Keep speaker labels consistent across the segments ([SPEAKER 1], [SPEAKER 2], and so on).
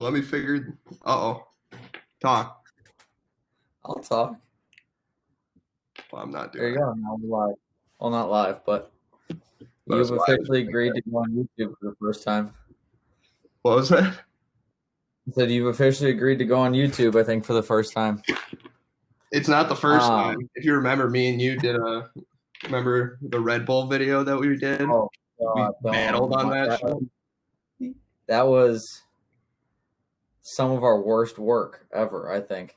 [SPEAKER 1] Let me figure. Talk.
[SPEAKER 2] I'll talk.
[SPEAKER 1] Well, I'm not
[SPEAKER 2] There
[SPEAKER 1] doing
[SPEAKER 2] you go. Now we're live. Well, not live, but
[SPEAKER 1] But
[SPEAKER 2] you've
[SPEAKER 1] it's live.
[SPEAKER 2] officially agreed to go on YouTube for the first time.
[SPEAKER 1] What was that?
[SPEAKER 2] I said you've officially agreed to go on YouTube, I think, for the first time.
[SPEAKER 1] It's not the first time. If you remember, me and you did remember the Red Bull video that we did?
[SPEAKER 2] Oh,
[SPEAKER 1] We battled on that shit.
[SPEAKER 2] That was some of our worst work ever, I think.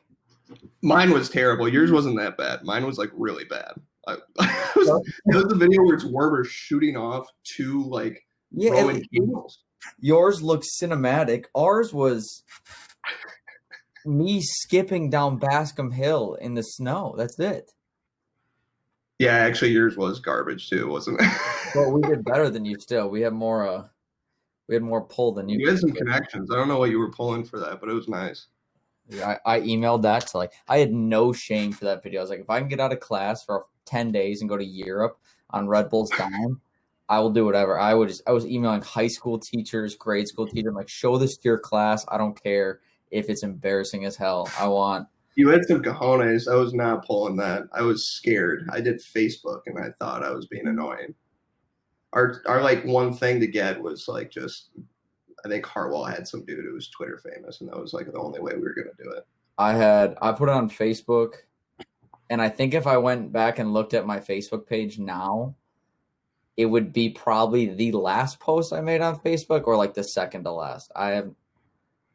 [SPEAKER 1] Mine was terrible. Yours wasn't that bad. Mine was like really bad. It was the video where it's Werber shooting off two like Roman candles.
[SPEAKER 2] Yours looked cinematic. Ours was me skipping down Bascom Hill in the snow. That's it.
[SPEAKER 1] Yeah, actually, yours was garbage too, wasn't it?
[SPEAKER 2] Well, we did better than you. Still, we had more. We had more pull than you.
[SPEAKER 1] You had some connections. I don't know what you were pulling for that, but it was nice.
[SPEAKER 2] Yeah, I emailed that to I had no shame for that video. I was like, if I can get out of class for 10 days and go to Europe on Red Bull's dime, I will do whatever. I was emailing high school teachers, grade school teachers. I'm like, show this to your class. I don't care if it's embarrassing as hell. I want.
[SPEAKER 1] You had some cojones. I was not pulling that. I was scared. I did Facebook and I thought I was being annoying. Our like one thing to get was like just, I think Hartwell had some dude who was Twitter famous, and that was like the only way we were gonna do it.
[SPEAKER 2] I put it on Facebook, and I think if I went back and looked at my Facebook page now, it would be probably the last post I made on Facebook or like the second to last. And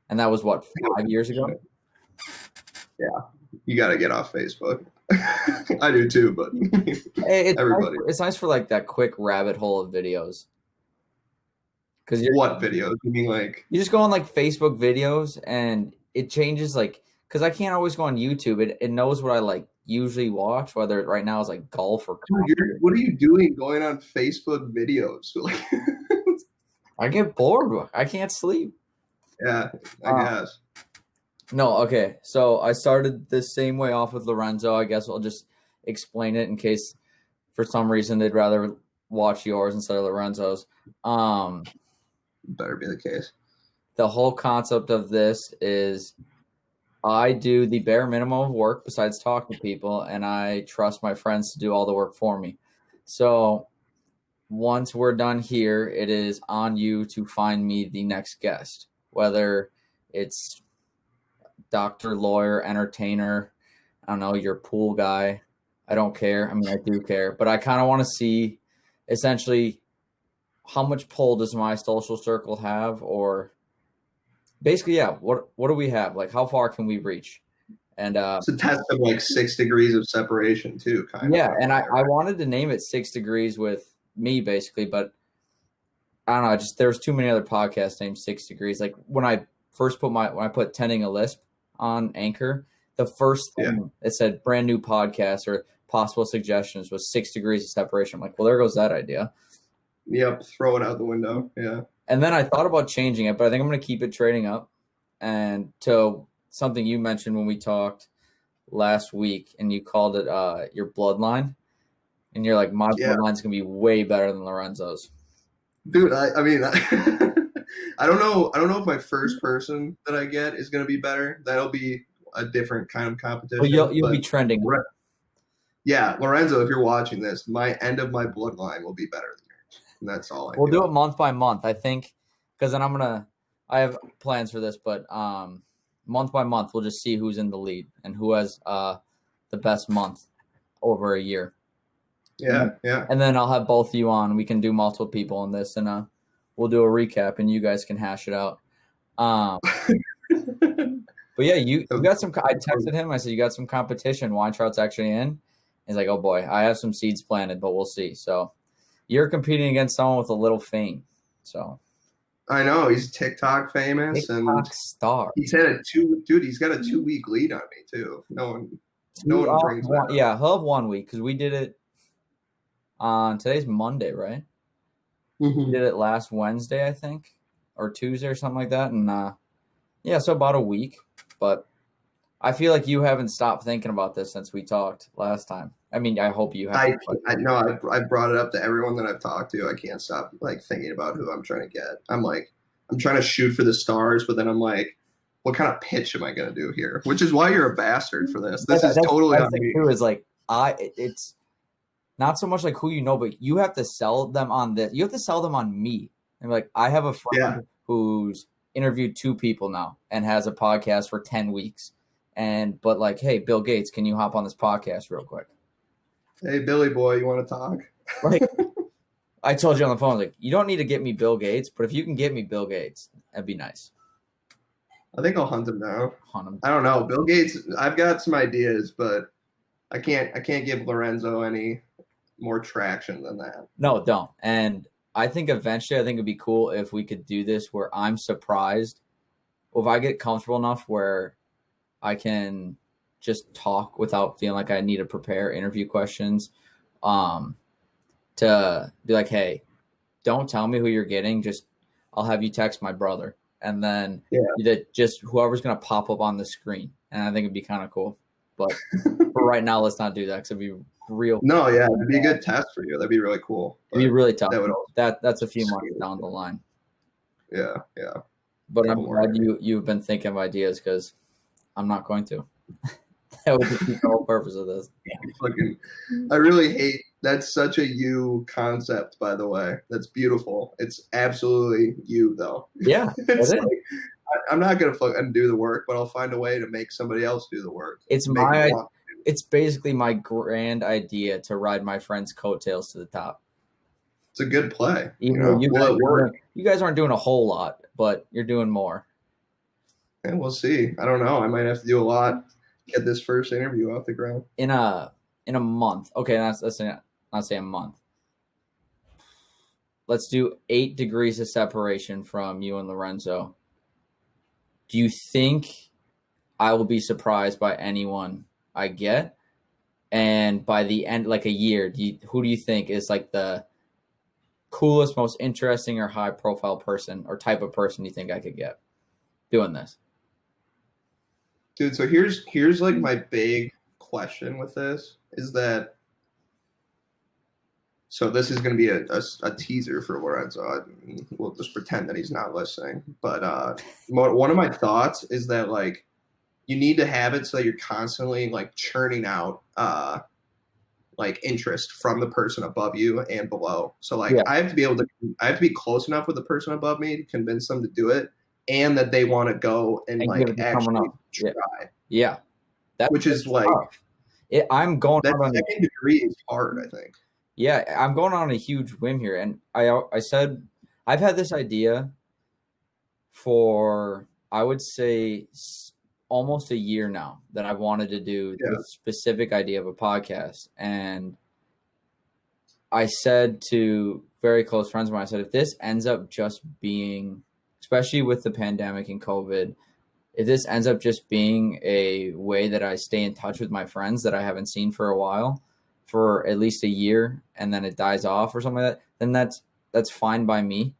[SPEAKER 2] that was what, 5 years ago?
[SPEAKER 1] Yeah, you got to get off Facebook. I do too, but everybody.
[SPEAKER 2] It's nice for like that quick rabbit hole of videos. Because
[SPEAKER 1] what videos? You mean like
[SPEAKER 2] you just go on like Facebook videos and it changes because I can't always go on YouTube. It knows what I like usually watch, whether right now is like golf or.
[SPEAKER 1] Dude, what are you doing going on Facebook videos?
[SPEAKER 2] I get bored. I can't sleep.
[SPEAKER 1] Yeah, I guess.
[SPEAKER 2] No, okay. So I started the same way off with Lorenzo. I guess I'll just explain it in case for some reason they'd rather watch yours instead of Lorenzo's.
[SPEAKER 1] Better be the case.
[SPEAKER 2] The whole concept of this is I do the bare minimum of work besides talk to people, and I trust my friends to do all the work for me. So once we're done here, it is on you to find me the next guest, whether it's doctor, lawyer, entertainer, I don't know, your pool guy. I don't care. I mean, I do care, but I kind of want to see essentially how much pull does my social circle have, or basically, yeah, what do we have? Like, how far can we reach? And
[SPEAKER 1] it's a test of like 6 degrees of separation too, kind of.
[SPEAKER 2] Yeah, and I wanted to name it 6 Degrees with me, basically, but I don't know. There's too many other podcasts named 6 Degrees. Like when I first when I put Tending a Lisp on Anchor, the first thing it said brand new podcast or possible suggestions was 6 Degrees of separation. I'm like, well, there goes that idea.
[SPEAKER 1] Yep, throw it out the window. Yeah.
[SPEAKER 2] And then I thought about changing it, but I think I'm going to keep it trading up. And to something you mentioned when we talked last week, and you called it your bloodline, and you're like, my bloodline's going to be way better than Lorenzo's.
[SPEAKER 1] Dude, I mean, I don't know if my first person that I get is going to be better. That'll be a different kind of competition.
[SPEAKER 2] Well, you'll be trending.
[SPEAKER 1] Yeah, Lorenzo, if you're watching this, my end of my bloodline will be better than yours. And that's all
[SPEAKER 2] We'll do it month by month, I think, because then I have plans for this, but month by month, we'll just see who's in the lead and who has the best month over a year.
[SPEAKER 1] Yeah, yeah.
[SPEAKER 2] And then I'll have both of you on. We can do multiple people on this, and we'll do a recap, and you guys can hash it out. But yeah, you got some. I texted him. I said, you got some competition. Weintraut's actually in. He's like, oh boy, I have some seeds planted, but we'll see. So you're competing against someone with a little fame. So
[SPEAKER 1] I know he's TikTok famous and
[SPEAKER 2] star.
[SPEAKER 1] He's had he's got a 2-week lead on me too. No one brings that up.
[SPEAKER 2] Yeah, he'll have 1 week because we did it on today's Monday, right?
[SPEAKER 1] Mm-hmm.
[SPEAKER 2] We did it last Wednesday, I think, or Tuesday or something like that. And yeah, so about a week. But I feel like you haven't stopped thinking about this since we talked last time. I mean, I hope you have.
[SPEAKER 1] I know I brought it up to everyone that I've talked to. I can't stop like thinking about who I'm trying to get. I'm trying to shoot for the stars, but then I'm like, what kind of pitch am I going to do here? Which is why you're a bastard for this. This is
[SPEAKER 2] that's
[SPEAKER 1] totally on
[SPEAKER 2] the
[SPEAKER 1] me.
[SPEAKER 2] thing too, is like it's not so much like who you know, but you have to sell them on this. You have to sell them on me. And like, I have a friend who's interviewed 2 people now and has a podcast for 10 weeks. But like, hey, Bill Gates, can you hop on this podcast real quick?
[SPEAKER 1] Hey, Billy boy, you want to talk?
[SPEAKER 2] Like, I told you on the phone, like, you don't need to get me Bill Gates, but if you can get me Bill Gates, that'd be nice.
[SPEAKER 1] I think I'll hunt him down.
[SPEAKER 2] Hunt him.
[SPEAKER 1] I don't know. Bill Gates, I've got some ideas, but I can't give Lorenzo any more traction than that.
[SPEAKER 2] No, don't. And I think eventually, I think it'd be cool if we could do this where I'm surprised. Well, if I get comfortable enough where I can just talk without feeling like I need to prepare interview questions, to be like, hey, don't tell me who you're getting. Just, I'll have you text my brother. And then just whoever's going to pop up on the screen. And I think it'd be kind of cool. But for right now, let's not do that because it'd be real.
[SPEAKER 1] No, yeah, it'd be a good test for you. That'd be really cool.
[SPEAKER 2] It'd be really tough.
[SPEAKER 1] That would
[SPEAKER 2] that's a few months down the line.
[SPEAKER 1] Yeah.
[SPEAKER 2] But I'm glad you've been thinking of ideas because I'm not going to. That would be the whole purpose of this.
[SPEAKER 1] I really hate that's such a you concept, by the way. That's beautiful. It's absolutely you, though.
[SPEAKER 2] Yeah,
[SPEAKER 1] it's like, I'm not gonna fucking do the work, but I'll find a way to make somebody else do the work.
[SPEAKER 2] It's basically my grand idea to ride my friend's coattails to the top.
[SPEAKER 1] It's a good play.
[SPEAKER 2] You guys aren't doing a whole lot, but you're doing more.
[SPEAKER 1] And we'll see. I don't know. I might have to do a lot to get this first interview off the ground.
[SPEAKER 2] In a month. Okay, let's not say a month. Let's do 8 degrees of separation from you and Lorenzo. Do you think I will be surprised by anyone I get? And by the end, like a year, who do you think is like the coolest, most interesting, or high profile person or type of person you think I could get doing this?
[SPEAKER 1] Dude, so here's like my big question with this is that, so this is going to be a teaser for Lorenzo. We'll just pretend that he's not listening. But one of my thoughts is that like you need to have it so that you're constantly like churning out like interest from the person above you and below. So like I have to be close enough with the person above me to convince them to do it, and that they want to go and like actually try.
[SPEAKER 2] Yeah.
[SPEAKER 1] Which is like
[SPEAKER 2] I'm going
[SPEAKER 1] that second degree is hard, I think.
[SPEAKER 2] Yeah, I'm going on a huge whim here. And I said I've had this idea for, I would say, almost a year now that I've wanted to do this specific idea of a podcast. And I said to very close friends of mine, I said, if this ends up just being, especially with the pandemic and COVID, if this ends up just being a way that I stay in touch with my friends that I haven't seen for a while, for at least a year, and then it dies off or something like that, then that's fine by me.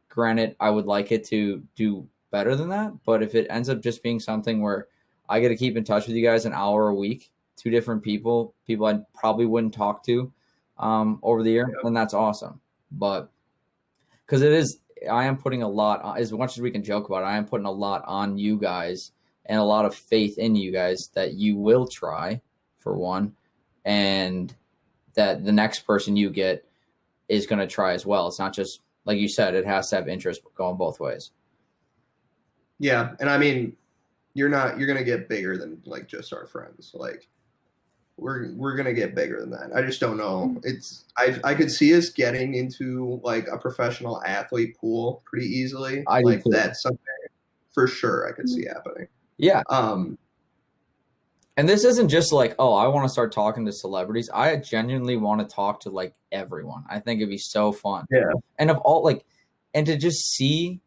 [SPEAKER 2] Granted, I would like it to do better than that, but if it ends up just being something where I get to keep in touch with you guys an hour a week, 2 different people I probably wouldn't talk to over the year, then that's awesome. But because I am putting a lot, as much as we can joke about it, I am putting a lot on you guys and a lot of faith in you guys that you will try, for one, and that the next person you get is going to try as well. It's not just, like you said, it has to have interest going both ways.
[SPEAKER 1] Yeah. And I mean, you're going to get bigger than like just our friends. Like we're going to get bigger than that. I just don't know. I could see us getting into like a professional athlete pool pretty easily. That's something for sure I could see happening.
[SPEAKER 2] Yeah. And this isn't just like, oh, I want to start talking to celebrities. I genuinely want to talk to like everyone. I think it'd be so fun.
[SPEAKER 1] Yeah.
[SPEAKER 2] And and to just see,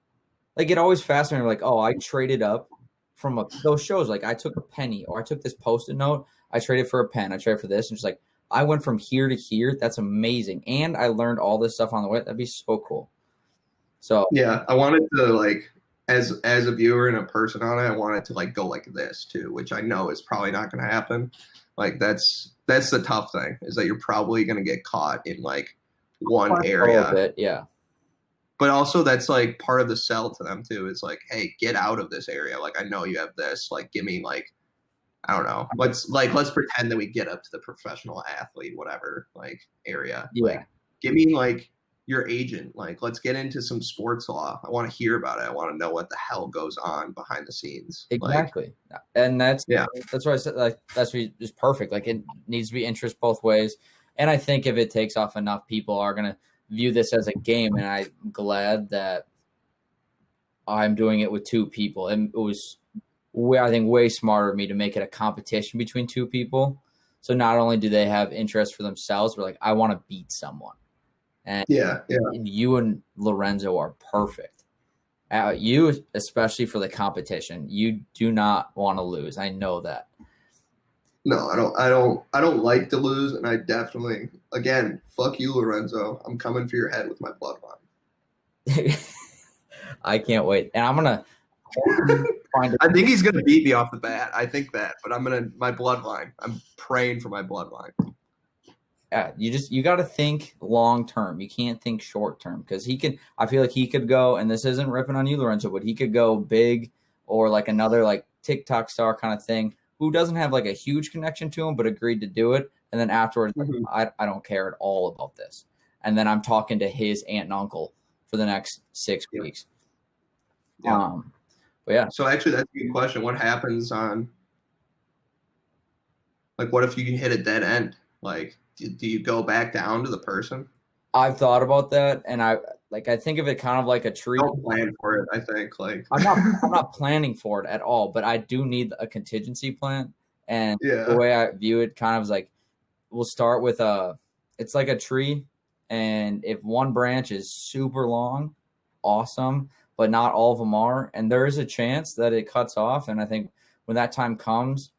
[SPEAKER 2] like, it always fascinates me. Like, oh, I traded up from those shows. Like, I took a penny, or I took this Post-it note. I traded for a pen. I traded for this. And just like, I went from here to here. That's amazing. And I learned all this stuff on the way. That'd be so cool. So
[SPEAKER 1] yeah, I wanted to like, as a viewer and a person on it, I want it to like go like this too, which I know is probably not going to happen. Like that's the tough thing, is that you're probably going to get caught in like one area.
[SPEAKER 2] A bit, yeah.
[SPEAKER 1] But also that's like part of the sell to them too. It's like, hey, get out of this area. Like I know you have this. Like give me like I don't know. Let's pretend that we get up to the professional athlete, whatever, like area.
[SPEAKER 2] Yeah.
[SPEAKER 1] Like give me like your agent. Like let's get into some sports law. I want to hear about it. I want to know what the hell goes on behind the scenes.
[SPEAKER 2] Exactly. And that's why I said like that's just perfect. Like it needs to be interest both ways. And I think if it takes off enough, people are gonna view this as a game. And I'm glad that I'm doing it with two people. And it was I think way smarter of me to make it a competition between two people. So not only do they have interest for themselves, but like I want to beat someone. And you and Lorenzo are perfect. You, especially for the competition, you do not want to lose. I know that.
[SPEAKER 1] No, I don't like to lose, and I definitely, again, fuck you, Lorenzo. I'm coming for your head with my bloodline.
[SPEAKER 2] I can't wait, and I'm gonna find.
[SPEAKER 1] I think he's gonna beat me off the bat. I think that, but my bloodline. I'm praying for my bloodline.
[SPEAKER 2] Yeah, you got to think long term. You can't think short term because I feel like he could go, and this isn't ripping on you, Lorenzo, but he could go big or like another like TikTok star kind of thing who doesn't have like a huge connection to him, but agreed to do it. And then afterwards, I don't care at all about this. And then I'm talking to his aunt and uncle for the next 6 weeks.
[SPEAKER 1] Yeah.
[SPEAKER 2] But yeah.
[SPEAKER 1] So actually, that's a good question. What happens on, like, what if you hit a dead end? Like, do you go back down to the person?
[SPEAKER 2] I've thought about that, and I think of it kind of like a tree.
[SPEAKER 1] Don't plan for it. I think
[SPEAKER 2] I'm not planning for it at all, but I do need a contingency plan. And the way I view it, kind of is like we'll start with it's like a tree, and if one branch is super long, awesome, but not all of them are, and there is a chance that it cuts off. And I think when that time comes,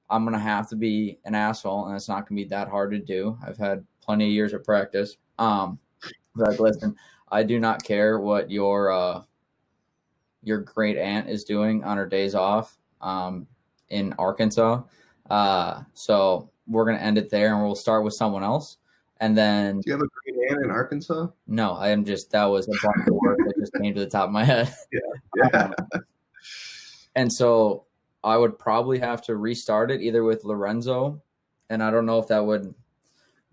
[SPEAKER 2] I'm going to have to be an asshole, and it's not going to be that hard to do. I've had plenty of years of practice. But listen, I do not care what your great aunt is doing on her days off in Arkansas. So we're going to end it there, and we'll start with someone else. And then,
[SPEAKER 1] do you have a great aunt in Arkansas?
[SPEAKER 2] No, that was a bunch of work that just came to the top of my head.
[SPEAKER 1] Yeah.
[SPEAKER 2] And so I would probably have to restart it either with Lorenzo, and I don't know if that would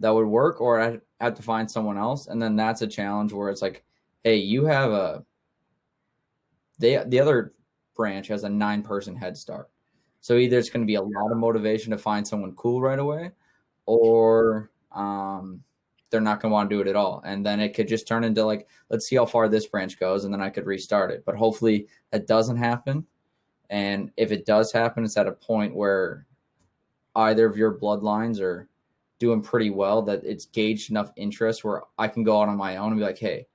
[SPEAKER 2] work, or I'd have to find someone else. And then that's a challenge where it's like, hey, you have the other branch has a 9-person head start. So either it's going to be a lot of motivation to find someone cool right away, or they're not going to want to do it at all. And then it could just turn into like, let's see how far this branch goes, and then I could restart it. But hopefully that doesn't happen. And if it does happen, it's at a point where either of your bloodlines are doing pretty well, that it's gauged enough interest where I can go out on my own and be like, hey,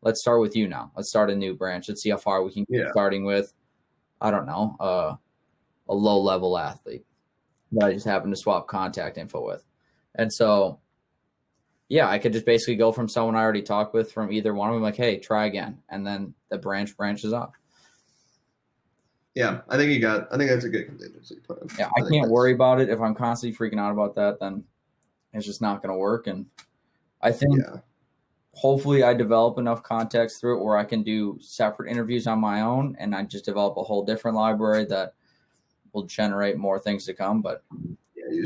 [SPEAKER 2] let's start with you now. Let's start a new branch. Let's see how far we can get, starting with, I don't know, a low-level athlete that I just happen to swap contact info with. And so, yeah, I could just basically go from someone I already talked with from either one of them, like, hey, try again. And then the branches off.
[SPEAKER 1] Yeah, I think that's a good contingency plan.
[SPEAKER 2] Yeah, I can't worry about it. If I'm constantly freaking out about that, then it's just not going to work. And I think hopefully I develop enough context through it where I can do separate interviews on my own, and I just develop a whole different library that will generate more things to come. But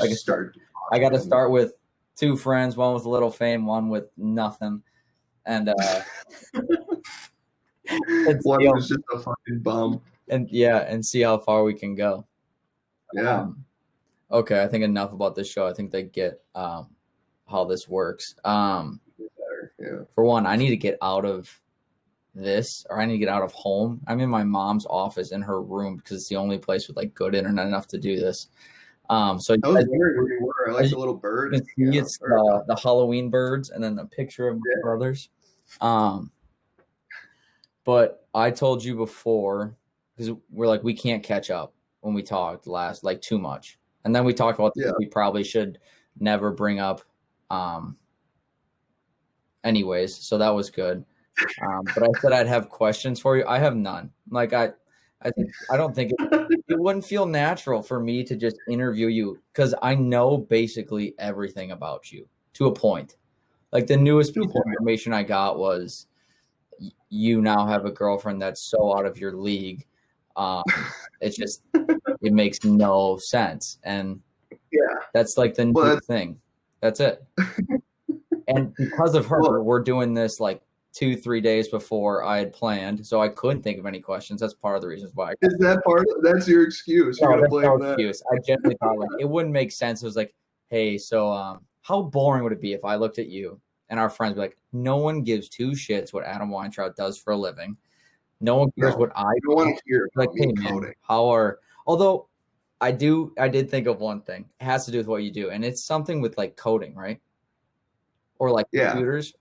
[SPEAKER 2] I got to start with 2 friends, one with a little fame, one with nothing. And
[SPEAKER 1] one was just a fucking bum.
[SPEAKER 2] And see how far we can go.
[SPEAKER 1] Yeah.
[SPEAKER 2] Okay, I think enough about this show. I think they get how this works. For one, I need to get out of this, or I need to get out of home. I'm in my mom's office in her room because it's the only place with like good internet enough to do this. So
[SPEAKER 1] I was wondering where you were. I like the little bird.
[SPEAKER 2] It's the Halloween birds, and then a picture of my brothers. But I told you before, because we're like, we can't catch up when we talked last, like too much. And then we talked about we probably should never bring up anyways. So that was good. But I said I'd have questions for you. I have none. Like I don't think it wouldn't feel natural for me to just interview you, because I know basically everything about you to a point. Like the newest piece of information I got was you now have a girlfriend that's so out of your league. It's just, it makes no sense. And
[SPEAKER 1] Yeah.
[SPEAKER 2] that's like the
[SPEAKER 1] Well,
[SPEAKER 2] new thing. That's it. And because of her,
[SPEAKER 1] well,
[SPEAKER 2] we're doing this like 2-3 days before I had planned. So I couldn't think of any questions. That's part of the reasons why.
[SPEAKER 1] is that part of, that's your excuse? You're
[SPEAKER 2] No,
[SPEAKER 1] gonna
[SPEAKER 2] that's no
[SPEAKER 1] blame that?
[SPEAKER 2] excuse. I genuinely thought like it wouldn't make sense. It was like, hey, so how boring would it be if I looked at you and our friends were like, no one gives two shits what Adam Weintraut does for a living. No one cares
[SPEAKER 1] No,
[SPEAKER 2] what I
[SPEAKER 1] you don't
[SPEAKER 2] do.
[SPEAKER 1] want to hear
[SPEAKER 2] Like,
[SPEAKER 1] about
[SPEAKER 2] hey
[SPEAKER 1] me
[SPEAKER 2] man,
[SPEAKER 1] coding.
[SPEAKER 2] although I did think of one thing. It has to do with what you do, and it's something with like coding, right? Or like
[SPEAKER 1] Yeah,
[SPEAKER 2] computers.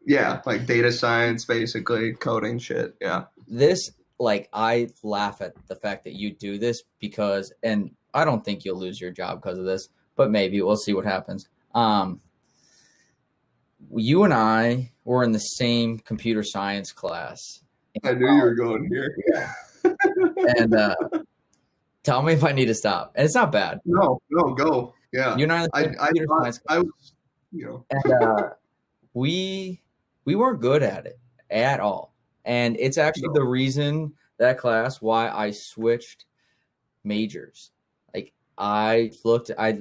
[SPEAKER 1] yeah, like data science, basically coding shit. Yeah,
[SPEAKER 2] This, like, I laugh at the fact that you do this because, and I don't think you'll lose your job because of this, but maybe we'll see what happens. You and I were in the same computer science class.
[SPEAKER 1] I knew you were going here.
[SPEAKER 2] Yeah. And tell me if I need to stop. And it's not bad.
[SPEAKER 1] No, no, go. Yeah,
[SPEAKER 2] You and I in the same
[SPEAKER 1] I
[SPEAKER 2] computer
[SPEAKER 1] thought
[SPEAKER 2] science
[SPEAKER 1] I
[SPEAKER 2] class.
[SPEAKER 1] was, you know,
[SPEAKER 2] And we weren't good at it at all. And it's actually
[SPEAKER 1] no.
[SPEAKER 2] the reason, that class, why I switched majors. Like, I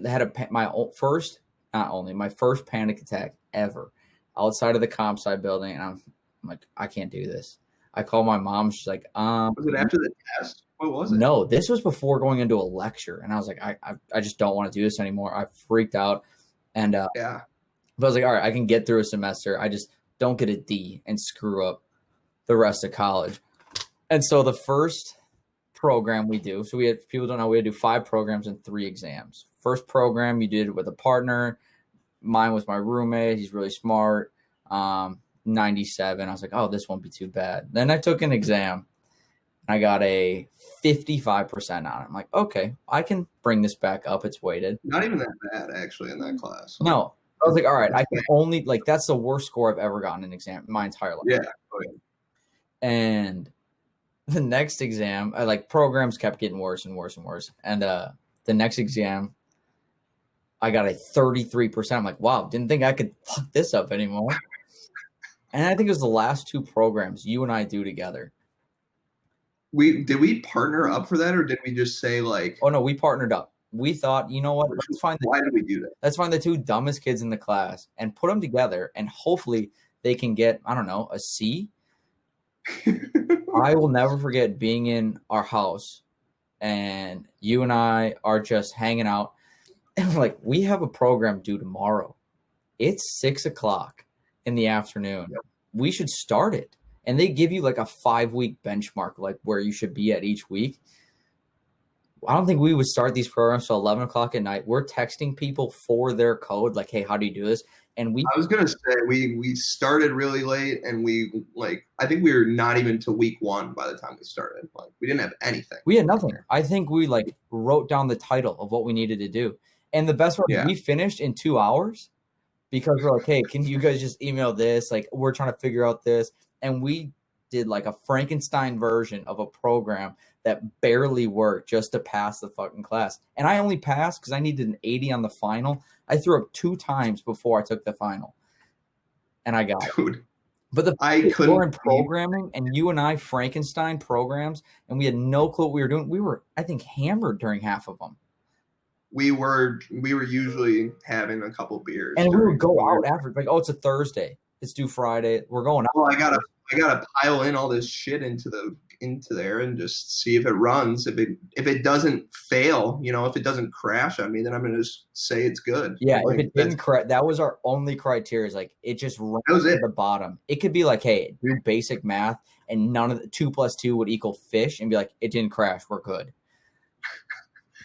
[SPEAKER 2] had my first, not only my first panic attack ever outside of the comp sci building, and I'm like, I can't do this. I called my mom. She's like,
[SPEAKER 1] Was it after the test? What was it?
[SPEAKER 2] no, this was before going into a lecture, and I was like, I just don't want to do this anymore. I freaked out, and
[SPEAKER 1] Yeah,
[SPEAKER 2] but I was like, all right, I can get through a semester. I just don't get a D and screw up the rest of college. And so the first program we do, so we had, people don't know, we had to do 5 programs and 3 exams. First program you did with a partner. Mine was my roommate. He's really smart. 97. I was like, oh, this won't be too bad. Then I took an exam. I got a 55% on it. I'm like, okay, I can bring this back up. It's weighted.
[SPEAKER 1] not even that bad actually in that class. Like,
[SPEAKER 2] No. I was like, all right, I can only, like, that's the worst score I've ever gotten in an exam in my entire life.
[SPEAKER 1] yeah, oh, yeah.
[SPEAKER 2] And the next exam, programs kept getting worse and worse and worse. And the next exam, I got a 33%. I'm like, wow, didn't think I could fuck this up anymore. And I think it was the last 2 programs you and I do together.
[SPEAKER 1] Did we partner up for that, or did we just say like?
[SPEAKER 2] Oh no, we partnered up. We thought, you know what?
[SPEAKER 1] Why did we do that?
[SPEAKER 2] Let's find the 2 dumbest kids in the class and put them together, and hopefully they can get, I don't know, a C. I will never forget being in our house, and you and I are just hanging out, and we're like, we have a program due tomorrow. It's 6:00 in the afternoon.
[SPEAKER 1] Yep.
[SPEAKER 2] We should start it. And they give you like a 5-week benchmark, like where you should be at each week. I don't think we would start these programs till 11:00 at night. We're texting people for their code, like, hey, how do you do this? And
[SPEAKER 1] I was gonna say we started really late, and I think we were not even to week 1 by the time we started. Like, we didn't have anything.
[SPEAKER 2] We had nothing. I think we like wrote down the title of what we needed to do. And the best part, we finished in 2 hours because we're like, hey, can you guys just email this? Like, we're trying to figure out this. And we did like a Frankenstein version of a program that barely worked just to pass the fucking class. And I only passed because I needed an 80 on the final. I threw up 2 times before I took the final. And I got it. But
[SPEAKER 1] I couldn't.
[SPEAKER 2] We're in programming, and you and I Frankenstein programs, and we had no clue what we were doing. We were, I think, hammered during half of them.
[SPEAKER 1] We were usually having a couple beers,
[SPEAKER 2] and we would go out after, like, oh, it's a Thursday, it's due Friday, we're going out.
[SPEAKER 1] Well, I gotta pile in all this shit into there and just see if it runs. If it doesn't fail, if it doesn't crash on me, then I'm gonna just say it's good.
[SPEAKER 2] Yeah, like, if it didn't crash, that was our only criteria. Is like it just ran to the bottom. It could be like, hey, do basic math, and none of the 2 + 2 would equal fish, and be like, it didn't crash, we're good.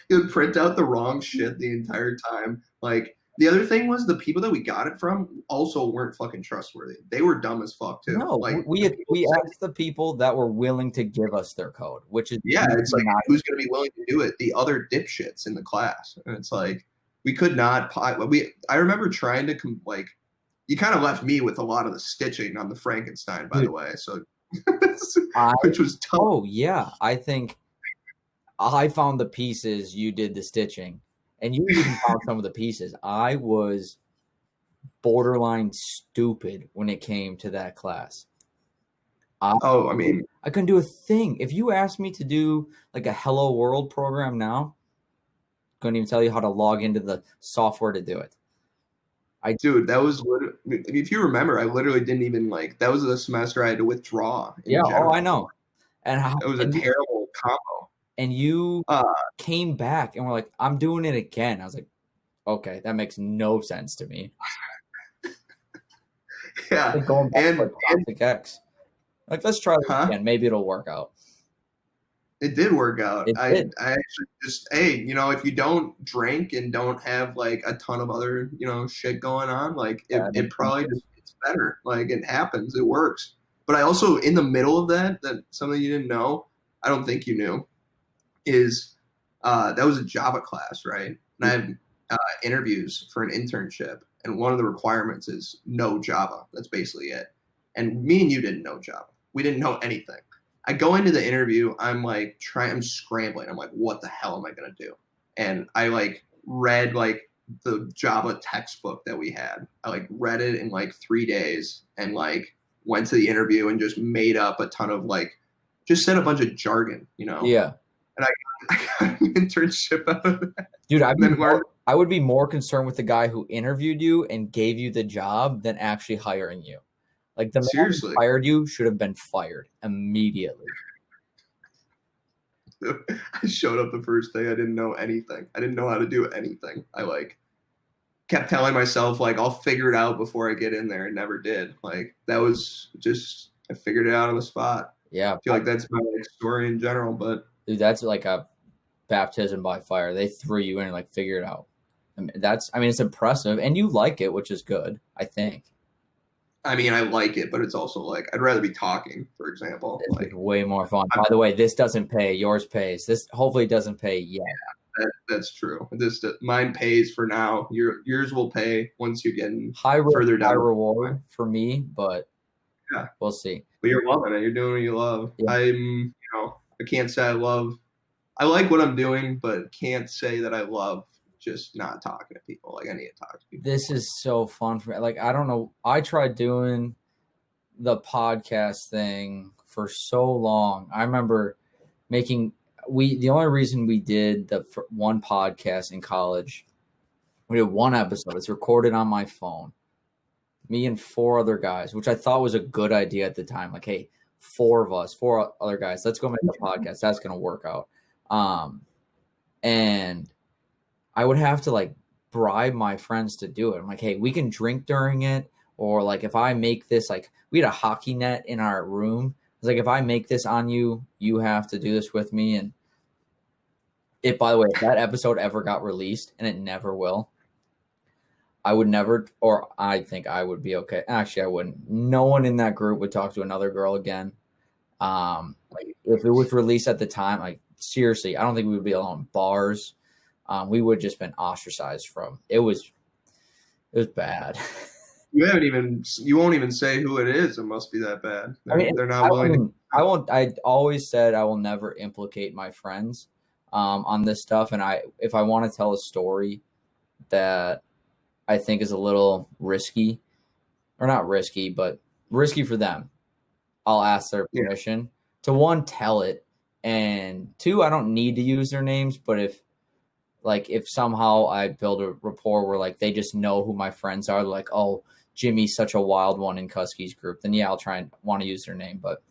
[SPEAKER 1] It would print out the wrong shit the entire time. Like, the other thing was the people that we got it from also weren't fucking trustworthy. They were dumb as fuck too.
[SPEAKER 2] No,
[SPEAKER 1] like,
[SPEAKER 2] we asked the people that were willing to give us their code, which is
[SPEAKER 1] it's like, who's going to be willing to do it? The other dipshits in the class, and it's like we could not. I remember trying to you kind of left me with a lot of the stitching on the Frankenstein, by the way. So, which was tough.
[SPEAKER 2] Oh yeah, I think I found the pieces. You did the stitching. And you even found some of the pieces. I was borderline stupid when it came to that class.
[SPEAKER 1] Oh, I mean,
[SPEAKER 2] I couldn't do a thing. If you asked me to do like a Hello World program now, couldn't even tell you how to log into the software to do it.
[SPEAKER 1] dude, that was if you remember, I literally didn't even like. That was the semester I had to withdraw
[SPEAKER 2] Yeah,
[SPEAKER 1] in
[SPEAKER 2] oh, I
[SPEAKER 1] general.
[SPEAKER 2] know. And
[SPEAKER 1] It was a terrible combo.
[SPEAKER 2] you
[SPEAKER 1] Uh,
[SPEAKER 2] came back and were like, I'm doing it again. I was like, okay, that makes no sense to me.
[SPEAKER 1] yeah,
[SPEAKER 2] Like going back to like
[SPEAKER 1] and
[SPEAKER 2] Toxic X. Like, let's try this
[SPEAKER 1] huh?
[SPEAKER 2] again. Maybe it'll work out.
[SPEAKER 1] It did work out.
[SPEAKER 2] It
[SPEAKER 1] I
[SPEAKER 2] did.
[SPEAKER 1] I actually just hey, if you don't drink and don't have like a ton of other shit going on, like
[SPEAKER 2] Yeah,
[SPEAKER 1] it probably just gets better. Like it happens, it works. But I also in the middle of that something you didn't know, I don't think you knew, is that was a Java class, right? And I had interviews for an internship, and one of the requirements is no Java. That's basically it. And me and you didn't know Java. We didn't know anything. I go into the interview. I'm scrambling. I'm like, what the hell am I gonna do? And I like read like the Java textbook that we had. I like read it in like 3 days and like went to the interview and just made up a ton of like just said a bunch of jargon,
[SPEAKER 2] Yeah.
[SPEAKER 1] and I got an internship out of that.
[SPEAKER 2] Dude,
[SPEAKER 1] And then learned
[SPEAKER 2] I would be more concerned with the guy who interviewed you and gave you the job than actually hiring you. Like the man who
[SPEAKER 1] seriously.
[SPEAKER 2] hired you should have been fired immediately.
[SPEAKER 1] I showed up the first day. I didn't know anything. I didn't know how to do anything. I like kept telling myself like I'll figure it out before I get in there and never did. Like that was just I figured it out on the spot.
[SPEAKER 2] Yeah.
[SPEAKER 1] I feel like that's my story in general, but
[SPEAKER 2] Dude, that's like a baptism by fire. They threw you in and like figure it out. I mean, it's impressive and you like it, which is good, I think.
[SPEAKER 1] I mean, I like it, but it's also like I'd rather be talking, for example.
[SPEAKER 2] This
[SPEAKER 1] Like
[SPEAKER 2] is way more fun. By the way, this doesn't pay. Yours pays. This hopefully doesn't pay yet.
[SPEAKER 1] that's true. Mine pays for now. Yours will pay once you get
[SPEAKER 2] High risk,
[SPEAKER 1] further
[SPEAKER 2] high
[SPEAKER 1] down.
[SPEAKER 2] reward for me, but
[SPEAKER 1] Yeah.
[SPEAKER 2] we'll see.
[SPEAKER 1] But you're loving it. You're doing what you love.
[SPEAKER 2] Yeah.
[SPEAKER 1] I can't say I love. I like what I'm doing, but can't say that I love just not talking to people. Like I need to talk to people.
[SPEAKER 2] This is so fun for me. Like, I don't know. I tried doing the podcast thing for so long. I remember the only reason we did the one podcast in college, we did one episode. It's recorded on my phone. Me and four other guys, which I thought was a good idea at the time. Like, hey, four other guys, let's go make a podcast. That's going to work out. And I would have to like bribe my friends to do it. I'm like, hey, we can drink during it. Or like if I make this, like we had a hockey net in our room. It's like if I make this on you, you have to do this with me. And by the way, if that episode ever got released, and it never will, I would never, or I think I would be okay. Actually, I wouldn't. No one in that group would talk to another girl again. Like if it was released at the time, like seriously, I don't think we would be alone. Bars, we would just been ostracized from. It was bad.
[SPEAKER 1] You won't even say who it is. It must be that bad. They're not willing.
[SPEAKER 2] I always said I will never implicate my friends on this stuff. And if I want to tell a story that I think is a little risky, or not risky, but risky for them, I'll ask their permission to one, tell it, and two, I don't need to use their names. But if somehow I build a rapport where like they just know who my friends are, like, oh, Jimmy's such a wild one in Cuske's group, then yeah, I'll try and want to use their name, but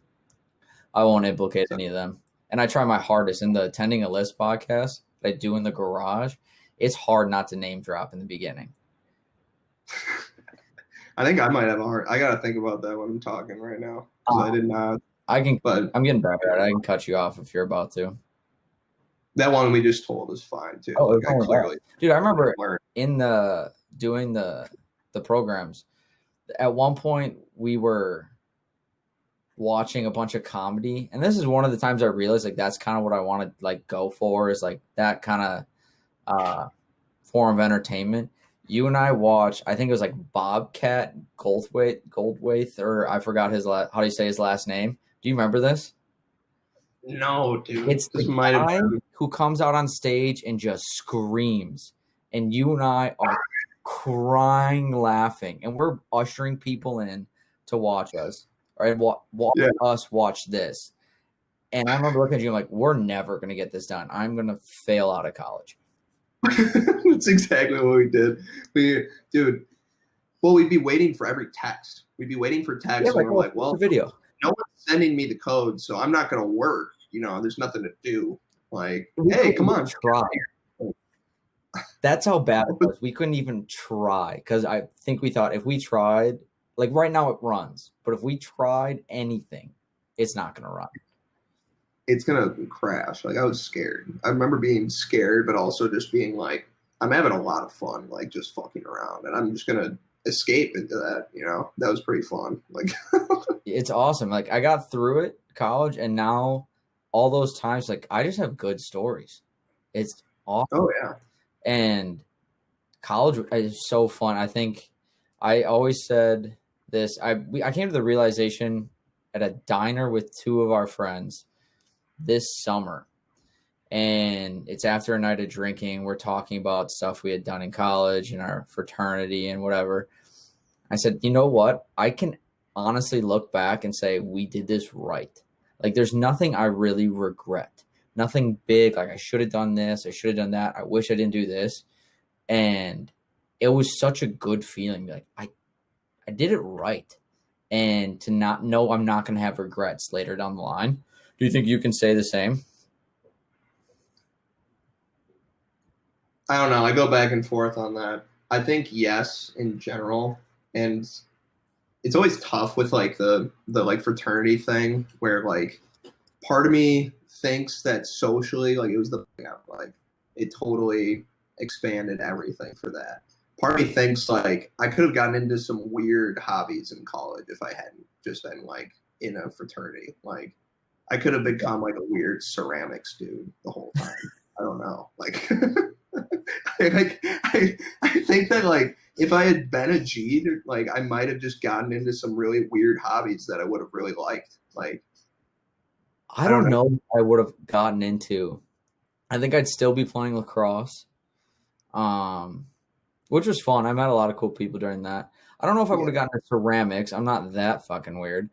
[SPEAKER 2] I won't implicate any of them. And I try my hardest in the Attending a List podcast that I do in the garage. It's hard not to name drop in the beginning.
[SPEAKER 1] I think I might have a heart. I got to think about that when I'm talking right now. I did not. But
[SPEAKER 2] I'm getting better at it. I can cut you off if you're about to.
[SPEAKER 1] That one we just told is fine too.
[SPEAKER 2] Oh, like, dude, I remember in doing the programs. At one point, we were watching a bunch of comedy, and this is one of the times I realized like that's kind of what I want to like go for, is like that kind of form of entertainment. You and I watched, I think it was like Bobcat Goldthwait, or I forgot how do you say his last name? Do you remember this?
[SPEAKER 1] No, dude.
[SPEAKER 2] It's the guy who comes out on stage and just screams, and you and I are crying laughing, and we're ushering people in to watch us right? Us watch this. And I remember looking at you, I'm like, we're never going to get this done. I'm going to fail out of college.
[SPEAKER 1] That's exactly what we did. We'd be waiting for every text. We'd be waiting for text, and we're like, well,
[SPEAKER 2] video.
[SPEAKER 1] No one's sending me the code, so I'm not going to work. There's nothing to do. Like, hey, come on.
[SPEAKER 2] Try. That's how bad it was. We couldn't even try because I think we thought if we tried, like right now it runs, but if we tried anything, it's not going to run.
[SPEAKER 1] It's going to crash. Like, I was scared. I remember being scared, but also just being like, I'm having a lot of fun, like just fucking around, and I'm just going to escape into that. That was pretty fun. Like,
[SPEAKER 2] it's awesome. Like, I got through it, college, and now all those times, like, I just have good stories. It's awesome.
[SPEAKER 1] Oh yeah.
[SPEAKER 2] And college is so fun. I think I always said this. I came to the realization at a diner with two of our friends this summer. And it's after a night of drinking. We're talking about stuff we had done in college and our fraternity and whatever. I said, you know what? I can honestly look back and say we did this right. Like, there's nothing I really regret. Nothing big, like I should have done this, I should have done that, I wish I didn't do this. And it was such a good feeling. Like, I did it right. And to not know I'm not going to have regrets later down the line. Do you think you can say the same?
[SPEAKER 1] I don't know. I go back and forth on that. I think yes, in general. And it's always tough with like the like fraternity thing where like part of me thinks that socially, like it was like it totally expanded everything for that. Part of me thinks like I could have gotten into some weird hobbies in college if I hadn't just been like in a fraternity. Like I could have become like a weird ceramics dude the whole time. I don't know. Like I think that like if I had been a G, like I might have just gotten into some really weird hobbies that I would have really liked. Like
[SPEAKER 2] I don't know if I would have gotten into. I think I'd still be playing lacrosse, which was fun. I met a lot of cool people during that. I don't know if I would have gotten into ceramics. I'm not that fucking weird.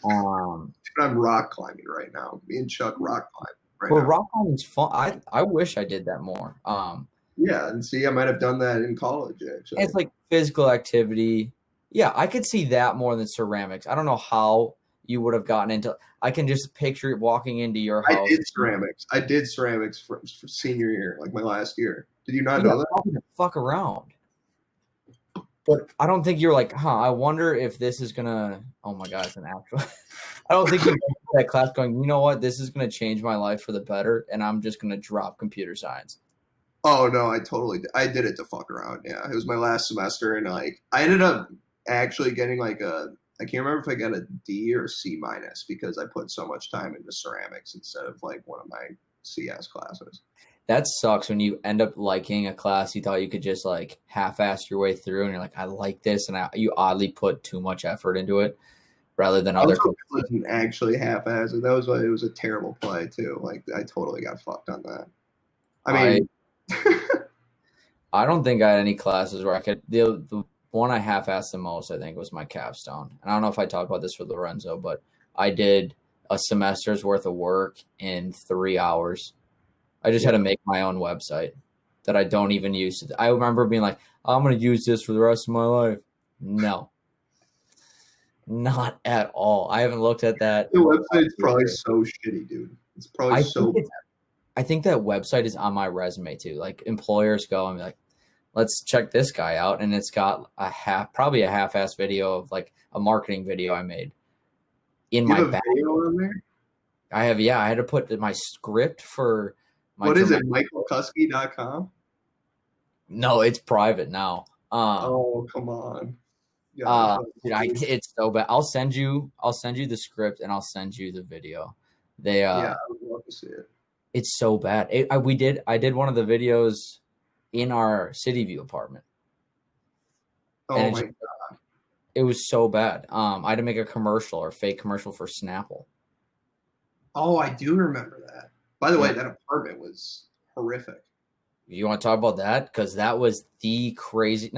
[SPEAKER 1] I'm rock climbing right now. Me and Chuck rock climbing right
[SPEAKER 2] now.
[SPEAKER 1] Rock
[SPEAKER 2] climbing's fun. I wish I did that more.
[SPEAKER 1] Yeah, and see, I might have done that in college, actually.
[SPEAKER 2] It's like physical activity. Yeah, I could see that more than ceramics. I don't know how you would have gotten into. I can just picture it walking into your house.
[SPEAKER 1] I did ceramics for senior year, like my last year. Did you not know that?
[SPEAKER 2] Fuck around. But I don't think you're like, I wonder if this is gonna. Oh my god, it's an actual. I don't think you're that class going. You know what? This is gonna change my life for the better, and I'm just gonna drop computer science.
[SPEAKER 1] Oh no, I did it to fuck around. Yeah, it was my last semester, and like I ended up actually getting like I can't remember if I got a D or C minus because I put so much time into ceramics instead of like one of my CS classes.
[SPEAKER 2] That sucks when you end up liking a class you thought you could just like half-ass your way through, and you're like, I like this, and you oddly put too much effort into it rather than other.
[SPEAKER 1] It wasn't actually half-assed. That was why it was a terrible play too. Like I totally got fucked on that. I mean.
[SPEAKER 2] I don't think I had any classes where I could. The one I half-assed the most, I think, was my capstone. And I don't know if I talked about this with Lorenzo, but I did a semester's worth of work in 3 hours. I just had to make my own website that I don't even use. I remember being like, I'm going to use this for the rest of my life. No. Not at all. I haven't looked at that.
[SPEAKER 1] The website's probably so shitty, dude. It's probably so bad.
[SPEAKER 2] I think that website is on my resume too. Like employers go and be like, let's check this guy out. And it's got probably a half-ass video of like a marketing video I made in my back.
[SPEAKER 1] Video on there?
[SPEAKER 2] I had to put my script for my.
[SPEAKER 1] What is it? MichaelCuske.com?
[SPEAKER 2] No, it's private now.
[SPEAKER 1] Oh, come on.
[SPEAKER 2] Dude, it's so bad. I'll send you the script and I'll send you the video.
[SPEAKER 1] I would love to see it.
[SPEAKER 2] It's so bad. I did one of the videos in our City View apartment.
[SPEAKER 1] Oh my god!
[SPEAKER 2] It was so bad. I had to make a commercial or fake commercial for Snapple.
[SPEAKER 1] Oh, I do remember that. By the way, that apartment was horrific.
[SPEAKER 2] You want to talk about that? Because that was the crazy.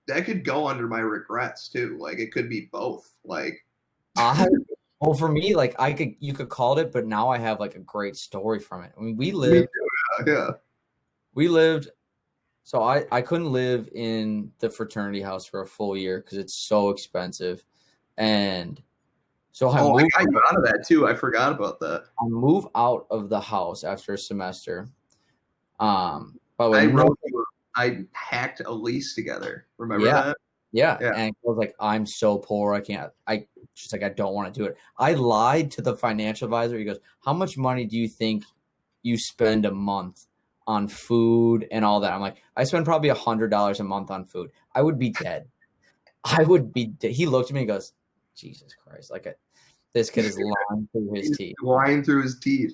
[SPEAKER 1] that could go under my regrets too. Like it could be both. Like
[SPEAKER 2] Well, for me, like you could call it, but now I have like a great story from it. I mean,
[SPEAKER 1] me too, yeah.
[SPEAKER 2] we lived, so I couldn't live in the fraternity house for a full year because it's so expensive. And so
[SPEAKER 1] I got you out of that too. I forgot about that.
[SPEAKER 2] I move out of the house after a semester. But
[SPEAKER 1] I hacked a lease together. Remember that?
[SPEAKER 2] Yeah. And I was like, I'm so poor. I can't. She's like, I don't want to do it. I lied to the financial advisor. He goes, how much money do you think you spend a month on food and all that? I'm like, I spend probably $100 a month on food. I would be dead. He looked at me and goes, Jesus Christ. Like this kid is lying through his teeth.
[SPEAKER 1] Lying through his teeth.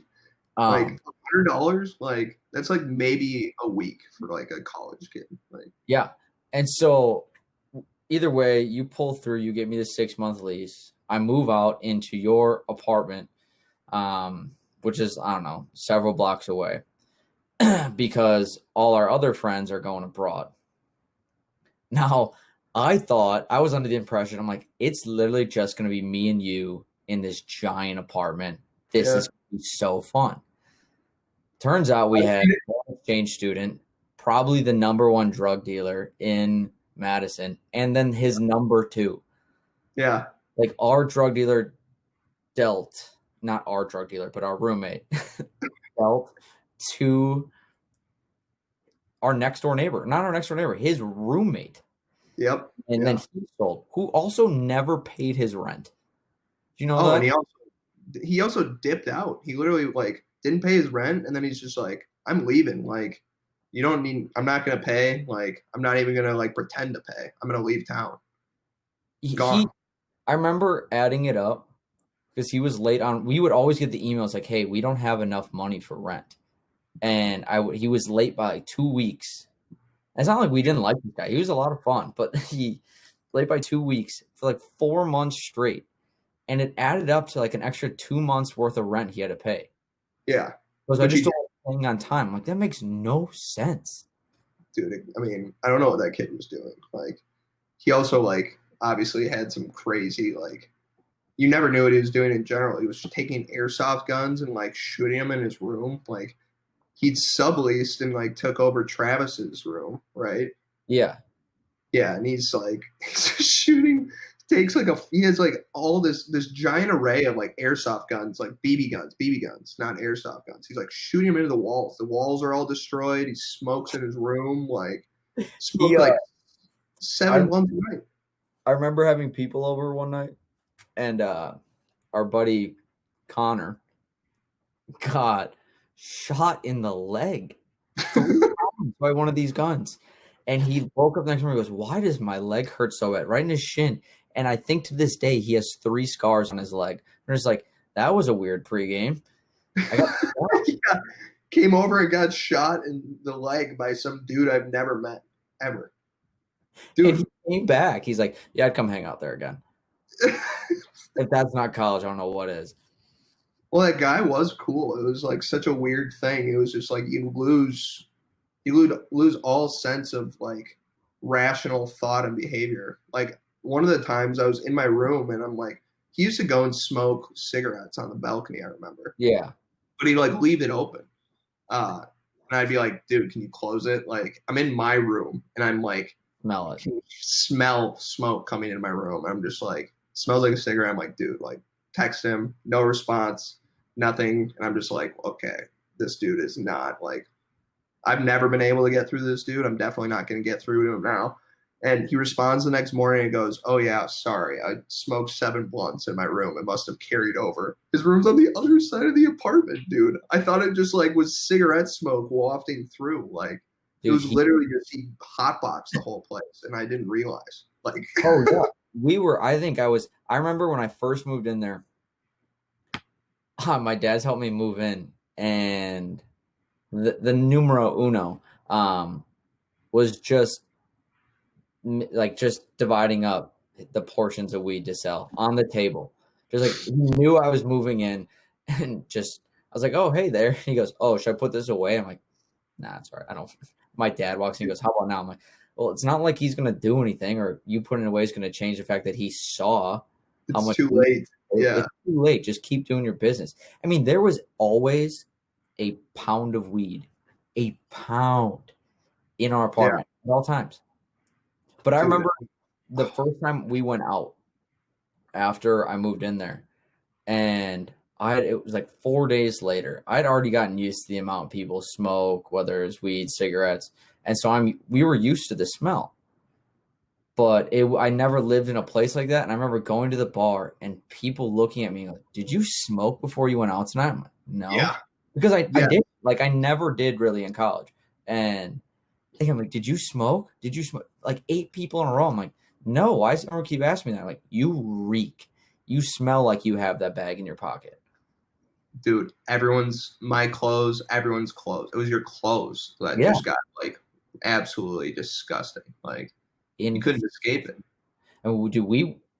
[SPEAKER 1] Like $100, like that's like maybe a week for like a college kid. Like
[SPEAKER 2] yeah. And so either way, you pull through, you get me the 6-month lease. I move out into your apartment, which is, I don't know, several blocks away because all our other friends are going abroad. Now, I thought I was under the impression, I'm like, it's literally just going to be me and you in this giant apartment. This is going to be so fun. Turns out we had an exchange student, probably the #1 drug dealer in Madison, and then his number 2.
[SPEAKER 1] Yeah.
[SPEAKER 2] Like our drug dealer not our drug dealer, but our roommate dealt to our next door neighbor, not our next door neighbor, his roommate.
[SPEAKER 1] Yep.
[SPEAKER 2] And then he sold, who also never paid his rent. Do you know that?
[SPEAKER 1] And he also dipped out. He literally like didn't pay his rent, and then he's just like, I'm leaving. Like, I'm not gonna pay. Like, I'm not even gonna like pretend to pay. I'm gonna leave town. Gone.
[SPEAKER 2] I remember adding it up because he was late on. We would always get the emails like, hey, we don't have enough money for rent. And he was late by like 2 weeks. It's not like we didn't like this guy. He was a lot of fun, but he late by 2 weeks for like 4 months straight. And it added up to like an extra 2 months worth of rent he had to pay.
[SPEAKER 1] Yeah.
[SPEAKER 2] Because I just don't paying on time. I'm like, that makes no sense.
[SPEAKER 1] Dude, I mean, I don't know what that kid was doing. Like, he also like obviously had some crazy, like, you never knew what he was doing in general. He was taking airsoft guns and like shooting them in his room. Like, he'd subleased and like took over Travis's room, right?
[SPEAKER 2] Yeah.
[SPEAKER 1] Yeah, and he's shooting. He has like all this giant array of like airsoft guns, like BB guns, not airsoft guns. He's like shooting them into the walls. The walls are all destroyed. He smokes in his room, like smoked 7 blunts a night.
[SPEAKER 2] I remember having people over one night, and our buddy Connor got shot in the leg 3 times by one of these guns. And he woke up next morning and goes, why does my leg hurt so bad? Right in his shin. And I think to this day, he has 3 scars on his leg. And it's like, that was a weird pregame.
[SPEAKER 1] Yeah. Came over and got shot in the leg by some dude I've never met, ever.
[SPEAKER 2] Dude. And he came back. He's like, yeah, I'd come hang out there again. If that's not college, I don't know what is.
[SPEAKER 1] Well, that guy was cool. It was like such a weird thing. It was just like you lose all sense of like rational thought and behavior. Like, one of the times I was in my room and I'm like, he used to go and smoke cigarettes on the balcony, I remember.
[SPEAKER 2] Yeah.
[SPEAKER 1] But he'd like leave it open. And I'd be like, dude, can you close it? Like, I'm in my room and I'm like, smell smoke coming into my room. I'm just like, smells like a cigarette. I'm like, dude, like, text him, no response, nothing. And I'm just like, okay, this dude is not like, I've never been able to get through this dude. I'm definitely not going to get through to him now. And he responds the next morning and goes, oh, yeah, sorry. I smoked 7 blunts in my room. It must have carried over. His room's on the other side of the apartment, dude. I thought it just, like, was cigarette smoke wafting through. Like, dude, it was literally just he hotboxed the whole place, and I didn't realize. Like,
[SPEAKER 2] oh, yeah. I remember when I first moved in there, my dad's helped me move in, and the numero uno was just dividing up the portions of weed to sell on the table. Just like, he knew I was moving in, and just I was like, oh, hey there. He goes, oh, should I put this away? I'm like, nah, it's all right. I don't. My dad walks in and goes, how about now? I'm like, Well, it's not like he's going to do anything, or you put it away is going to change the fact that he saw how
[SPEAKER 1] It's
[SPEAKER 2] much
[SPEAKER 1] too
[SPEAKER 2] weed.
[SPEAKER 1] late. Yeah.
[SPEAKER 2] It's too late. Just keep doing your business. I mean, there was always a pound of weed, a pound in our
[SPEAKER 1] Yeah.
[SPEAKER 2] apartment at all times. But I
[SPEAKER 1] Dude.
[SPEAKER 2] remember the first time we went out after I moved in there, and it was like 4 days later. I'd already gotten used to the amount people smoke, whether it's weed, cigarettes, and so we were used to the smell. But I never lived in a place like that, and I remember going to the bar and people looking at me like, "Did you smoke before you went out tonight?" I'm like, "No,"
[SPEAKER 1] Yeah.
[SPEAKER 2] because I
[SPEAKER 1] Yeah.
[SPEAKER 2] did. Like I never did really in college, and I'm like, "Did you smoke? Did you smoke?" Like 8 people in a row. I'm like, "No." Why does everyone keep asking me that? I'm like, you reek. You smell like you have that bag in your pocket.
[SPEAKER 1] Dude, my clothes, everyone's clothes. It was your clothes that
[SPEAKER 2] Yeah.
[SPEAKER 1] just got like absolutely disgusting. Like you
[SPEAKER 2] In
[SPEAKER 1] couldn't escape it.
[SPEAKER 2] and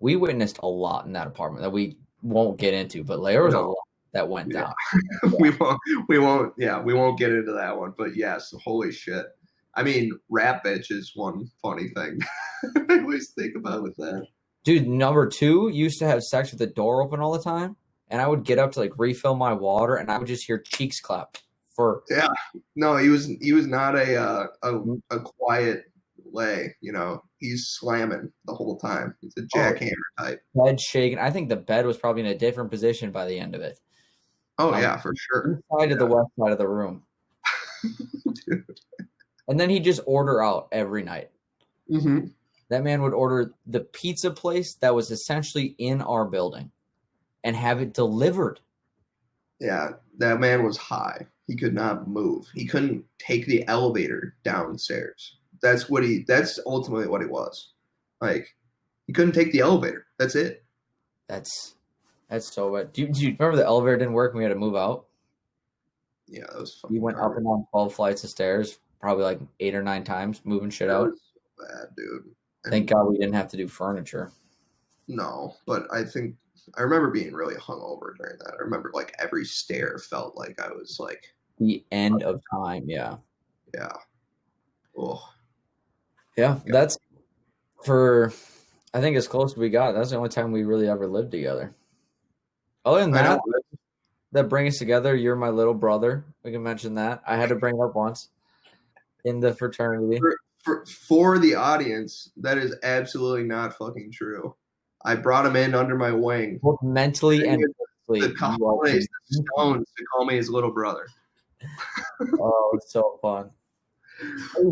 [SPEAKER 2] we witnessed a lot in that apartment that we won't get into, but there was a
[SPEAKER 1] No.
[SPEAKER 2] lot that went
[SPEAKER 1] Yeah.
[SPEAKER 2] down.
[SPEAKER 1] we won't get into that one. But yes, holy shit. I mean, rap bitch is one funny thing I always think about with that.
[SPEAKER 2] Dude, number 2 used to have sex with the door open all the time, and I would get up to like refill my water, and I would just hear cheeks clap for.
[SPEAKER 1] Yeah. No, he was not a quiet lay, He's slamming the whole time. He's a
[SPEAKER 2] Oh,
[SPEAKER 1] jackhammer type.
[SPEAKER 2] bed shaking. I think the bed was probably in a different position by the end of it.
[SPEAKER 1] Oh yeah, for sure.
[SPEAKER 2] East side to the west side of the room. And then he'd just order out every night.
[SPEAKER 1] Mm-hmm.
[SPEAKER 2] That man would order the pizza place that was essentially in our building and have it delivered.
[SPEAKER 1] Yeah, that man was high. He could not move. He couldn't take the elevator downstairs. That's ultimately what he was. Like, he couldn't take the elevator. That's it.
[SPEAKER 2] That's so bad. Do you remember the elevator didn't work and we had to move out?
[SPEAKER 1] Yeah, that was
[SPEAKER 2] We
[SPEAKER 1] fucking
[SPEAKER 2] went up
[SPEAKER 1] garbage.
[SPEAKER 2] and down 12 flights of stairs, probably like 8 or 9 times, moving shit
[SPEAKER 1] That
[SPEAKER 2] out.
[SPEAKER 1] was so bad, dude.
[SPEAKER 2] Thank
[SPEAKER 1] And
[SPEAKER 2] God we didn't have to do furniture.
[SPEAKER 1] no, but I remember being really hungover during that. I remember like every stair felt like I was like,
[SPEAKER 2] The end of time, yeah.
[SPEAKER 1] yeah, oh,
[SPEAKER 2] Yeah,
[SPEAKER 1] yeah.
[SPEAKER 2] that's for, I think as close as we got. That's the only time we really ever lived together. Other than
[SPEAKER 1] I know.
[SPEAKER 2] that, that bring us together. You're my little brother. We can mention that. I had to bring it up once in the fraternity.
[SPEAKER 1] For the audience, that is absolutely not fucking true. I brought him in under my wing.
[SPEAKER 2] Both mentally and
[SPEAKER 1] The
[SPEAKER 2] physically.
[SPEAKER 1] cojones, the stones to call me his little brother.
[SPEAKER 2] Oh, it's so fun.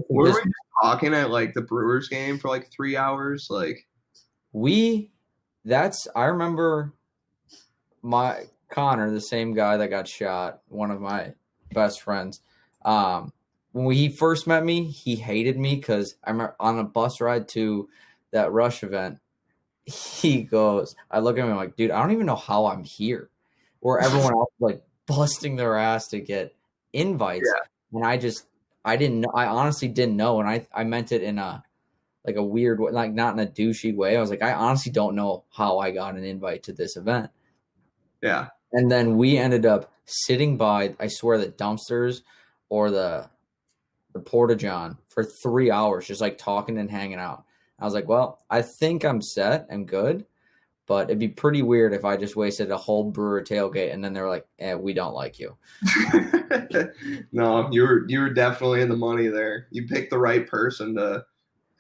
[SPEAKER 1] Were we just talking at like the Brewers game for like 3 hours? Like
[SPEAKER 2] I remember my Connor, the same guy that got shot, one of my best friends. When he first met me, he hated me because I remember on a bus ride to that Rush event, he goes, I look at him, I'm like, dude, I don't even know how I'm here. Where everyone else is like busting their ass to get invites.
[SPEAKER 1] yeah,
[SPEAKER 2] And I didn't know, I honestly didn't know. And I meant it in a weird way, like not in a douchey way. I was like, I honestly don't know how I got an invite to this event.
[SPEAKER 1] yeah.
[SPEAKER 2] And then we ended up sitting by, I swear, the dumpsters or the porta john for 3 hours, just like talking and hanging out. I was like, well, I think I'm set and good, but it'd be pretty weird if I just wasted a whole brewer tailgate and then they're like, we don't like you.
[SPEAKER 1] No, you were definitely in the money there. You picked the right person to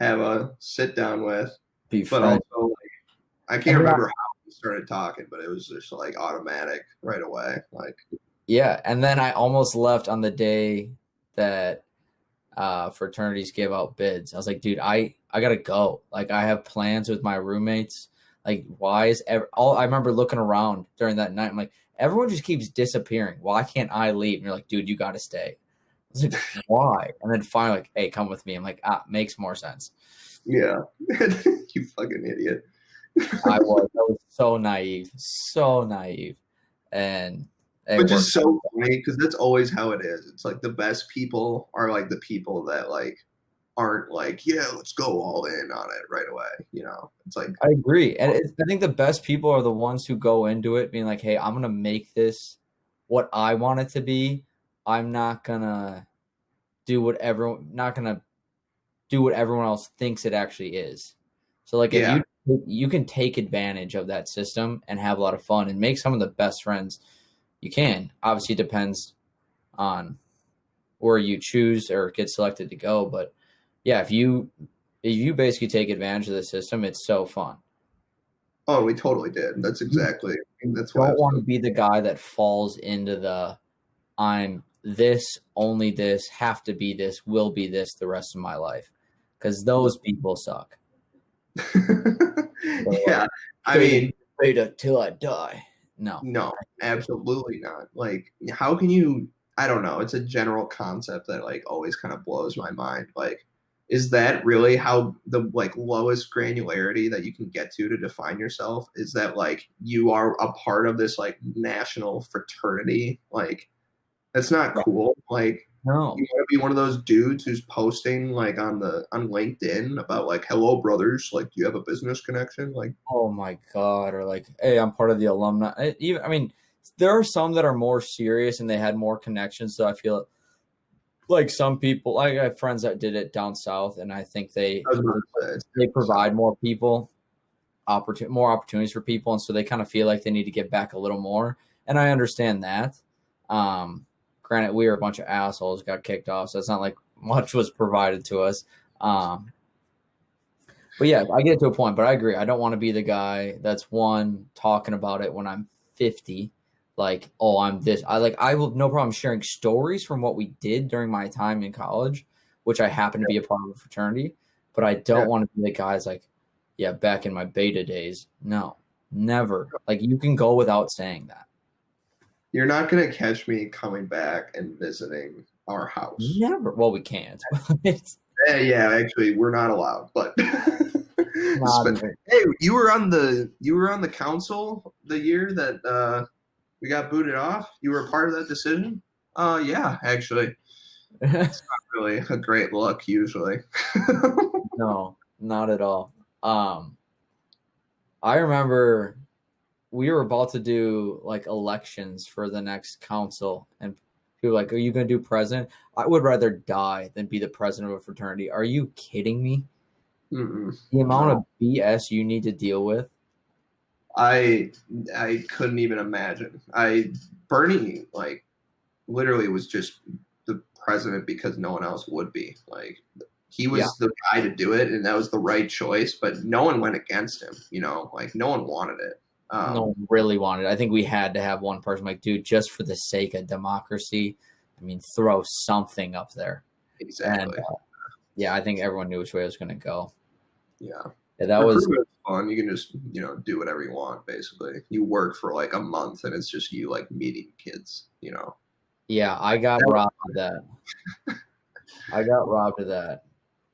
[SPEAKER 1] have a sit down with.
[SPEAKER 2] Be
[SPEAKER 1] But
[SPEAKER 2] friends.
[SPEAKER 1] also, like, I can't remember how we started talking, but it was just like automatic right away. Like,
[SPEAKER 2] Yeah. And then I almost left on the day that fraternities give out bids. I was like, dude, I gotta go. Like, I have plans with my roommates. Like, why is I remember looking around during that night. I'm like, everyone just keeps disappearing. Why can't I leave? And you're like, dude, you gotta stay. I was like, why? And then finally, like, hey, come with me. I'm like, makes more sense.
[SPEAKER 1] yeah, you fucking idiot.
[SPEAKER 2] I was so naive, and it
[SPEAKER 1] Which
[SPEAKER 2] worked.
[SPEAKER 1] is so funny because that's always how it is. It's like the best people are like the people that like aren't like, yeah, let's go all in on it right away. It's like,
[SPEAKER 2] I agree, and I think the best people are the ones who go into it being like, hey, I'm gonna make this what I want it to be. I'm not gonna do do what everyone else thinks it actually is. So like if
[SPEAKER 1] Yeah.
[SPEAKER 2] you can take advantage of that system and have a lot of fun and make some of the best friends you can. Obviously, it depends on where you choose or get selected to go, but yeah, if you basically take advantage of the system, it's so fun.
[SPEAKER 1] Oh, we totally did. That's exactly. That's why I
[SPEAKER 2] Don't
[SPEAKER 1] was
[SPEAKER 2] want to
[SPEAKER 1] so.
[SPEAKER 2] be the guy that falls into the I'm this, only this, have to be this, will be this the rest of my life. Because those people suck.
[SPEAKER 1] Yeah. I
[SPEAKER 2] Beta,
[SPEAKER 1] mean,
[SPEAKER 2] beta till I die. No.
[SPEAKER 1] no, absolutely not. Like, how can you? I don't know. It's a general concept that like always kind of blows my mind. Like, is that really how the like lowest granularity that you can get to define yourself? Is that like you are a part of this like national fraternity? Like, that's not cool. Like,
[SPEAKER 2] No.
[SPEAKER 1] you want to be one of those dudes who's posting like on LinkedIn about like, hello brothers, like, do you have a business connection? Like,
[SPEAKER 2] Oh my God. Or like, hey, I'm part of the alumni. I mean, there are some that are more serious and they had more connections. So I feel like some people, I have friends that did it down south, and I think
[SPEAKER 1] I was about to say,
[SPEAKER 2] they
[SPEAKER 1] so,
[SPEAKER 2] provide more people more opportunities for people, and so they kind of feel like they need to get back a little more. And I understand that. Granted, we were a bunch of assholes, got kicked off, so it's not like much was provided to us. But yeah, I get to a point, but I agree. I don't want to be the guy that's one talking about it when I'm 50. Like, oh, I'm this. I will no problem sharing stories from what we did during my time in college, which I happen to be a part of a fraternity. But I
[SPEAKER 1] yeah.
[SPEAKER 2] don't want to be the guys like, yeah, back in my beta days. No, never. Like you can go without saying that.
[SPEAKER 1] You're not gonna catch me coming back and visiting our house.
[SPEAKER 2] Never. Well, we can't. It's
[SPEAKER 1] Yeah, actually, we're not allowed. But
[SPEAKER 2] not even.
[SPEAKER 1] hey, you were on the council the year that we got booted off. You were a part of that decision. Yeah, actually, it's not really a great look usually.
[SPEAKER 2] No, not at all. I remember we were about to do like elections for the next council, and people were like, are you going to do president? I would rather die than be the president of a fraternity. Are you kidding me?
[SPEAKER 1] Mm-mm,
[SPEAKER 2] The amount
[SPEAKER 1] no,
[SPEAKER 2] of BS you need to deal with.
[SPEAKER 1] I I couldn't even imagine. Bernie like literally was just the president because no one else would be. Like, he
[SPEAKER 2] Yeah,
[SPEAKER 1] was the guy to do it, and that was the right choice. But no one went against him. Like no one wanted it.
[SPEAKER 2] no one really wanted it. I think we had to have one person like, dude, just for the sake of democracy, I mean, throw something up there. And
[SPEAKER 1] Exactly.
[SPEAKER 2] yeah, I think everyone knew which way it was going to go.
[SPEAKER 1] Yeah.
[SPEAKER 2] Yeah, that was,
[SPEAKER 1] Recruitment is fun. You can just do whatever you want. Basically, you work for like a month, and it's just you like meeting kids.
[SPEAKER 2] yeah, I got robbed of that. I got robbed of that.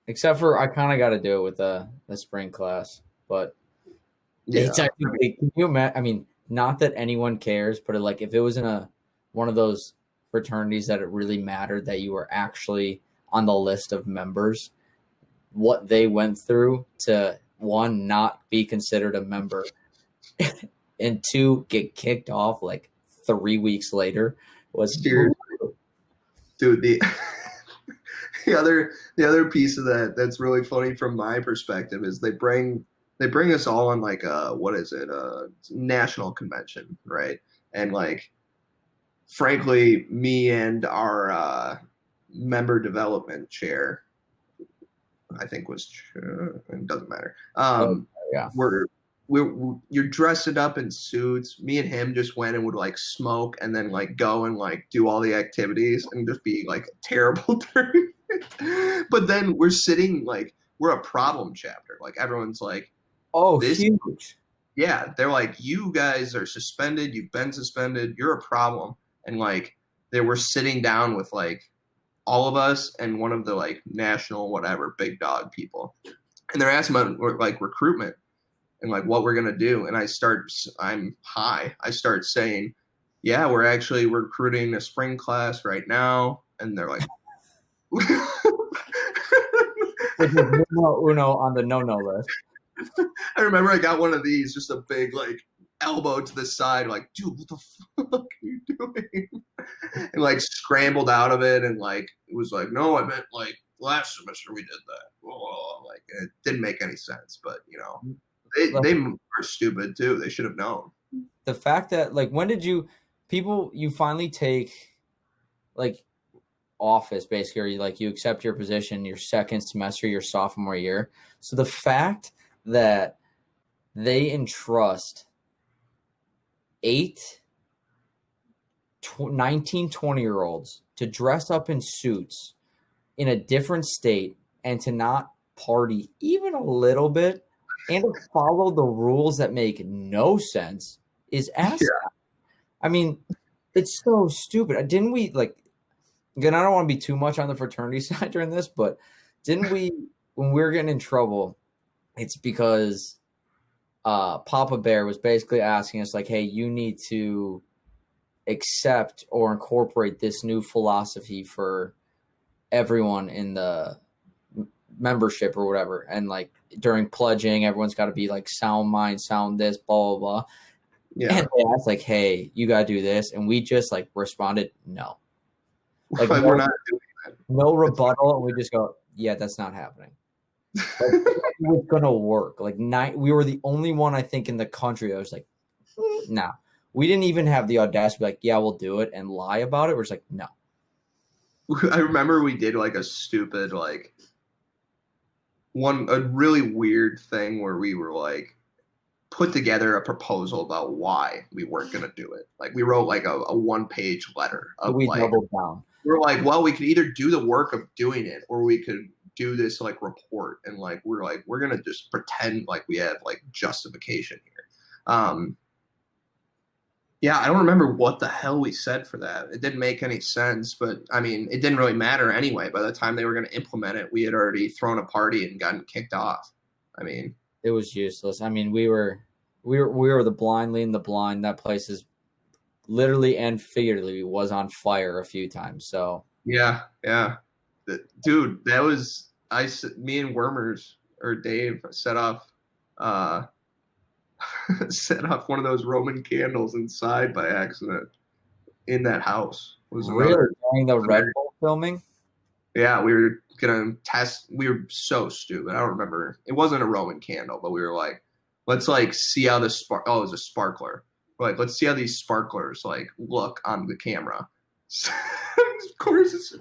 [SPEAKER 2] Except for I kind of got to do it with the spring class, but it's
[SPEAKER 1] Yeah.
[SPEAKER 2] actually. Can you imagine? I mean, not that anyone cares, but like if it was in a one of those fraternities that it really mattered that you were actually on the list of members, what they went through to one not be considered a member, and two get kicked off like 3 weeks later was
[SPEAKER 1] Seriously, dude. The other piece of that's really funny from my perspective is they bring us all on like what is it, national convention, right? And like, frankly, me and our member development chair, I think was, it doesn't matter.
[SPEAKER 2] yeah.
[SPEAKER 1] We're you're dressed up in suits. Me and him just went and would like smoke and then like go and like do all the activities and just be like terrible during it. But then we're sitting like we're a problem chapter. Like, everyone's like,
[SPEAKER 2] Oh,
[SPEAKER 1] this,
[SPEAKER 2] huge.
[SPEAKER 1] yeah, they're like, you guys are suspended. You've been suspended. You're a problem. And like, they were sitting down with like all of us and one of the like national whatever big dog people, and they're asking about like recruitment and like what we're gonna do. And I'm high. I start saying, yeah, we're actually recruiting a spring class right now. And they're like,
[SPEAKER 2] Which is numero uno on the no list.
[SPEAKER 1] I remember I got one of these, just a big like elbow to the side, like, dude, what the fuck are you doing? And like scrambled out of it, and like it was like, no, I meant like last semester we did that. Well, like it didn't make any sense, but
[SPEAKER 2] Like,
[SPEAKER 1] they are stupid too. They should have known.
[SPEAKER 2] the fact that like when did you finally take like office basically, or you accept your position your second semester, your sophomore year. So the fact that they entrust 19, 20-year-olds to dress up in suits in a different state and to not party even a little bit and to follow the rules that make no sense is asinine. Yeah. I mean, it's so stupid. Didn't we again, I don't want to be too much on the fraternity side during this, but didn't we, when we were getting in trouble, it's because Papa Bear was basically asking us, like, hey, you need to accept or incorporate this new philosophy for everyone in the membership or whatever. And like during pledging, everyone's got to be like sound mind, sound this, blah, blah, blah. Yeah. And they asked like, hey, you got to do this. And we just like responded, no. Like
[SPEAKER 1] we're not doing that.
[SPEAKER 2] No rebuttal. And we just go, yeah, that's not happening. Like, it was going to work. Like we were the only one, I think, in the country that was like, nah. We didn't even have the audacity to be like, yeah, we'll do it and lie about it. We're just like, no.
[SPEAKER 1] I remember we did like a stupid, like a really weird thing where we were like put together a proposal about why we weren't going to do it. Like we wrote like a 1-page letter of
[SPEAKER 2] we doubled down.
[SPEAKER 1] We're like, well, we could either do the work of doing it or we could do this like report. And like, we're going to just pretend like we have like justification here. Yeah, I don't remember what the hell we said for that. It didn't make any sense, but I mean, it didn't really matter anyway. By the time they were going to implement it, we had already thrown a party and gotten kicked off. I mean,
[SPEAKER 2] it was useless. I mean, we were the blind leading the blind. That place is literally and figuratively was on fire a few times. So
[SPEAKER 1] yeah, dude, that was me and Wormers or Dave set off one of those Roman candles inside by accident in that house.
[SPEAKER 2] Really? During the Red Bull filming?
[SPEAKER 1] Yeah, we were going to test. We were so stupid. I don't remember. It wasn't a Roman candle, but we were like, let's like see how the it was a sparkler. We're like, let's see how these sparklers like look on the camera. Of course, it's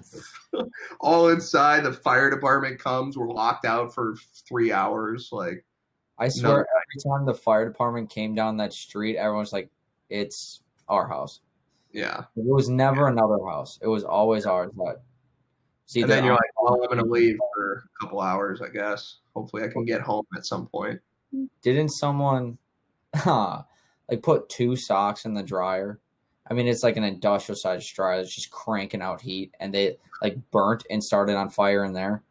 [SPEAKER 1] all inside. The fire department comes. We're locked out for 3 hours. Like,
[SPEAKER 2] I swear, every time the fire department came down that street, everyone's like, it's our house.
[SPEAKER 1] Yeah.
[SPEAKER 2] It was never another house. It was always ours. But
[SPEAKER 1] and then you're like, well, I'm going to leave for a couple hours, I guess. Hopefully I can get home at some point.
[SPEAKER 2] Didn't someone like put 2 socks in the dryer? I mean, it's like an industrial sized dryer that's just cranking out heat, and they like burnt and started on fire in there.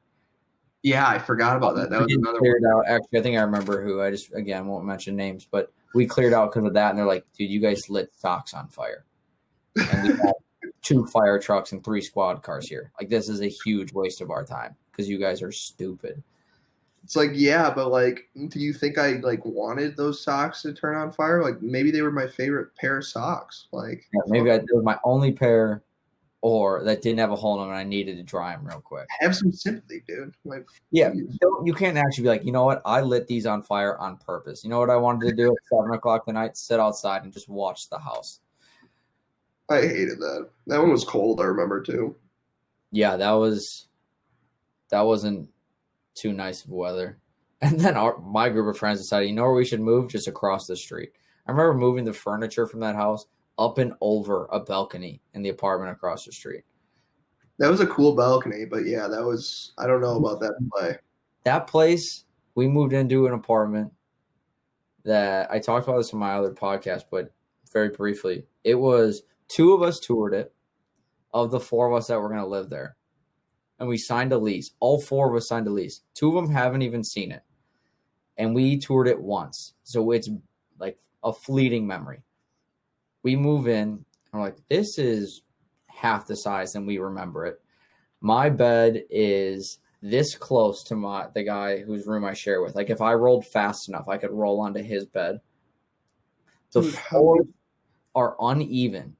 [SPEAKER 1] Yeah, I forgot about that. That was another
[SPEAKER 2] one. Out. Actually, I think I remember who. I just, again, won't mention names, but we cleared out because of that. And they're like, dude, you guys lit socks on fire. And we had 2 fire trucks and 3 squad cars here. Like, this is a huge waste of our time because you guys are stupid.
[SPEAKER 1] It's like, yeah, but like, do you think I like wanted those socks to turn on fire? Like, maybe they were my favorite pair of socks. Like,
[SPEAKER 2] yeah, maybe it was my only pair. Or that didn't have a hole in them and I needed to dry them real quick.
[SPEAKER 1] Have some sympathy, dude. Like,
[SPEAKER 2] yeah, you can't actually be like, you know what? I lit these on fire on purpose. You know what I wanted to do at 7 o'clock at night? Sit outside and just watch the house.
[SPEAKER 1] I hated that. That one was cold, I remember, too.
[SPEAKER 2] Yeah, that wasn't too nice of weather. And then my group of friends decided, you know where we should move? Just across the street. I remember moving the furniture from that house up and over a balcony in the apartment across the street.
[SPEAKER 1] That was a cool balcony, but yeah, that was, I don't know about that play.
[SPEAKER 2] That place, we moved into an apartment that I talked about this in my other podcast, but very briefly. It was 2 of us toured it of the 4 of us that were going to live there. And we signed a lease. All 4 of us signed a lease. 2 of them haven't even seen it. And we toured it once. So it's like a fleeting memory. We move in, and we're like, this is half the size than we remember it. My bed is this close to the guy whose room I share with. Like, if I rolled fast enough, I could roll onto his bed. The floors are uneven.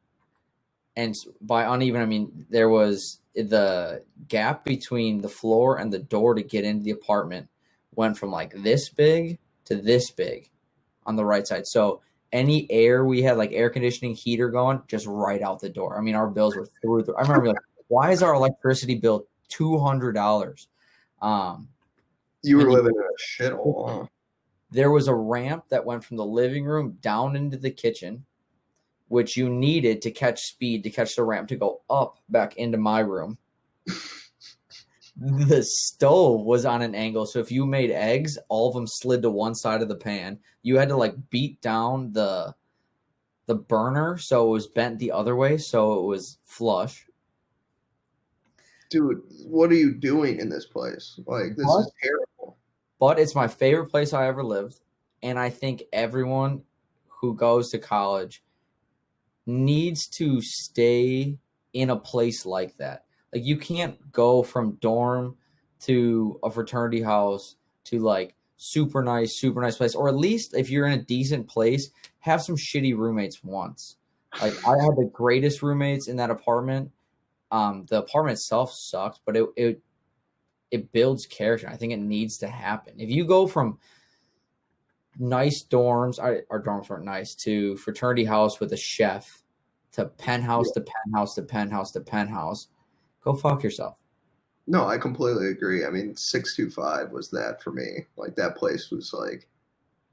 [SPEAKER 2] And by uneven, I mean there was the gap between the floor and the door to get into the apartment went from like this big to this big on the right side. So any air we had, like air conditioning, heater going, just right out the door. I mean, our bills were through. I remember like, why is our electricity bill $200?
[SPEAKER 1] You were living in a shithole, huh?
[SPEAKER 2] There was a ramp that went from the living room down into the kitchen, which you needed to catch speed to catch the ramp to go up back into my room. The stove was on an angle, so if you made eggs, all of them slid to one side of the pan. You had to like beat down the burner so it was bent the other way, so it was flush.
[SPEAKER 1] Dude, what are you doing in this place? Like, this is terrible.
[SPEAKER 2] But it's my favorite place I ever lived, and I think everyone who goes to college needs to stay in a place like that. Like, you can't go from dorm to a fraternity house to like super nice place, or at least if you're in a decent place, have some shitty roommates once. Like, I had the greatest roommates in that apartment. The apartment itself sucked, but it builds character. I think it needs to happen. If you go from nice dorms, our dorms weren't nice, to fraternity house with a chef, to penthouse to penthouse to penthouse to penthouse, go fuck yourself.
[SPEAKER 1] No, I completely agree. I mean, 625 was that for me. Like, that place was like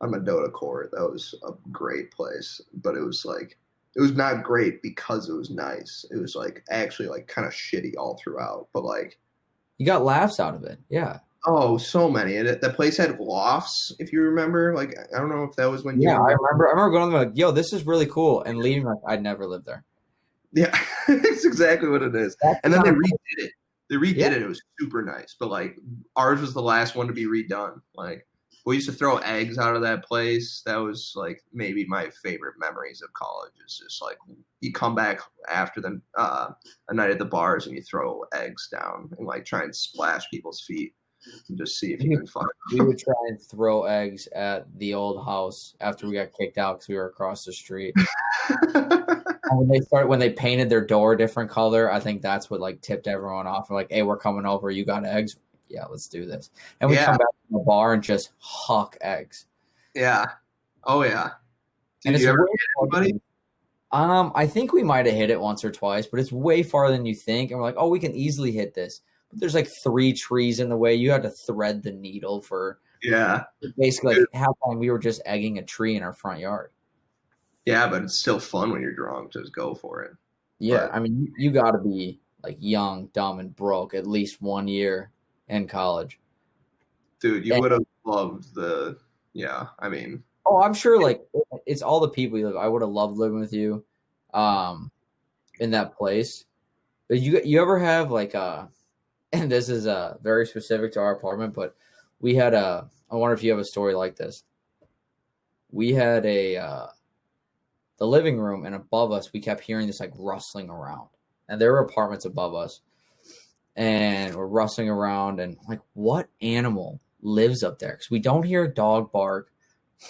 [SPEAKER 1] on Mendota Court. That was a great place, but it was like, it was not great because it was nice. It was like actually like kind of shitty all throughout, but like,
[SPEAKER 2] you got laughs out of it. Yeah.
[SPEAKER 1] Oh, so many. And the place had lofts, if you remember. Like, I don't know if that was when you.
[SPEAKER 2] Yeah, I remember going there like, yo, this is really cool. And leaving like, I'd never lived there.
[SPEAKER 1] Yeah, it's exactly what it is. And then they redid it. They redid it. It was super nice. But like, ours was the last one to be redone. Like, we used to throw eggs out of that place. That was like maybe my favorite memories of college. Is just like you come back after a night at the bars and you throw eggs down and like try and splash people's feet and just see if you can find them.
[SPEAKER 2] We would try and throw eggs at the old house after we got kicked out because we were across the street. When they painted their door a different color, I think that's what like tipped everyone off. We're like, hey, we're coming over. You got eggs? Yeah, let's do this. And we come back to the bar and just huck eggs.
[SPEAKER 1] Yeah. Oh yeah. Did you ever hit anybody?
[SPEAKER 2] I think we might have hit it once or twice, but it's way farther than you think. And we're like, oh, we can easily hit this. But there's like 3 trees in the way. You had to thread the needle for basically like half time we were just egging a tree in our front yard.
[SPEAKER 1] Yeah, but it's still fun when you're drunk. Just go for it.
[SPEAKER 2] Yeah, I mean, you got to be like young, dumb, and broke at least 1 year in college.
[SPEAKER 1] Dude, you would have loved the. Yeah, I mean.
[SPEAKER 2] Oh, I'm sure. Like, it's all the people you live. I would have loved living with you, in that place. But you ever have like and this is very specific to our apartment, but we had I wonder if you have a story like this. We had the living room, and above us, we kept hearing this like rustling around, and there were apartments above us, and we're rustling around, and like, what animal lives up there? Because we don't hear a dog bark.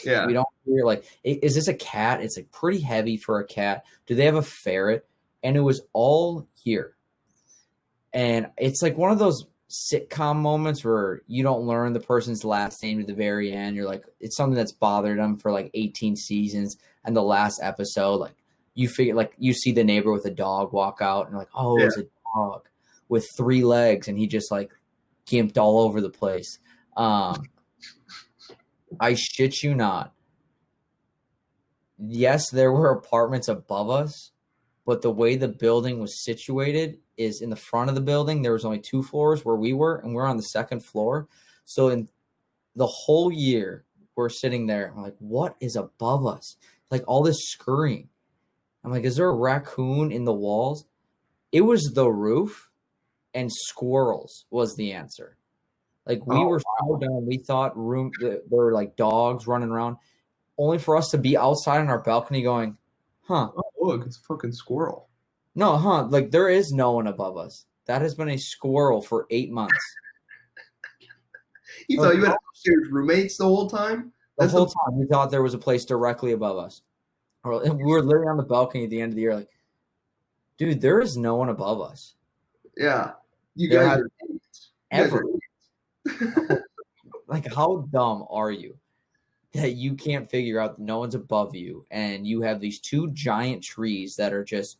[SPEAKER 1] Yeah,
[SPEAKER 2] we don't hear like, is this a cat? It's like pretty heavy for a cat. Do they have a ferret? And it was all here, and it's like one of those sitcom moments where you don't learn the person's last name to the very end. You're like, it's something that's bothered them for like 18 seasons. And the last episode, like you figure, like you see the neighbor with a dog walk out and you're like, oh, it was a dog with 3 legs. And he just like gimped all over the place. I shit you not. Yes, there were apartments above us, but the way the building was situated is in the front of the building. There was only 2 floors where we were, and we're on the 2nd floor. So in the whole year, we're sitting there. I'm like, what is above us? Like all this scurrying. I'm like, is there a raccoon in the walls? It was the roof, and squirrels was the answer. Like we were so dumb. We thought there were like dogs running around, only for us to be outside on our balcony going, huh.
[SPEAKER 1] Oh, look, it's a fucking squirrel.
[SPEAKER 2] No, like there is no one above us. That has been a squirrel for 8 months.
[SPEAKER 1] You thought you had upstairs roommates the whole time?
[SPEAKER 2] The whole time we thought there was a place directly above us. We were literally on the balcony at the end of the year like, dude, there is no one above us.
[SPEAKER 1] Yeah. You
[SPEAKER 2] There
[SPEAKER 1] guys
[SPEAKER 2] has
[SPEAKER 1] are idiots. You guys
[SPEAKER 2] ever
[SPEAKER 1] are idiots.
[SPEAKER 2] like how dumb are you that you can't figure out that no one's above you and you have these two giant trees that are just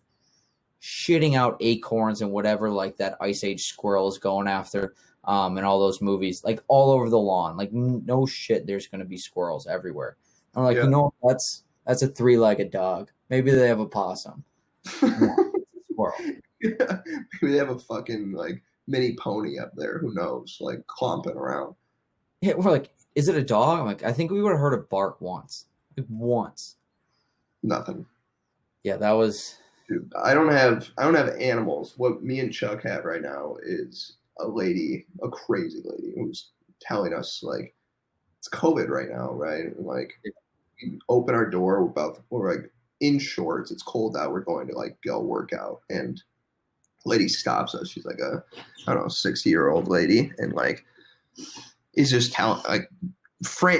[SPEAKER 2] shitting out acorns and whatever like that Ice Age squirrel is going after and all those movies like all over the lawn. Like no shit, there's going to be squirrels everywhere. I'm like,
[SPEAKER 1] Yeah.
[SPEAKER 2] that's a three-legged dog. Maybe they have a possum. No, it's a squirrel.
[SPEAKER 1] Yeah. Maybe they have a fucking like mini pony up there. Who knows? Like clomping around.
[SPEAKER 2] Yeah, we're like, is it a dog? I'm like, I think we would have heard a bark once. Like once.
[SPEAKER 1] Nothing.
[SPEAKER 2] Yeah, that was
[SPEAKER 1] Dude, I don't have animals. What me and Chuck have right now is a lady, a crazy lady, who's telling us like it's COVID right now, right? And, like we open our door, we're like in shorts. It's cold out. We're going to like go work out, and lady stops us. She's like a I don't know 60-year-old lady, and like is just telling like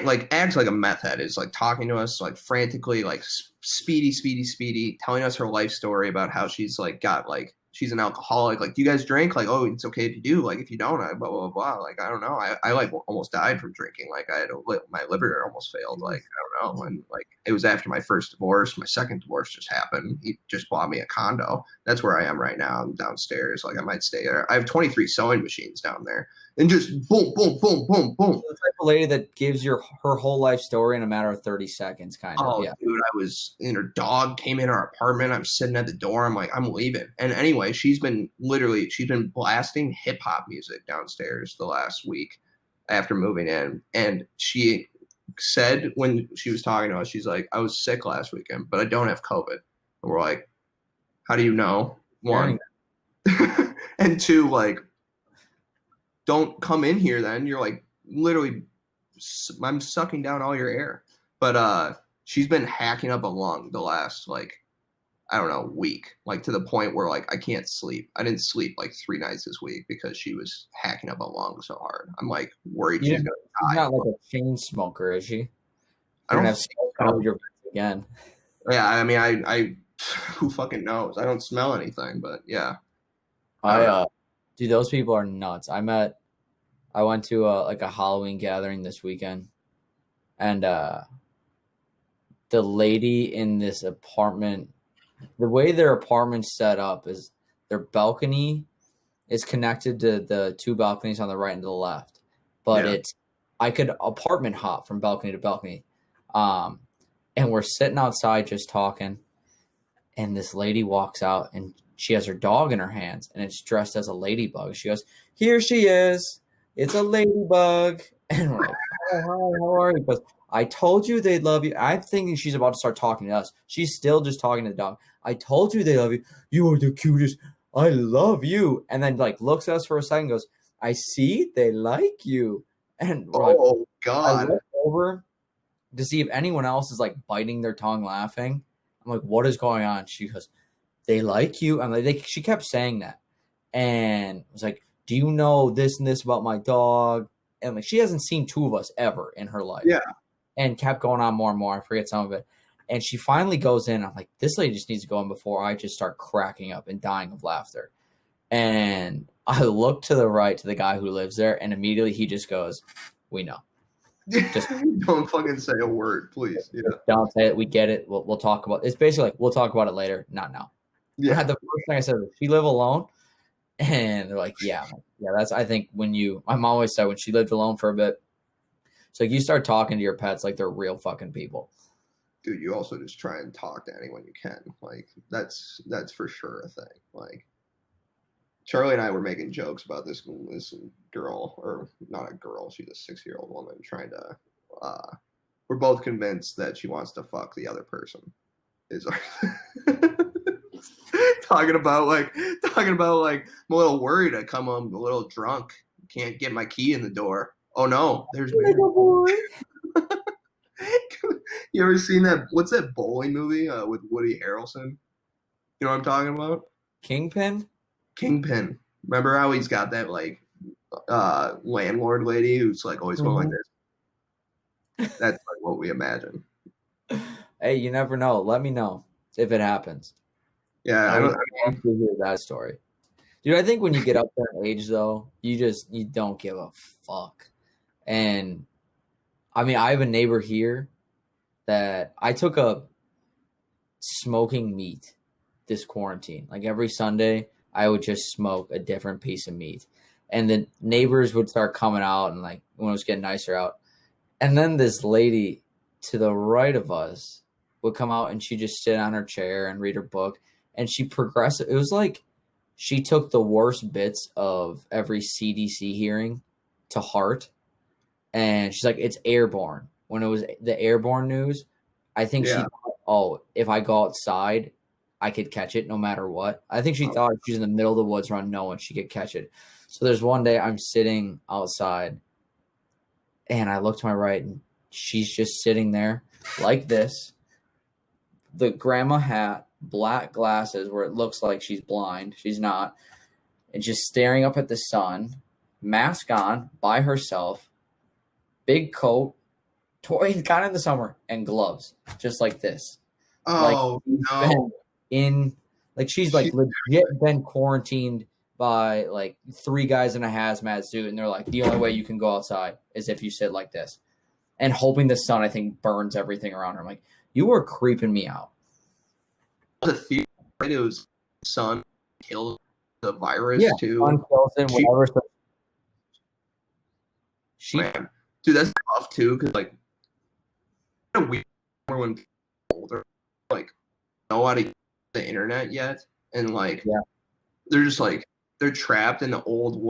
[SPEAKER 1] like acts like a meth head, is like talking to us like frantically, like speedy, telling us her life story about how she's like got like she's an alcoholic. Like, do you guys drink? Like, oh, it's okay if you do. Like, if you don't, I blah blah blah. Like, I don't know. I like almost died from drinking. Like, my liver almost failed. Like, I don't know. And like, it was after my first divorce. My second divorce just happened. He just bought me a condo. That's where I am right now. I'm downstairs. Like, I might stay there. I have 23 sewing machines down there, and just boom, boom, boom, boom, boom.
[SPEAKER 2] the type of lady that gives her whole life story in a matter of 30 seconds, kind of.
[SPEAKER 1] Oh,
[SPEAKER 2] Yeah.
[SPEAKER 1] dude, I was in her dog came in our apartment. I'm sitting at the door. I'm like, I'm leaving. And anyway, she's been blasting hip hop music downstairs the last week after moving in. And she said when she was talking to us, she's like, I was sick last weekend, but I don't have COVID. And we're like, how do you know? One. And two, like, don't come in here then. You're like literally I'm sucking down all your air. But she's been hacking up a lung the last like I don't know week, like to the point where like I can't sleep. I didn't sleep like 3 nights this week because she was hacking up a lung so hard. I'm like worried she's gonna
[SPEAKER 2] She's
[SPEAKER 1] die.
[SPEAKER 2] not like a chain smoker, is she?
[SPEAKER 1] I
[SPEAKER 2] You're
[SPEAKER 1] don't
[SPEAKER 2] gonna have
[SPEAKER 1] think
[SPEAKER 2] smoke
[SPEAKER 1] so.
[SPEAKER 2] up your vents again.
[SPEAKER 1] Yeah, I mean I who fucking knows? I don't smell anything, but yeah. I don't know.
[SPEAKER 2] Dude, those people are nuts. I went to like a Halloween gathering this weekend, and the lady in this apartment, the way their apartment's set up is their balcony is connected to the two balconies on the right and the left, but
[SPEAKER 1] Yeah.
[SPEAKER 2] I could apartment hop from balcony to balcony, and we're sitting outside just talking, and this lady walks out and she has her dog in her hands and it's dressed as a ladybug. She goes, "Here she is. It's a ladybug." And we're like, "Oh, hi, how are you?" Because I told you they love you. I'm thinking she's about to start talking to us. She's still just talking to the dog. I told you they love you. You are the cutest. I love you. And then like looks at us for a second, goes, "I see they like you." And we're like,
[SPEAKER 1] Oh
[SPEAKER 2] I
[SPEAKER 1] God.
[SPEAKER 2] look over to see if anyone else is like biting their tongue laughing. I'm like, "What is going on?" She goes, "They like you." I'm like, she kept saying that. And I was like, "Do you know this and this about my dog?" And like, she hasn't seen two of us ever in her life.
[SPEAKER 1] Yeah.
[SPEAKER 2] And kept going on more and more. I forget some of it. And she finally goes in. I'm like, this lady just needs to go in before I just start cracking up and dying of laughter. And I look to the right to the guy who lives there, and immediately he just goes, "We know." Just
[SPEAKER 1] don't fucking say a word, please. Yeah.
[SPEAKER 2] don't say it. We get it. We'll talk about it. It's basically like, we'll talk about it later. Not now.
[SPEAKER 1] Yeah.
[SPEAKER 2] The first thing I said was, "She live alone?" And they're like, "Yeah." Yeah, that's, I think my mom always said when she lived alone for a bit, it's like you start talking to your pets like they're real fucking people.
[SPEAKER 1] Dude, you also just try and talk to anyone you can. Like that's for sure a thing. Like Charlie and I were making jokes about this girl, or not a girl, she's a 6-year-old woman trying to. We're both convinced that she wants to fuck the other person. Is our talking about like I'm a little worried. I come home a little drunk, can't get my key in the door. Oh no, there's Mary. You ever seen that? What's that bowling movie with Woody Harrelson? You know what I'm talking about?
[SPEAKER 2] Kingpin?
[SPEAKER 1] Kingpin. Remember how he's got that like landlord lady who's like always going like this? That's like what we imagine.
[SPEAKER 2] Hey, you never know. Let me know if it happens.
[SPEAKER 1] Yeah,
[SPEAKER 2] I would love to hear that story. Dude, I think when you get up there in age, though, you don't give a fuck. And I mean, I have a neighbor here that I took up smoking meat this quarantine. Like every Sunday, I would just smoke a different piece of meat. And the neighbors would start coming out and like when it was getting nicer out. And then this lady to the right of us would come out and she'd just sit on her chair and read her book. And she progressed. It was like she took the worst bits of every CDC hearing to heart. And she's like, it's airborne. When it was the airborne news, I think she thought, oh, if I go outside, I could catch it no matter what. I think she thought if she's in the middle of the woods around no one, she could catch it. So there's one day I'm sitting outside and I look to my right and she's just sitting there like this. The grandma hat, black glasses where it looks like she's blind. She's not. And just staring up at the sun, mask on by herself, big coat, toy kind of in the summer, and gloves, just like this.
[SPEAKER 1] Oh,
[SPEAKER 2] like, no. She's like legit been quarantined by like 3 guys in a hazmat suit, and they're like, the only way you can go outside is if you sit like this. And hoping the sun, I think, burns everything around her. I'm like, you were creeping me out.
[SPEAKER 1] The theory, it was sun killed the virus too.
[SPEAKER 2] Sun kills it, whatever.
[SPEAKER 1] Man, dude, that's tough too, because like, when people older like know how to use the internet yet, and like they're just like they're trapped in the old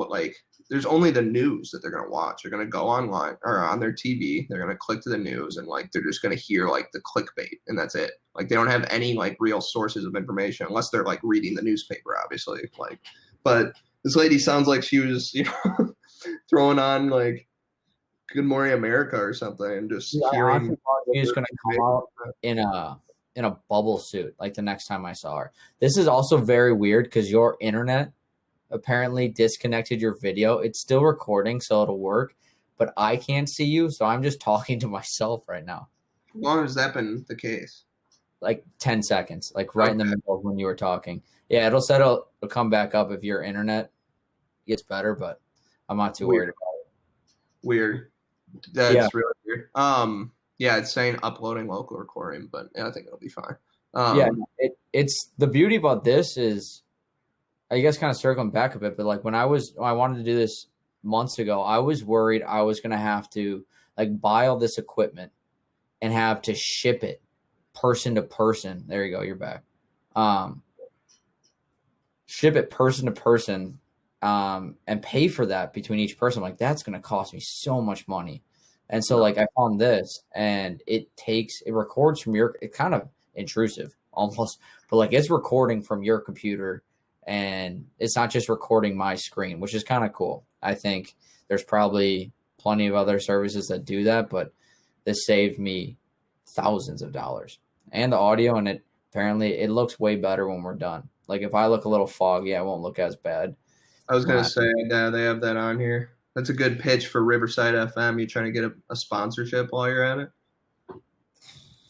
[SPEAKER 1] there's only the news that they're gonna watch. They're gonna go online or on their TV. They're gonna click to the news and like they're just gonna hear like the clickbait and that's it. Like they don't have any like real sources of information unless they're like reading the newspaper, obviously. Like, but this lady sounds like she was throwing on like Good Morning America or something and just hearing.
[SPEAKER 2] She's gonna come out in a bubble suit like the next time I saw her. This is also very weird because your internet apparently disconnected your video. It's still recording, so it'll work, but I can't see you, so I'm just talking to myself right now.
[SPEAKER 1] How long has that been the case?
[SPEAKER 2] Like 10 seconds, like right in the middle of when you were talking. Yeah, it'll come back up if your internet gets better, but I'm not too worried about it.
[SPEAKER 1] Weird. That's really weird. Yeah, it's saying uploading local recording, but I think it'll be fine.
[SPEAKER 2] It's the beauty about this is, I guess, kind of circling back a bit, but like when I wanted to do this months ago, I was worried I was going to have to like buy all this equipment and have to ship it person to person. There you go. You're back. Ship it person to person, and pay for that between each person. Like that's going to cost me so much money. And so like I found this and it records from it's kind of intrusive almost, but like it's recording from your computer. And it's not just recording my screen, which is kind of cool. I think there's probably plenty of other services that do that, but this saved me thousands of dollars. And the audio, and apparently it looks way better when we're done. Like if I look a little foggy, it won't look as bad.
[SPEAKER 1] I was going to say, they have that on here. That's a good pitch for Riverside FM. You trying to get a sponsorship while you're at it?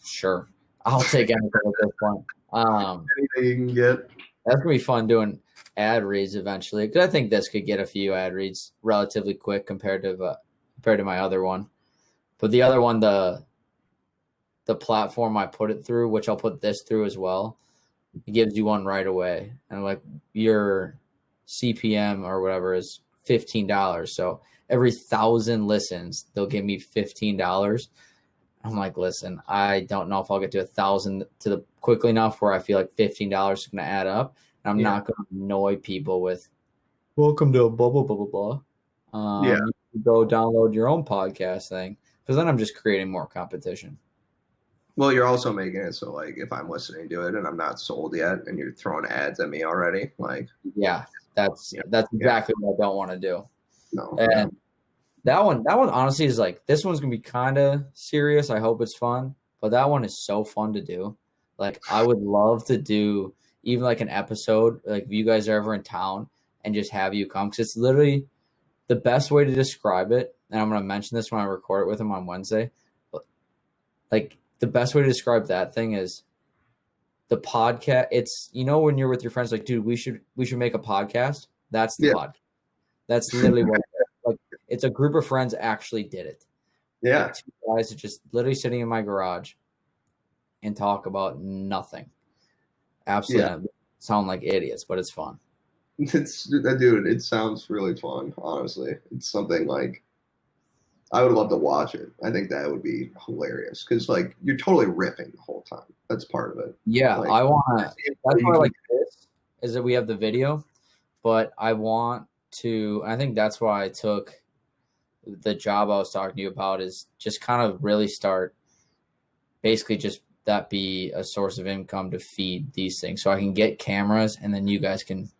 [SPEAKER 2] Sure. I'll take anything at this point.
[SPEAKER 1] Anything you can get.
[SPEAKER 2] That's going to be fun doing ad reads eventually. Because I think this could get a few ad reads relatively quick compared to my other one. But the other one, the platform I put it through, which I'll put this through as well, it gives you one right away. And like your CPM or whatever is $15. So every 1,000 listens, they'll give me $15. I'm like, listen, I don't know if I'll get to 1,000 quickly enough where I feel like $15 is going to add up. And I'm not going to annoy people with, welcome to a blah, blah, blah, blah, blah. You can go download your own podcast thing, because then I'm just creating more competition.
[SPEAKER 1] Well, you're also making it so like if I'm listening to it and I'm not sold yet and you're throwing ads at me already, like.
[SPEAKER 2] Yeah, that's exactly what I don't want to do.
[SPEAKER 1] No.
[SPEAKER 2] And that one honestly is like, this one's gonna be kind of serious. I hope it's fun, but that one is so fun to do. Like I would love to do even like an episode, like if you guys are ever in town and just have you come, because it's literally the best way to describe it. And I'm gonna mention this when I record it with him on Wednesday. But like the best way to describe that thing is the podcast. It's when you're with your friends, like, dude, we should make a podcast. That's the
[SPEAKER 1] Yeah.
[SPEAKER 2] podcast. That's literally what like it's a group of friends actually did it.
[SPEAKER 1] Yeah.
[SPEAKER 2] Like 2 guys are just literally sitting in my garage and talk about nothing. Absolutely
[SPEAKER 1] Yeah.
[SPEAKER 2] not. Sound like idiots, but it's fun.
[SPEAKER 1] Dude, it sounds really fun, honestly. It's something like I would love to watch it. I think that would be hilarious because like you're totally riffing the whole time. That's part of it.
[SPEAKER 2] Yeah,
[SPEAKER 1] Like
[SPEAKER 2] I want to. That's
[SPEAKER 1] you
[SPEAKER 2] why I
[SPEAKER 1] can,
[SPEAKER 2] like this is that we have the video, but I want to. I think that's why I took the job I was talking to you about is just kind of really start basically just that be a source of income to feed these things so I can get cameras and then you guys can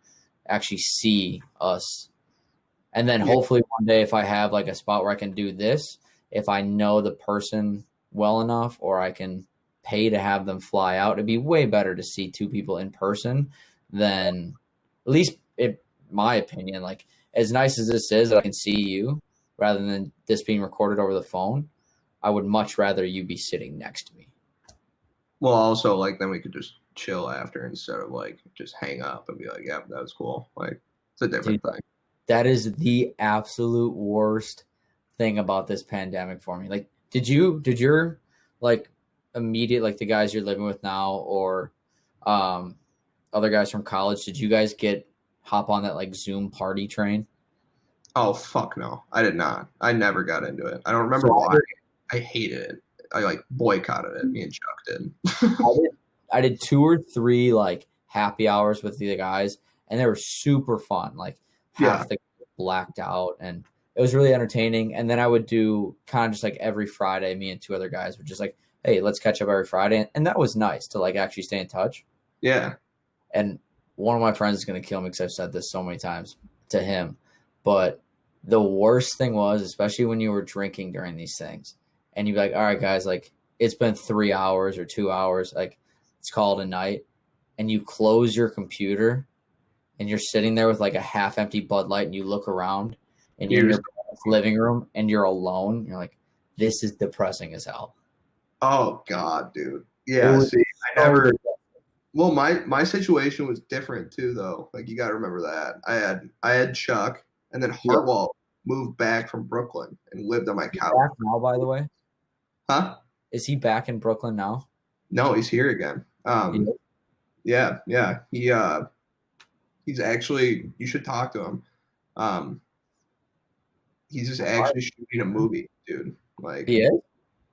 [SPEAKER 2] actually see us. And then
[SPEAKER 1] yeah,
[SPEAKER 2] hopefully one day if I have like a spot where I can do this, if I know the person well enough or I can pay to have them fly out, it'd be way better to see two people in person than at least in my opinion, like as nice as this is that I can see you rather than this being recorded over the phone, I would much rather you be sitting next to me.
[SPEAKER 1] well, also like then we could just chill after instead of like just hang up and be like, yeah, that was cool. Like it's a different
[SPEAKER 2] Dude,
[SPEAKER 1] thing.
[SPEAKER 2] that is the absolute worst thing about this pandemic for me. Like, did your like immediate like the guys you're living with now or um other guys from college, did you guys hop on that like Zoom party train?
[SPEAKER 1] Oh fuck no, I did not. I never got into it. I don't remember
[SPEAKER 2] So
[SPEAKER 1] why. I hated it. I like boycotted it. Me and Chuck did.
[SPEAKER 2] I did 2 or 3 like happy hours with the guys and they were super fun. Like
[SPEAKER 1] Yeah,
[SPEAKER 2] half the blacked out and it was really entertaining. And then I would do kind of just like every Friday, me and 2 other guys would just like, hey, let's catch up every Friday. And that was nice to like actually stay in touch.
[SPEAKER 1] yeah,
[SPEAKER 2] And one of my friends is going to kill me because I've said this so many times to him. But the worst thing was, especially when you were drinking during these things, and you'd be like, all right, guys, like it's been 3 hours or 2 hours, like it's called a night, and you close your computer and you're sitting there with like a half empty Bud Light and you look around and you're in your living room and you're alone. You're like, this is depressing as hell.
[SPEAKER 1] oh god, dude. Yeah, see, I never. Well, my situation was different too, though. Like you got to remember that I had Chuck, and then Hartwell moved back from Brooklyn and lived on my couch.
[SPEAKER 2] Back now, by the way,
[SPEAKER 1] Huh?
[SPEAKER 2] is he back in Brooklyn now?
[SPEAKER 1] No, he's here again. Yeah, yeah. He's actually. You should talk to him. He's just actually shooting a movie, dude. Like,
[SPEAKER 2] He is?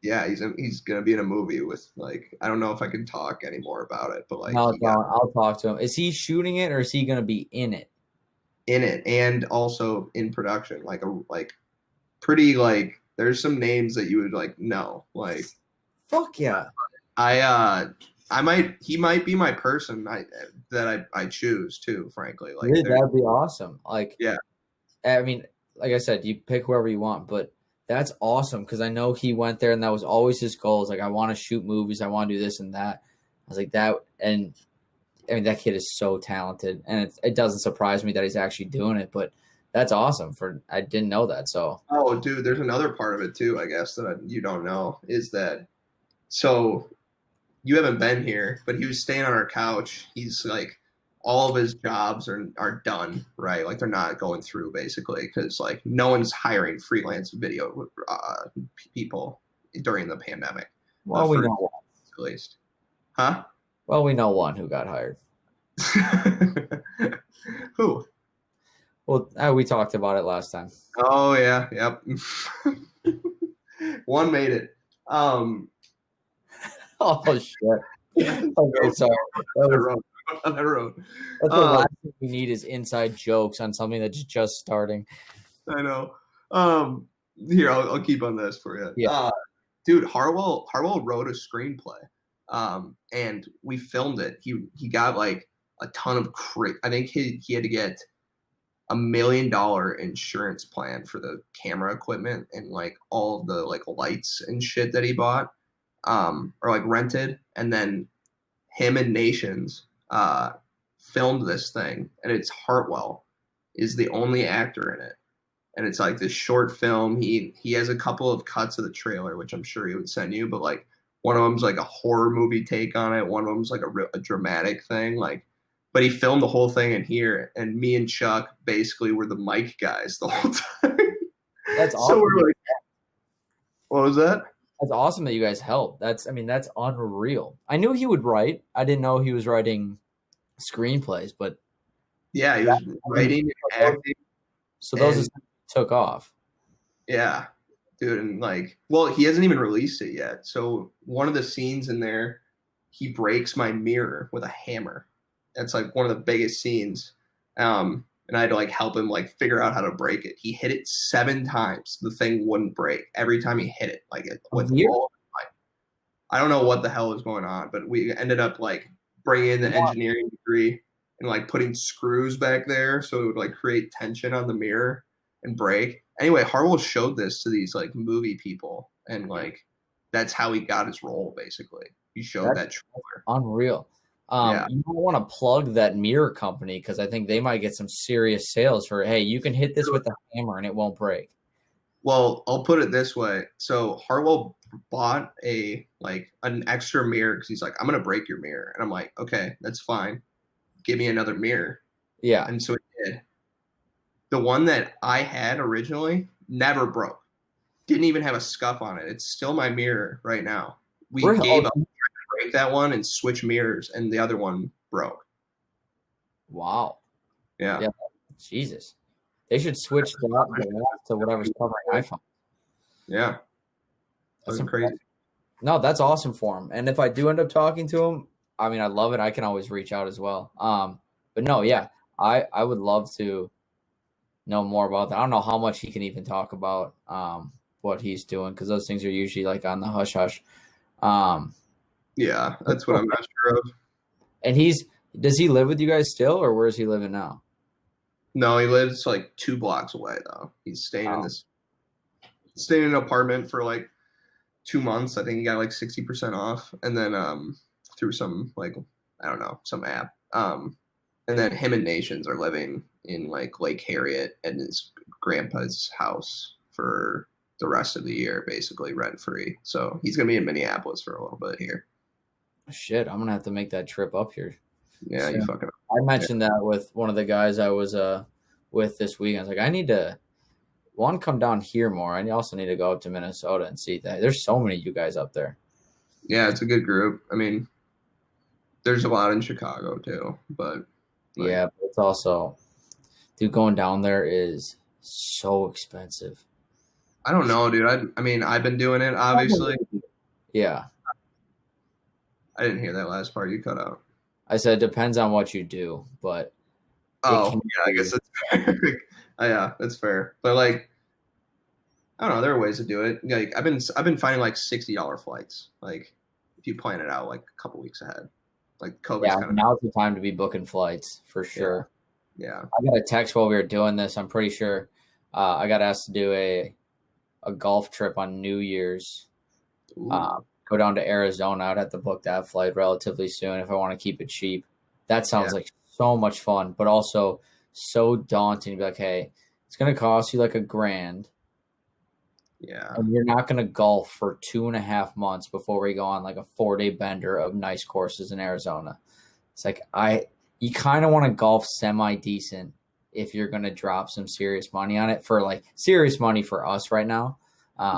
[SPEAKER 1] yeah, he's gonna be in a movie with like I don't know if I can talk anymore about it, but like
[SPEAKER 2] No, I'll talk to him. Is he shooting it or is he going to be in it?
[SPEAKER 1] in it and also in production, like pretty like there's some names that you would like know. Like
[SPEAKER 2] Fuck yeah.
[SPEAKER 1] he might be my person that I choose too, frankly. Like
[SPEAKER 2] Dude, that'd be awesome. Like,
[SPEAKER 1] yeah.
[SPEAKER 2] I mean, like I said, you pick whoever you want, but that's awesome because I know he went there and that was always his goal. It's like, I want to shoot movies. I want to do this and that. I was like, that. And I mean, that kid is so talented. And it doesn't surprise me that he's actually doing it, but that's awesome. I didn't know that. So,
[SPEAKER 1] Oh, dude, there's another part of it too, I guess, that you don't know is that so you haven't been here, but he was staying on our couch. He's like, all of his jobs are done, right? Like they're not going through basically because like no one's hiring freelance video people during the pandemic.
[SPEAKER 2] well, we know one.
[SPEAKER 1] At least, huh?
[SPEAKER 2] Well, we know one who got hired.
[SPEAKER 1] Who?
[SPEAKER 2] Well, we talked about it last time.
[SPEAKER 1] Oh yeah, yep. One made it.
[SPEAKER 2] Oh shit. Okay, sorry.
[SPEAKER 1] On the road.
[SPEAKER 2] That's the last thing we need is inside jokes on something that's just starting.
[SPEAKER 1] I know. Here, I'll keep on this for you.
[SPEAKER 2] Yeah.
[SPEAKER 1] Dude, Harwell wrote a screenplay, and we filmed it. He got like a ton of I think he had to get $1 million insurance plan for the camera equipment and like all of the like lights and shit that he bought, or like rented, and then him and Nations filmed this thing, and it's Hartwell is the only actor in it. And it's like this short film. He has a couple of cuts of the trailer, which I'm sure he would send you. But like one of them's like a horror movie take on it. One of them's like a dramatic thing. Like but he filmed the whole thing in here, and me and Chuck basically were the mic guys the whole time.
[SPEAKER 2] That's
[SPEAKER 1] So
[SPEAKER 2] awesome.
[SPEAKER 1] we're like, what was that?
[SPEAKER 2] That's awesome that you guys helped. That's unreal. I knew he would write. I didn't know he was writing screenplays, but
[SPEAKER 1] Yeah, he was writing and acting.
[SPEAKER 2] so those
[SPEAKER 1] And
[SPEAKER 2] took off.
[SPEAKER 1] yeah, dude, and like, well, he hasn't even released it yet. So one of the scenes in there, he breaks my mirror with a hammer. That's like one of the biggest scenes. And I had to like help him like figure out how to break it. He hit it 7 times. The thing wouldn't break. Every time he hit it, like it with all. I don't know what the hell was going on, but we ended up like bringing in the engineering degree and like putting screws back there so it would like create tension on the mirror and break. Anyway, Harwell showed this to these like movie people, and like that's how he got his role. Basically, he showed that trailer.
[SPEAKER 2] Unreal.
[SPEAKER 1] Yeah.
[SPEAKER 2] You don't want to plug that mirror company because I think they might get some serious sales for, hey, you can hit this with a hammer and it won't break.
[SPEAKER 1] Well, I'll put it this way. So Harwell bought an extra mirror because he's like, I'm gonna break your mirror, and I'm like, okay, that's fine. Give me another mirror.
[SPEAKER 2] Yeah.
[SPEAKER 1] And so he did. The one that I had originally never broke. Didn't even have a scuff on it. It's still my mirror right now. We gave up to break that one and switch mirrors, and the other one broke.
[SPEAKER 2] Wow.
[SPEAKER 1] Yeah.
[SPEAKER 2] Jesus. They should switch that to whatever's covering iPhone.
[SPEAKER 1] Yeah. That's crazy.
[SPEAKER 2] No, that's awesome for him. And if I do end up talking to him, I mean, I love it. I can always reach out as well. But no, yeah, I would love to know more about that. I don't know how much he can even talk about what he's doing because those things are usually like on the hush hush.
[SPEAKER 1] Yeah, that's what I'm not sure of.
[SPEAKER 2] And does he live with you guys still, or where is he living now?
[SPEAKER 1] No, he lives like 2 blocks away though. He's staying in an apartment for like 2 months. I think he got like 60% off, and then through some like I don't know some app. And then him and Nations are living in like Lake Harriet at his grandpa's house for the rest of the year, basically rent free. So he's gonna be in Minneapolis for a little bit here.
[SPEAKER 2] Shit, I'm gonna have to make that trip up here.
[SPEAKER 1] Yeah, you fucking.
[SPEAKER 2] I mentioned that with one of the guys I was with this week. I was like, I need to come down here more. I also need to go up to Minnesota and see that. There's so many of you guys up there.
[SPEAKER 1] Yeah, it's a good group. I mean, there's a lot in Chicago too, but
[SPEAKER 2] yeah, but it's also, dude, going down there is so expensive.
[SPEAKER 1] I don't know, dude. I mean, I've been doing it, obviously.
[SPEAKER 2] Yeah.
[SPEAKER 1] I didn't hear that last part you cut out.
[SPEAKER 2] I said it depends on what you do, but
[SPEAKER 1] yeah, I guess that's fair. Yeah, that's fair. But like, I don't know. There are ways to do it. Like, I've been finding like $60 flights. Like, if you plan it out like a couple weeks ahead. Like, COVID's kind of
[SPEAKER 2] now's the time to be booking flights for sure.
[SPEAKER 1] Yeah.
[SPEAKER 2] I got a text while we were doing this. I'm pretty sure I got asked to do a golf trip on New Year's. Go down to Arizona. I'd have to book that flight relatively soon if I want to keep it cheap. That sounds like so much fun, but also so daunting to be like, hey, it's going to cost you like $1,000.
[SPEAKER 1] Yeah.
[SPEAKER 2] And you're not going to golf for 2.5 months before we go on like a 4-day bender of nice courses in Arizona. It's like, you kind of want to golf semi-decent if you're going to drop some serious money on it, for like serious money for us right now.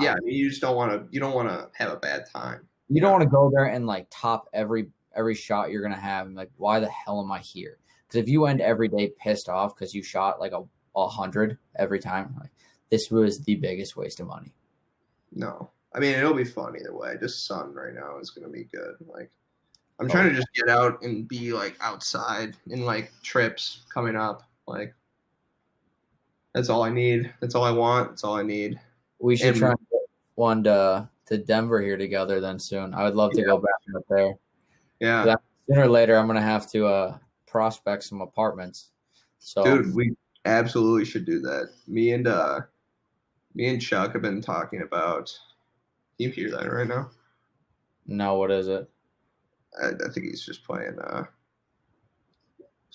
[SPEAKER 1] Yeah, I mean, you don't want to have a bad time.
[SPEAKER 2] You don't want to go there and like top every shot you're gonna have, and like, why the hell am I here? Because if you end every day pissed off because you shot like 100 every time, like, this was the biggest waste of money.
[SPEAKER 1] No, I mean, it'll be fun either way. Just sun right now is gonna be good. Like, I'm trying to just get out and be like outside in like trips coming up. Like, that's all I need. That's all I want. That's all I need.
[SPEAKER 2] We should try and get one to Denver here together then soon. I would love to go back up there.
[SPEAKER 1] Yeah.
[SPEAKER 2] Sooner or later, I'm going to have to prospect some apartments. So,
[SPEAKER 1] dude, we absolutely should do that. Me and Chuck have been talking about. Can you hear that right now?
[SPEAKER 2] No, what is it?
[SPEAKER 1] I think he's just playing a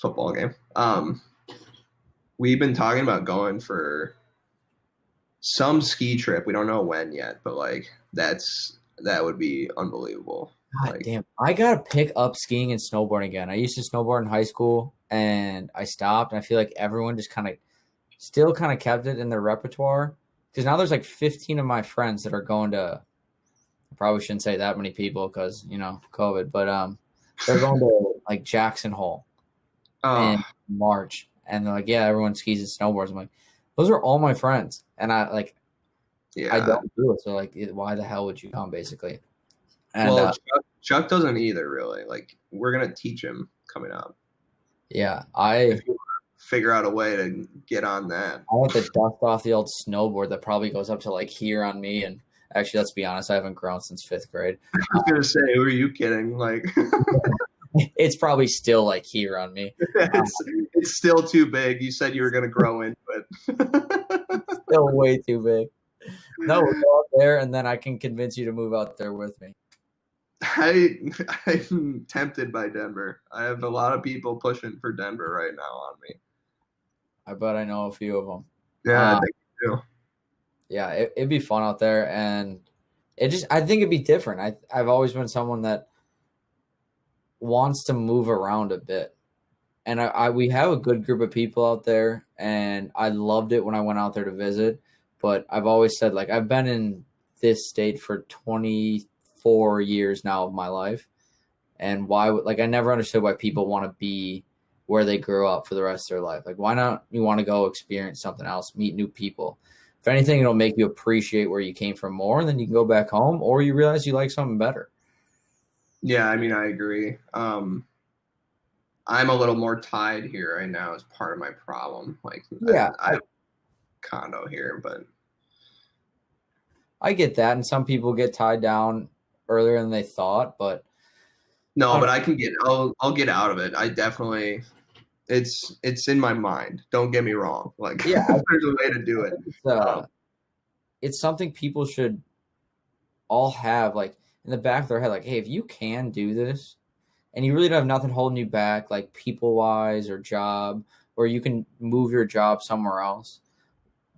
[SPEAKER 1] football game. We've been talking about going for some ski trip. We don't know when yet, but like that would be unbelievable.
[SPEAKER 2] God
[SPEAKER 1] Like,
[SPEAKER 2] damn, I gotta pick up skiing and snowboarding again. I used to snowboard in high school and I stopped. And I feel like everyone just kind of still kind of kept it in their repertoire because now there's like 15 of my friends that are going to. I probably shouldn't say that many people because COVID, but they're going to like Jackson Hole in
[SPEAKER 1] oh
[SPEAKER 2] March, and they're like, yeah, everyone skis and snowboards. I'm like, those are all my friends, and I
[SPEAKER 1] yeah.
[SPEAKER 2] don't do it. So like, why the hell would you come, basically? And
[SPEAKER 1] Well, Chuck doesn't either, really. Like, we're gonna teach him coming up
[SPEAKER 2] yeah,
[SPEAKER 1] if you figure out a way to get on that.
[SPEAKER 2] I want to dust off the old snowboard that probably goes up to like here on me. And actually, let's be honest, I haven't grown since fifth grade.
[SPEAKER 1] I was gonna say, who are you kidding? Like,
[SPEAKER 2] It's probably still like here on me.
[SPEAKER 1] it's still too big. You said you were gonna grow into it.
[SPEAKER 2] Still way too big. No, we'll go out there, and then I can convince you to move out there with me.
[SPEAKER 1] I'm tempted by Denver. I have a lot of people pushing for Denver right now on me.
[SPEAKER 2] I bet I know a few of them.
[SPEAKER 1] Yeah, I think you do.
[SPEAKER 2] Yeah, it'd be fun out there, and I think it'd be different. I've always been someone that wants to move around a bit, and we have a good group of people out there, and I loved it when I went out there to visit. But I've always said, like, I've been in this state for 24 years now of my life, and I never understood why people want to be where they grew up for the rest of their life. Like, why not you want to go experience something else, meet new people? If anything, it'll make you appreciate where you came from more, and then you can go back home, or you realize you like something better.
[SPEAKER 1] Yeah, I mean, I agree. I'm a little more tied here right now as part of my problem. Like,
[SPEAKER 2] Yeah,
[SPEAKER 1] I have a condo here, but
[SPEAKER 2] I get that, and some people get tied down earlier than they thought, but
[SPEAKER 1] no, but I'll get out of it. I definitely, it's in my mind. Don't get me wrong. Like,
[SPEAKER 2] yeah,
[SPEAKER 1] there's a way to do it.
[SPEAKER 2] it's something people should all have, like, in the back of their head, like, hey, if you can do this, and you really don't have nothing holding you back, like people-wise or job, or you can move your job somewhere else,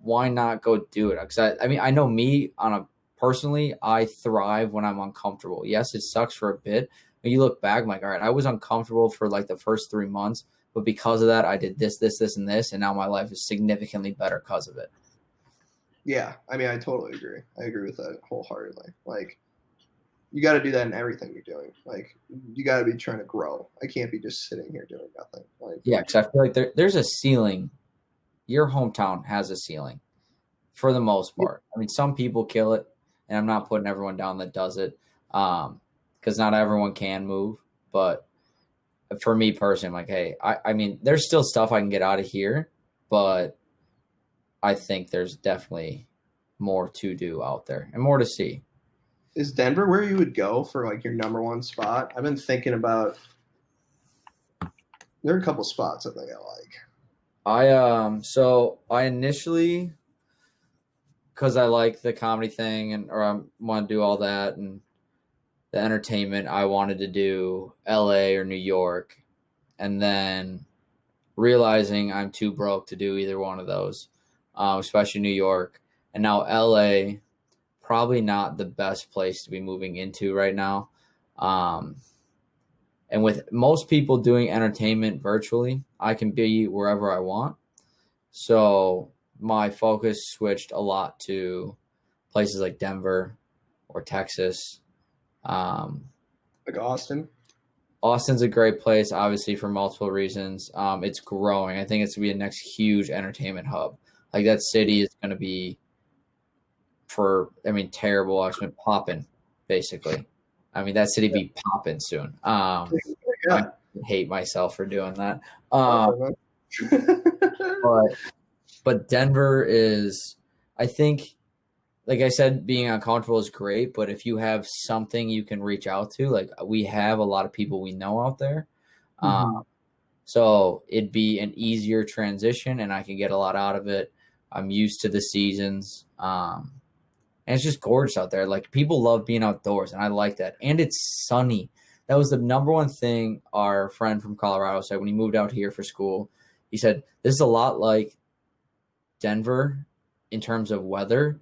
[SPEAKER 2] why not go do it? Because I mean, I know me personally, I thrive when I'm uncomfortable. Yes, it sucks for a bit. When you look back, I'm like, all right, I was uncomfortable for like the first 3 months, but because of that, I did this, and this, and now my life is significantly better because of it.
[SPEAKER 1] Yeah, I mean, I totally agree. I agree with that wholeheartedly. Like, you got to do that in everything you're doing. Like, you got to be trying to grow. I can't be just sitting here doing nothing. Like,
[SPEAKER 2] Yeah, because I feel like there's a ceiling. Your hometown has a ceiling for the most part. I mean, some people kill it, and I'm not putting everyone down that does it, because not everyone can move. But for me personally, I'm like, hey, I mean, there's still stuff I can get out of here, but I think there's definitely more to do out there and more to see.
[SPEAKER 1] is Denver where you would go for like your number one spot? I've been thinking about. There are a couple spots I think I like.
[SPEAKER 2] So I initially, because I like the comedy thing or I want to do all that and the entertainment, I wanted to do LA or New York, and then realizing I'm too broke to do either one of those, especially New York, and now LA, probably not the best place to be moving into right now. And with most people doing entertainment virtually, I can be wherever I want. So my focus switched a lot to places like Denver or Texas.
[SPEAKER 1] Like Austin.
[SPEAKER 2] Austin's a great place, obviously, for multiple reasons. It's growing. I think it's going to be a next huge entertainment hub. Like, that city is going to be, terrible. It's been popping, basically. I mean, that city be popping soon.
[SPEAKER 1] Yeah.
[SPEAKER 2] I hate myself for doing that. But Denver is, I think, like I said, being uncomfortable is great, but if you have something you can reach out to, like we have a lot of people we know out there. So it'd be an easier transition and I can get a lot out of it. I'm used to the seasons. And it's just gorgeous out there. Like, people love being outdoors, and I like that. And it's sunny. That was the number one thing our friend from Colorado said when he moved out here for school. He said, this is a lot like Denver in terms of weather,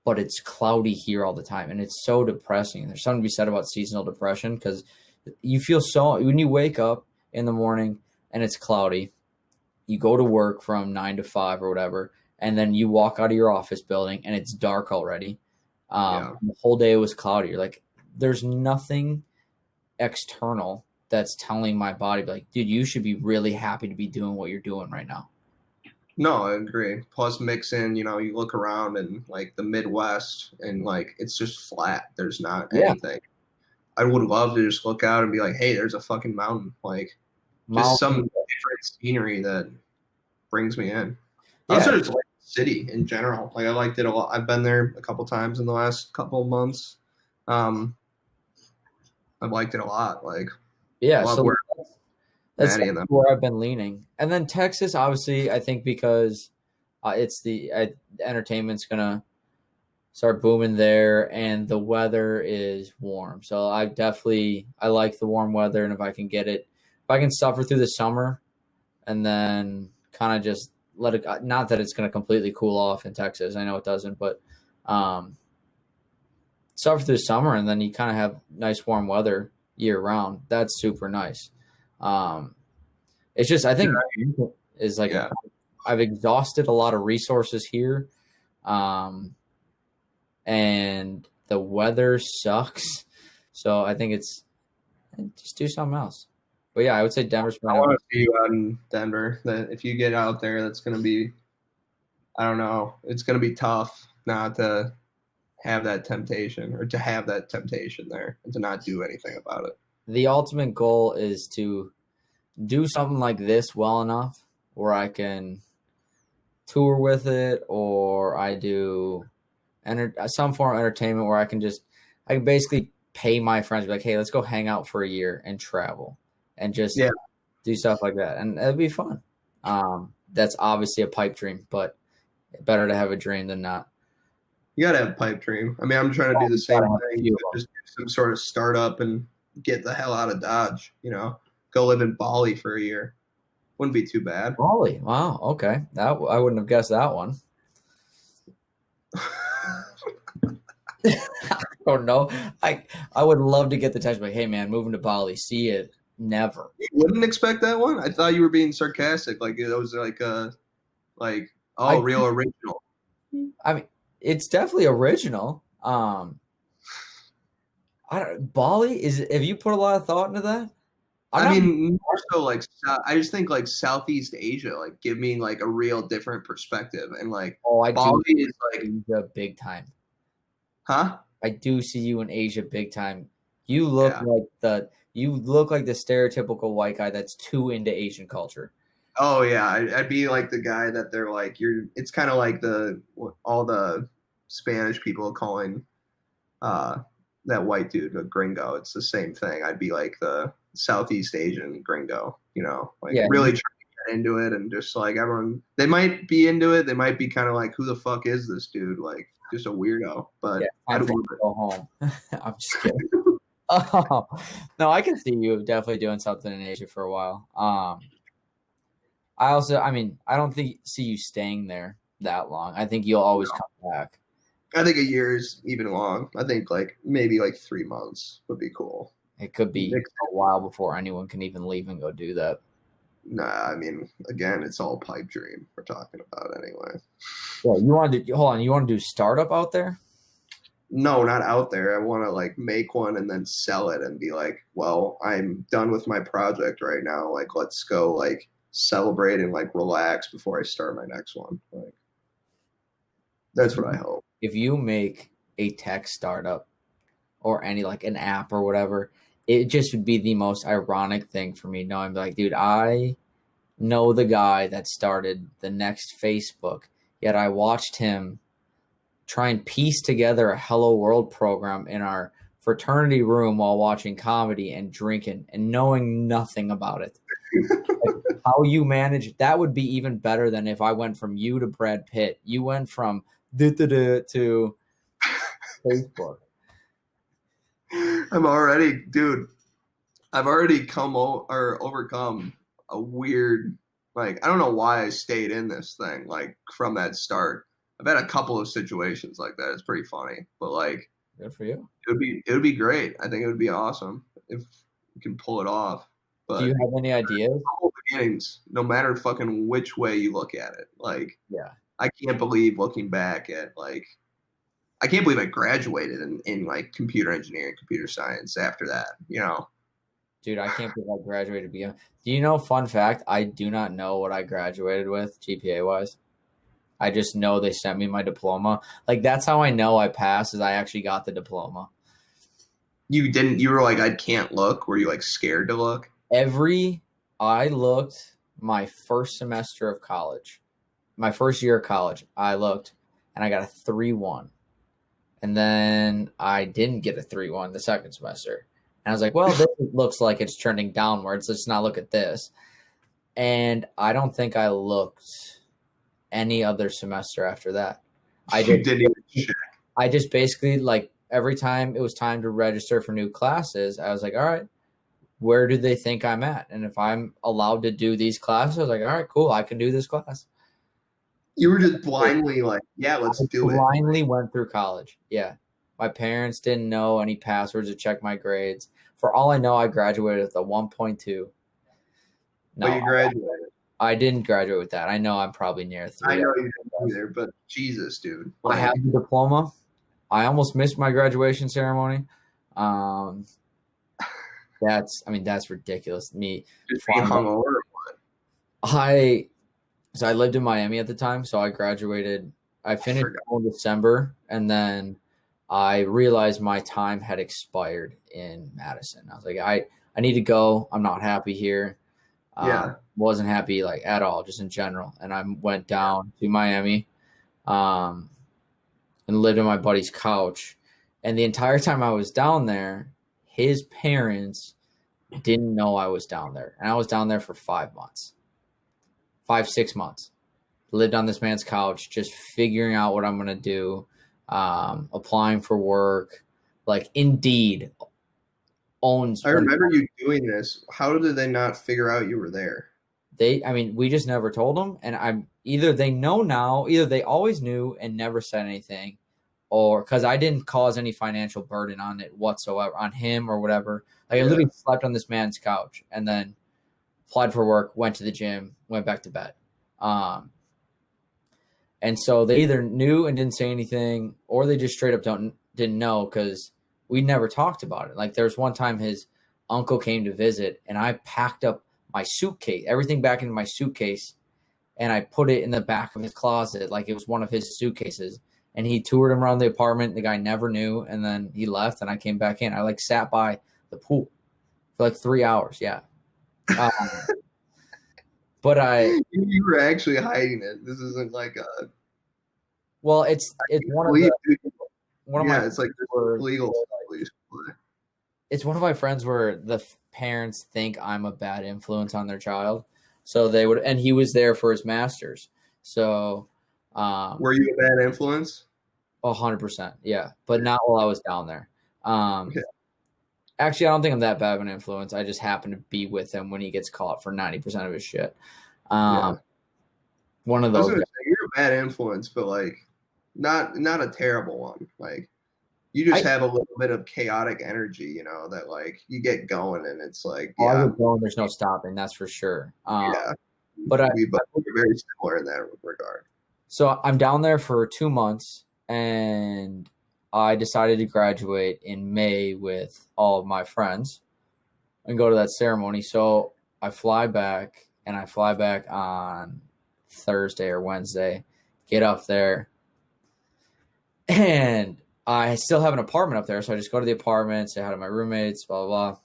[SPEAKER 2] but it's cloudy here all the time, and it's so depressing. There's something to be said about seasonal depression because you feel so when you wake up in the morning and it's cloudy, you go to work from 9 to 5 or whatever, and then you walk out of your office building and it's dark already. The whole day was cloudy. You're like, there's nothing external that's telling my body, like, dude, you should be really happy to be doing what you're doing right now.
[SPEAKER 1] No, I agree. Plus, mix in, you look around and like the Midwest, and like it's just flat. There's not anything. I would love to just look out and be like, hey, there's a fucking mountain. Like, just some different scenery that brings me in. I also just like the city in general. Like, I liked it a lot. I've been there a couple times in the last couple of months. I've liked it a lot. Like,
[SPEAKER 2] so that's where I've been leaning. And then Texas, obviously, I think because it's the entertainment's gonna start booming there, and the weather is warm. So I like the warm weather, and if I can suffer through the summer, and then kind of just let it. Not that it's gonna completely cool off in Texas. I know it doesn't, but suffer through the summer, and then you kind of have nice warm weather year round. That's super nice. It's just, I think is like, I've exhausted a lot of resources here. And the weather sucks. So I think just do something else. But yeah, I would say Denver's.
[SPEAKER 1] I want to see you out in Denver. That if you get out there, that's going to be, I don't know, it's going to be tough not to have that temptation, or to have that temptation there and to not do anything about it.
[SPEAKER 2] The ultimate goal is to do something like this well enough where I can tour with it, or I do some form of entertainment where I can basically pay my friends, be like, hey, let's go hang out for a year and travel and just do stuff like that. And it'll be fun. That's obviously a pipe dream, but better to have a dream than not.
[SPEAKER 1] You got to have a pipe dream. I mean, I'm trying to do the same thing. Just do some sort of startup and get the hell out of Dodge, go live in Bali for a year. Wouldn't be too bad.
[SPEAKER 2] Bali. Wow. Okay. I wouldn't have guessed that one. I don't know. I would love to get the text like, hey man, moving to Bali. See you. Never.
[SPEAKER 1] You wouldn't expect that one? I thought you were being sarcastic. Like it was real original.
[SPEAKER 2] I mean, it's definitely original. Bali is. Have you put a lot of thought into that?
[SPEAKER 1] More so like I just think like Southeast Asia, like give me like a real different perspective, and like Bali is like
[SPEAKER 2] Asia big time.
[SPEAKER 1] Huh?
[SPEAKER 2] I do see you in Asia big time. You look like the stereotypical white guy that's too into Asian culture.
[SPEAKER 1] Oh yeah, I'd be like the guy that they're like it's kind of like all the Spanish people calling that white dude a gringo. It's the same thing. I'd be like the Southeast Asian gringo, really trying to get into it, and just like everyone, they might be into it. They might be kind of like, who the fuck is this dude? Like just a weirdoa. But
[SPEAKER 2] I'd go home. I'm just kidding. Oh, no, I can see you definitely doing something in Asia for a while. I don't see you staying there that long. I think you'll always come back.
[SPEAKER 1] I think a year is even long. I think maybe 3 months would be cool.
[SPEAKER 2] It could be a while before anyone can even leave and go do that.
[SPEAKER 1] Nah, again, it's all pipe dream we're talking about anyway.
[SPEAKER 2] Yeah, you want to do startup out there?
[SPEAKER 1] No, not out there. I want to make one and then sell it and be like, well, I'm done with my project right now. Let's go celebrate and relax before I start my next one. That's what I hope.
[SPEAKER 2] If you make a tech startup or any an app or whatever, it just would be the most ironic thing for me knowing dude, I know the guy that started the next Facebook, yet I watched him try and piece together a Hello World program in our fraternity room while watching comedy and drinking and knowing nothing about it. How you manage that would be even better than if I went from you to Brad Pitt. You went from to Facebook.
[SPEAKER 1] I've already overcome a weird, I don't know why I stayed in this thing, from that start. I've had a couple of situations like that. It's pretty funny, but like
[SPEAKER 2] Good for you.
[SPEAKER 1] it would be great. I think it would be awesome if you can pull it off.
[SPEAKER 2] Do you
[SPEAKER 1] But
[SPEAKER 2] have any ideas?
[SPEAKER 1] humble beginnings, no matter fucking which way you look at it. Like
[SPEAKER 2] Yeah.
[SPEAKER 1] I can't believe looking back at like I can't believe I graduated in like computer engineering, computer science after that. You know,
[SPEAKER 2] Dude, I can't believe I graduated BM. Do you know, fun fact, I do not know what I graduated with GPA wise. I just know they sent me my diploma. Like that's how I know I passed is I actually got the diploma.
[SPEAKER 1] you didn't. You were like, I can't look. Were you like scared to look?
[SPEAKER 2] I looked my first semester of college, my first year of college, I looked and I got a 3.1. And then I didn't get a 3.1 the second semester. And I was like, well, this looks like it's trending downwards. Let's not look at this. And I don't think I looked any other semester after that.
[SPEAKER 1] You didn't even check.
[SPEAKER 2] I just basically like every time it was time to register for new classes, I was like, all right, where do they think I'm at? And if I'm allowed to do these classes, I was like, all right, cool, I can do this class.
[SPEAKER 1] You were just blindly like, yeah, let's do it.
[SPEAKER 2] Blindly went through college. Yeah. My parents didn't know any passwords to check my grades. For all I know, I graduated with a 1.2. No,
[SPEAKER 1] But you graduated.
[SPEAKER 2] I didn't graduate with that. I know I'm probably near 3.
[SPEAKER 1] I know you didn't either, but Jesus, dude.
[SPEAKER 2] I have the diploma. I almost missed my graduation ceremony. That's ridiculous. Me
[SPEAKER 1] just being hungover.
[SPEAKER 2] So I lived in Miami at the time, so I graduated. I finished in December, and then I realized my time had expired in Madison. I was like, I need to go. I'm not happy here. Wasn't happy like at all, just in general. And I went down to Miami, and lived on my buddy's couch. And the entire time I was down there, his parents didn't know I was down there. And I was down there for 5 months. 6 months. Lived on this man's couch, just figuring out what I'm going to do, applying for work. Like Indeed owns.
[SPEAKER 1] I remember you doing this. How did they not figure out you were there?
[SPEAKER 2] We just never told them. And either they know now, either they always knew and never said anything, or because I didn't cause any financial burden on it whatsoever, on him or whatever. Like I literally slept on this man's couch and then applied for work, went to the gym, went back to bed. And so they either knew and didn't say anything, or they just straight up didn't know because we never talked about it. Like there was one time his uncle came to visit and I packed up my suitcase, everything back into my suitcase, and I put it in the back of his closet like it was one of his suitcases. And he toured him around the apartment. The guy never knew. And then he left and I came back in. I like sat by the pool for like 3 hours. Yeah. But
[SPEAKER 1] you were actually hiding it. This isn't like a.
[SPEAKER 2] Well, it's one of my
[SPEAKER 1] it's like legal.
[SPEAKER 2] It's one of my friends where the parents think I'm a bad influence on their child, so they would, and he was there for his master's. So,
[SPEAKER 1] were you a bad influence?
[SPEAKER 2] 100%, yeah, but not while I was down there. Actually, I don't think I'm that bad of an influence. I just happen to be with him when he gets caught for 90% of his shit. One of those.
[SPEAKER 1] You're a bad influence, but like not a terrible one. Like you just have a little bit of chaotic energy, you know, that like you get going and it's like
[SPEAKER 2] there's no stopping, that's for sure. But
[SPEAKER 1] we're very similar in that regard.
[SPEAKER 2] So I'm down there for 2 months, and I decided to graduate in May with all of my friends and go to that ceremony. So I fly back on Thursday or Wednesday, get up there, and I still have an apartment up there. So I just go to the apartment, say hi to my roommates, blah, blah, blah.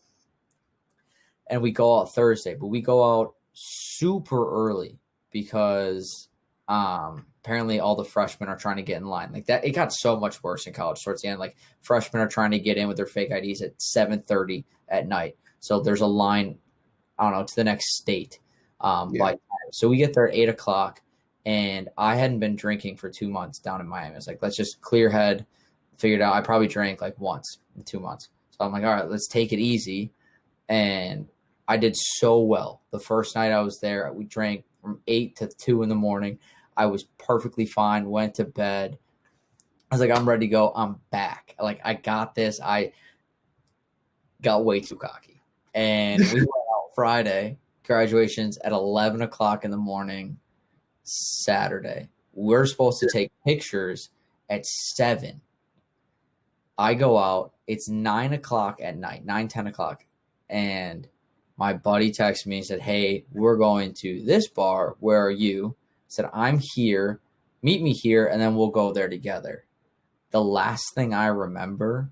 [SPEAKER 2] And we go out Thursday, but we go out super early because apparently all the freshmen are trying to get in line. Like that, it got so much worse in college towards the end. Like freshmen are trying to get in with their fake IDs at 7:30 at night. So there's a line, I don't know, to the next state. So we get there at 8:00, and I hadn't been drinking for 2 months down in Miami. I was like, let's just clear head, figured out. I probably drank like once in 2 months. So I'm like, all right, let's take it easy. And I did so well. The first night I was there, we drank from 8 to 2 in the morning. I was perfectly fine, went to bed. I was like, I'm ready to go. I'm back. Like, I got this. I got way too cocky. And we went out Friday. Graduation's at 11 o'clock in the morning, Saturday. We're supposed to take pictures at 7. I go out. It's 9 o'clock at night, 10 o'clock. And my buddy texted me and said, hey, we're going to this bar. Where are you? I said, I'm here. Meet me here, and then we'll go there together. The last thing I remember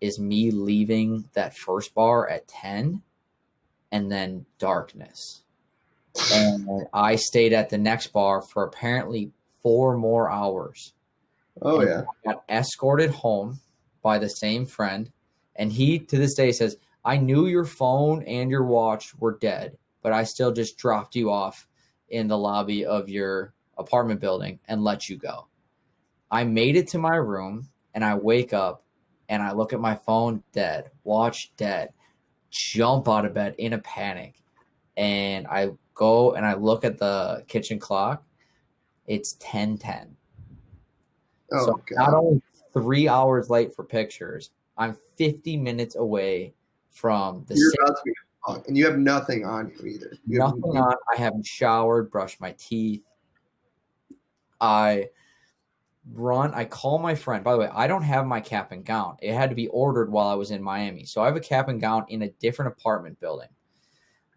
[SPEAKER 2] is me leaving that first bar at 10 and then darkness. And I stayed at the next bar for apparently 4 more hours.
[SPEAKER 1] Oh,
[SPEAKER 2] and
[SPEAKER 1] yeah.
[SPEAKER 2] I got escorted home by the same friend. And he, to this day, says, I knew your phone and your watch were dead, but I still just dropped you off in the lobby of your apartment building and let you go. I made it to my room, and I wake up, and I look at my phone, dead, watch dead, jump out of bed in a panic. And I go and I look at the kitchen clock. It's 10:10.
[SPEAKER 1] Oh,
[SPEAKER 2] So
[SPEAKER 1] God.
[SPEAKER 2] not only 3 hours late for pictures, I'm 50 minutes away from the
[SPEAKER 1] You're
[SPEAKER 2] same.
[SPEAKER 1] about to be fucked, and you have nothing on you either.
[SPEAKER 2] Nothing on. I haven't showered, brushed my teeth. I call my friend. By the way, I don't have my cap and gown. It had to be ordered while I was in Miami. So I have a cap and gown in a different apartment building.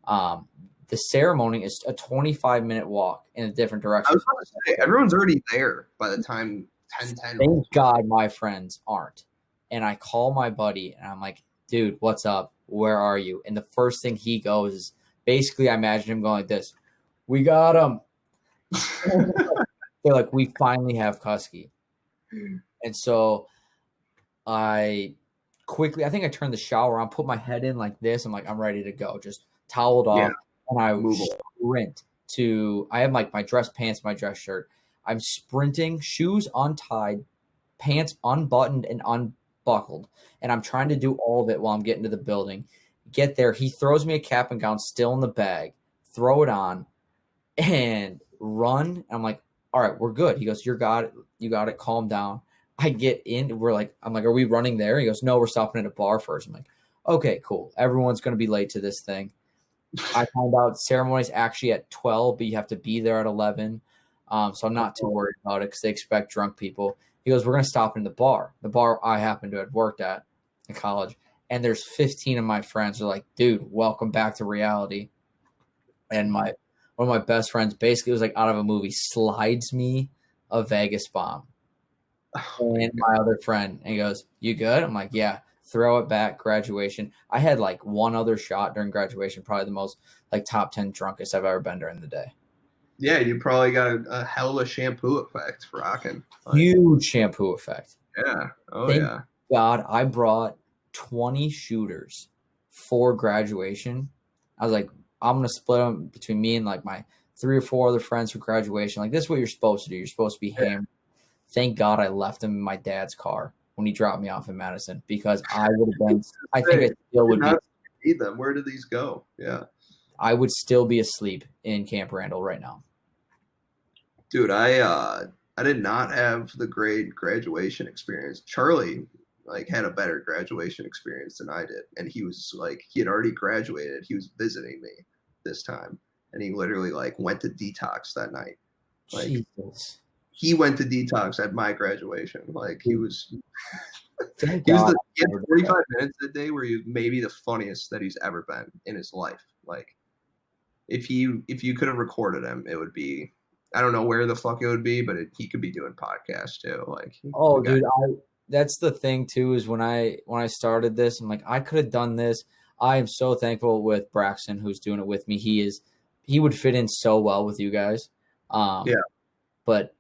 [SPEAKER 2] The ceremony is a 25-minute walk in a different direction.
[SPEAKER 1] I was about to say, everyone's already there by the time 10:10.
[SPEAKER 2] Thank God my friends aren't. And I call my buddy, and I'm like, dude, what's up? Where are you? And the first thing he goes is, basically, I imagine him going like this, we got him. They're like, we finally have Cuske. And so I think I turned the shower on, put my head in like this. I'm like, I'm ready to go. Just toweled off. And I sprint to, I have like my dress pants, my dress shirt. I'm sprinting, shoes untied, pants unbuttoned and unbuckled. And I'm trying to do all of it while I'm getting to the building. Get there. He throws me a cap and gown still in the bag, throw it on, and run. I'm like, all right, we're good. He goes, you got it. Calm down. I get in. I'm like, are we running there? He goes, no, we're stopping at a bar first. I'm like, okay, cool. Everyone's going to be late to this thing. I find out ceremony's actually at 12, but you have to be there at 11. So I'm not too worried about it because they expect drunk people. He goes, we're going to stop in the bar I happen to have worked at in college. And there's 15 of my friends are like, dude, welcome back to reality. And one of my best friends, basically, it was like out of a movie, slides me a Vegas bomb. And my other friend, and he goes, you good? I'm like, yeah. Throw it back. Graduation. I had like one other shot during graduation, probably the most like top 10 drunkest I've ever been during the day.
[SPEAKER 1] Yeah, you probably got a hell of a shampoo effect for rocking.
[SPEAKER 2] Huge shampoo effect.
[SPEAKER 1] Yeah. Oh,
[SPEAKER 2] Thank
[SPEAKER 1] yeah.
[SPEAKER 2] God, I brought 20 shooters for graduation. I was like, I'm going to split them between me and like my 3 or 4 other friends for graduation. Like, this is what you're supposed to do. You're supposed to be hammered. Thank God I left them in my dad's car when he dropped me off in Madison, because I would have been, I think I still would
[SPEAKER 1] be them. Where did these go? Yeah.
[SPEAKER 2] I would still be asleep in Camp Randall right now.
[SPEAKER 1] Dude, I did not have the great graduation experience. Charlie like had a better graduation experience than I did. And he was like, he had already graduated. He was visiting me this time. And he literally like went to detox that night. Like,
[SPEAKER 2] Jesus.
[SPEAKER 1] He went to detox at my graduation. Like he was, he had 45 minutes that day where he was maybe the funniest that he's ever been in his life. Like if you could have recorded him, it would be, I don't know where the fuck it would be, but he could be doing podcasts too. Like,
[SPEAKER 2] dude, that's the thing too, is when I started this, I'm like, I could have done this. I am so thankful with Braxton, who's doing it with me. He would fit in so well with you guys. But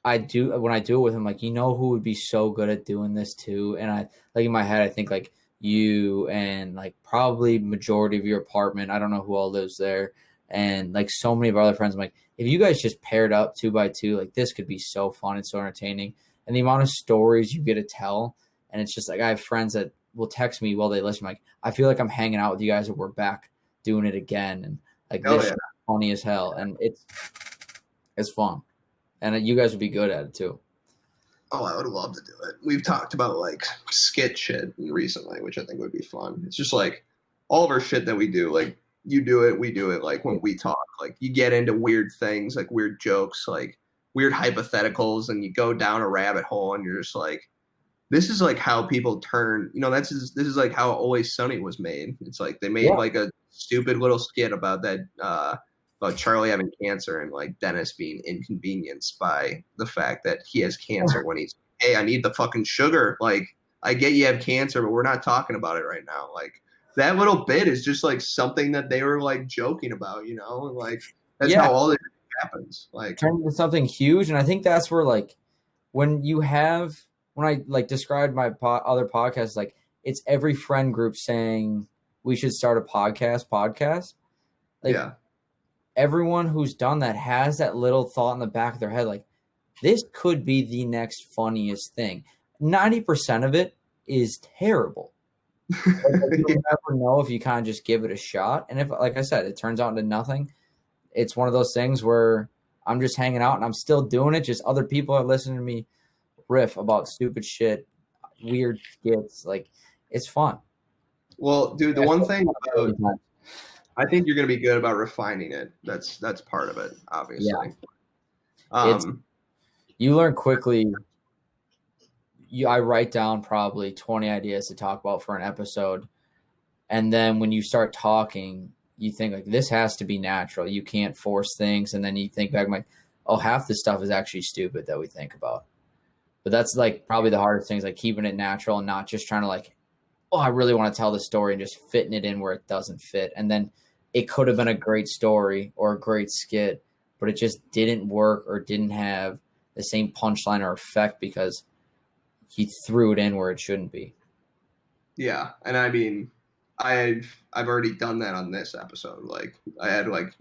[SPEAKER 2] when I do it with him, like, you know who would be so good at doing this too? And I, like, in my head, I think like you and like probably majority of your apartment. I don't know who all lives there. And like so many of our other friends, I'm like, if you guys just paired up 2 by 2, like this could be so fun and so entertaining. And the amount of stories you get to tell. And it's just like, I have friends that will text me while they listen. Like, I feel like I'm hanging out with you guys and we're back doing it again. And like, this is funny as hell. And It's fun, and you guys would be good at it too.
[SPEAKER 1] Oh, I would love to do it. We've talked about like skit shit recently, which I think would be fun. It's just like all of our shit that we do, like you do it, we do it. Like when we talk, like you get into weird things, like weird jokes, like weird hypotheticals, and you go down a rabbit hole, and you're just like, this is like how people turn. You know, this is like how Always Sunny was made. It's like they made like a stupid little skit about that. About Charlie having cancer and like Dennis being inconvenienced by the fact that he has cancer when he's, hey, I need the fucking sugar. Like, I get you have cancer, but we're not talking about it right now. Like, that little bit is just like something that they were like joking about, you know? And like, that's how all this happens. Like,
[SPEAKER 2] turn into something huge. And I think that's where like, when I like described my other podcasts, like it's every friend group saying we should start a podcast. Like, everyone who's done that has that little thought in the back of their head, like, this could be the next funniest thing. 90% of it is terrible. You'll never know if you kind of just give it a shot. And if, like I said, it turns out into nothing, it's one of those things where I'm just hanging out and I'm still doing it. Just other people are listening to me riff about stupid shit, weird skits. Like, it's fun.
[SPEAKER 1] Well, dude, the one thing about, I think you're going to be good about refining it. That's part of it, obviously.
[SPEAKER 2] Yeah. You learn quickly. I write down probably 20 ideas to talk about for an episode. And then when you start talking, you think like, this has to be natural. You can't force things. And then you think back like, oh, half this stuff is actually stupid that we think about. But that's like probably the hardest thing is like keeping it natural and not just trying to like, oh, I really want to tell the story and just fitting it in where it doesn't fit. And then it could have been a great story or a great skit, but it just didn't work or didn't have the same punchline or effect because he threw it in where it shouldn't be.
[SPEAKER 1] Yeah, and I mean, I've already done that on this episode. Like, I had like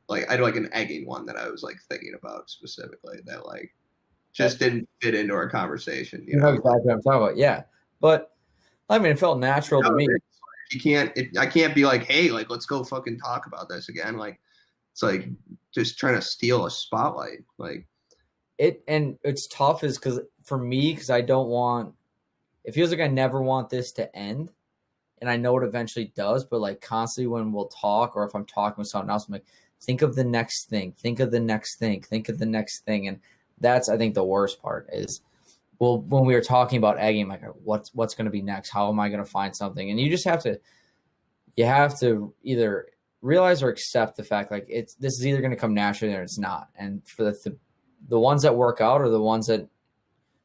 [SPEAKER 1] I had like an egging one that I was like thinking about specifically that like just didn't fit into our conversation. You know
[SPEAKER 2] exactly what I'm talking about. Yeah, but I mean, it felt natural to me.
[SPEAKER 1] I can't be like, hey, like, let's go fucking talk about this again. Like, it's like just trying to steal a spotlight. Like
[SPEAKER 2] it's tough is because for me, because I don't want, it feels like I never want this to end. And I know it eventually does, but like constantly when we'll talk or if I'm talking with someone else, I'm like, think of the next thing, think of the next thing, think of the next thing. And that's, I think, the worst part is, well, when we were talking about egging, I'm like, what's going to be next? How am I going to find something? And you just have to either realize or accept the fact like this is either going to come naturally or it's not. And for the ones that work out are the ones that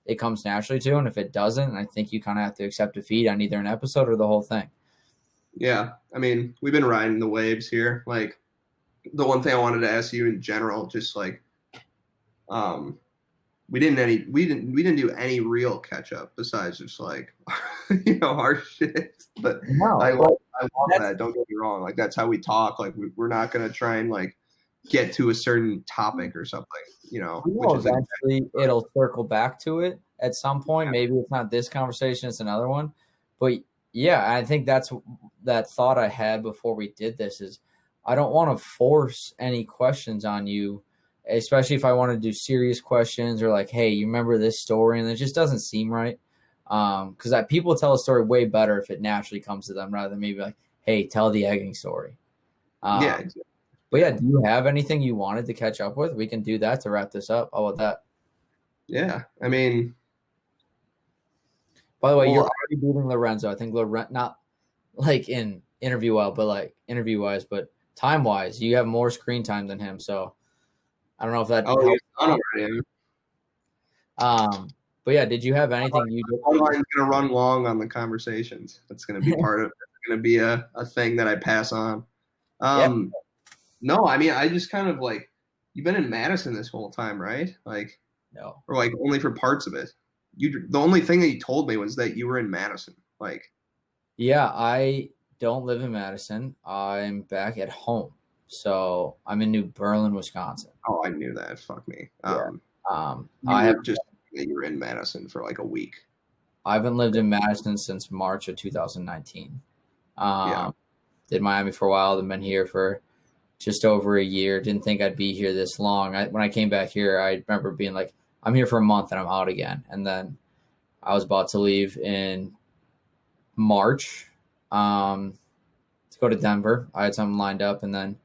[SPEAKER 2] it comes naturally to. And if it doesn't, I think you kind of have to accept defeat on either an episode or the whole thing.
[SPEAKER 1] Yeah. I mean, we've been riding the waves here. Like, the one thing I wanted to ask you in general, just like, we didn't do any real catch up besides just like, you know, our shit. But
[SPEAKER 2] no,
[SPEAKER 1] I love that. Don't get me wrong. Like, that's how we talk. Like, we're not going to try and like get to a certain topic or something, you know.
[SPEAKER 2] Which is eventually it'll circle back to it at some point. Maybe it's not this conversation, it's another one. But yeah, I think that's that thought I had before we did this is I don't want to force any questions on you, especially if I want to do serious questions or like, hey, you remember this story? And it just doesn't seem right. Because people tell a story way better if it naturally comes to them rather than maybe like, hey, tell the egging story.
[SPEAKER 1] Yeah, exactly.
[SPEAKER 2] But yeah, do you have anything you wanted to catch up with? We can do that to wrap this up. How about that?
[SPEAKER 1] Yeah, I mean,
[SPEAKER 2] by the way, you're already beating Lorenzo. I think Lorenzo, not like in interview wise, but time wise, you have more screen time than him. So I don't know if that.
[SPEAKER 1] Oh, he's done already.
[SPEAKER 2] But yeah, did you have anything you did?
[SPEAKER 1] I'm going to run long on the conversations. That's going to be part of it. It's going to be a thing that I pass on. No, I mean, I just kind of like, you've been in Madison this whole time, right? Like,
[SPEAKER 2] no,
[SPEAKER 1] or like only for parts of it. The only thing that you told me was that you were in Madison. Like,
[SPEAKER 2] yeah, I don't live in Madison. I'm back at home, so I'm in New Berlin, Wisconsin.
[SPEAKER 1] Oh, I knew that. Fuck me.
[SPEAKER 2] I
[SPEAKER 1] have just you were in Madison for like a week.
[SPEAKER 2] I haven't lived in Madison since March of 2019. Did Miami for a while, then been here for just over a year. Didn't think I'd be here this long. When I came back here, I remember being like, I'm here for a month and I'm out again. And then I was about to leave in March to go to Denver. I had something lined up, and then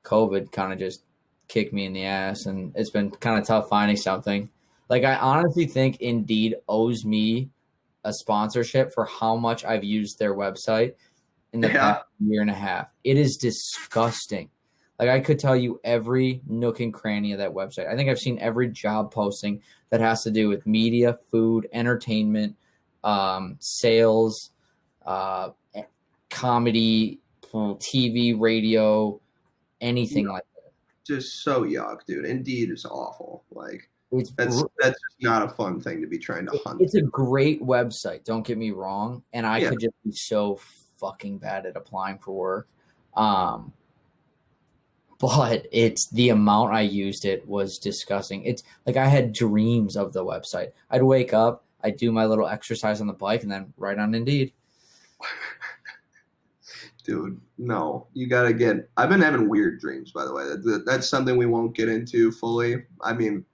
[SPEAKER 2] COVID kind of just kicked me in the ass, and it's been kind of tough finding something. Like, I honestly think Indeed owes me a sponsorship for how much I've used their website in the past year and a half. It is disgusting. Like, I could tell you every nook and cranny of that website. I think I've seen every job posting that has to do with media, food, entertainment, sales, comedy, TV, radio, anything like that.
[SPEAKER 1] Just so yuck, dude. Indeed is awful. Like,
[SPEAKER 2] It's
[SPEAKER 1] that's just not a fun thing to be trying to hunt.
[SPEAKER 2] It's a great website, don't get me wrong, and I could just be so fucking bad at applying for work. But it's the amount I used it was disgusting. It's like I had dreams of the website. I'd wake up, I'd do my little exercise on the bike, and then write on Indeed.
[SPEAKER 1] Dude, no, you gotta get. I've been having weird dreams, by the way. That's something we won't get into fully. I mean,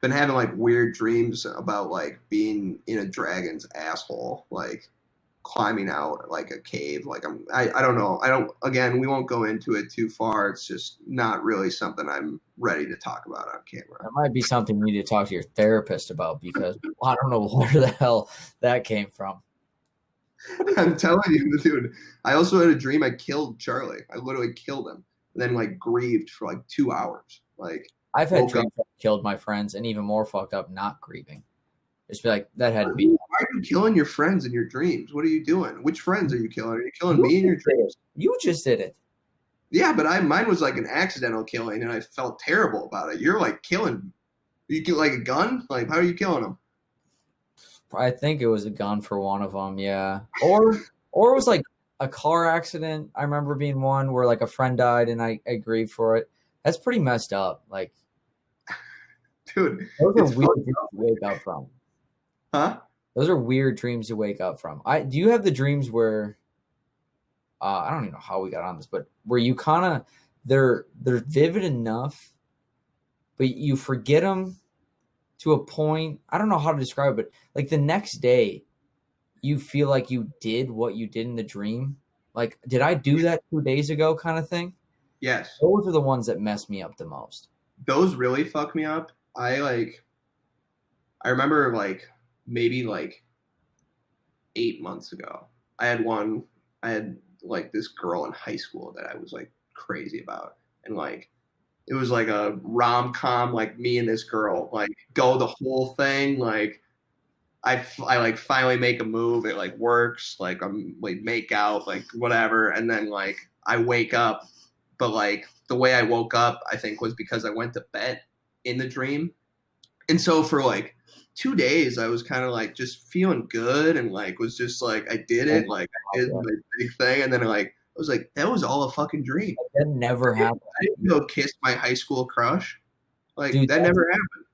[SPEAKER 1] been having like weird dreams about like being in a dragon's asshole, like climbing out like a cave. Like I don't know. Again, we won't go into it too far. It's just not really something I'm ready to talk about on camera.
[SPEAKER 2] That might be something you need to talk to your therapist about, because I don't know where the hell that came from.
[SPEAKER 1] I'm telling you, dude. I also had a dream I killed Charlie. I literally killed him, and then like grieved for like 2 hours. Like,
[SPEAKER 2] I've had dreams I killed my friends, and even more fucked up, not grieving. Just be like, that had to be.
[SPEAKER 1] Why are you killing your friends in your dreams? What are you doing? Which friends are you killing? Are you killing me in your dreams?
[SPEAKER 2] You just did it.
[SPEAKER 1] Yeah, but mine was like an accidental killing, and I felt terrible about it. You're like killing. You kill like a gun? Like, how are you killing them?
[SPEAKER 2] I think it was a gun for one of them, yeah. Or it was like a car accident. I remember being one where like a friend died and I grieved for it. That's pretty messed up. Like,
[SPEAKER 1] dude,
[SPEAKER 2] those are weird dreams to wake up from.
[SPEAKER 1] Huh?
[SPEAKER 2] Those are weird dreams to wake up from. Do you have the dreams where I don't even know how we got on this, but where you kind of they're vivid enough, but you forget them to a point. I don't know how to describe it, but like the next day, you feel like you did what you did in the dream. Like, did I do that 2 days ago kind of thing?
[SPEAKER 1] Yes.
[SPEAKER 2] Those are the ones that mess me up the most.
[SPEAKER 1] Those really fuck me up. I remember like maybe like 8 months ago, I had like this girl in high school that I was like crazy about. And like, it was like a rom-com, like me and this girl, like go the whole thing. Like I like finally make a move. It like works. Like I'm like make out, like whatever. And then like I wake up, but like the way I woke up, I think was because I went to bed in the dream. And so for like 2 days, I was kind of like just feeling good and like was just like, I did it. Like I did my big thing. And then like, I was like, that was all a fucking dream.
[SPEAKER 2] That never happened.
[SPEAKER 1] I didn't go kiss my high school crush. Like, dude, that never happened.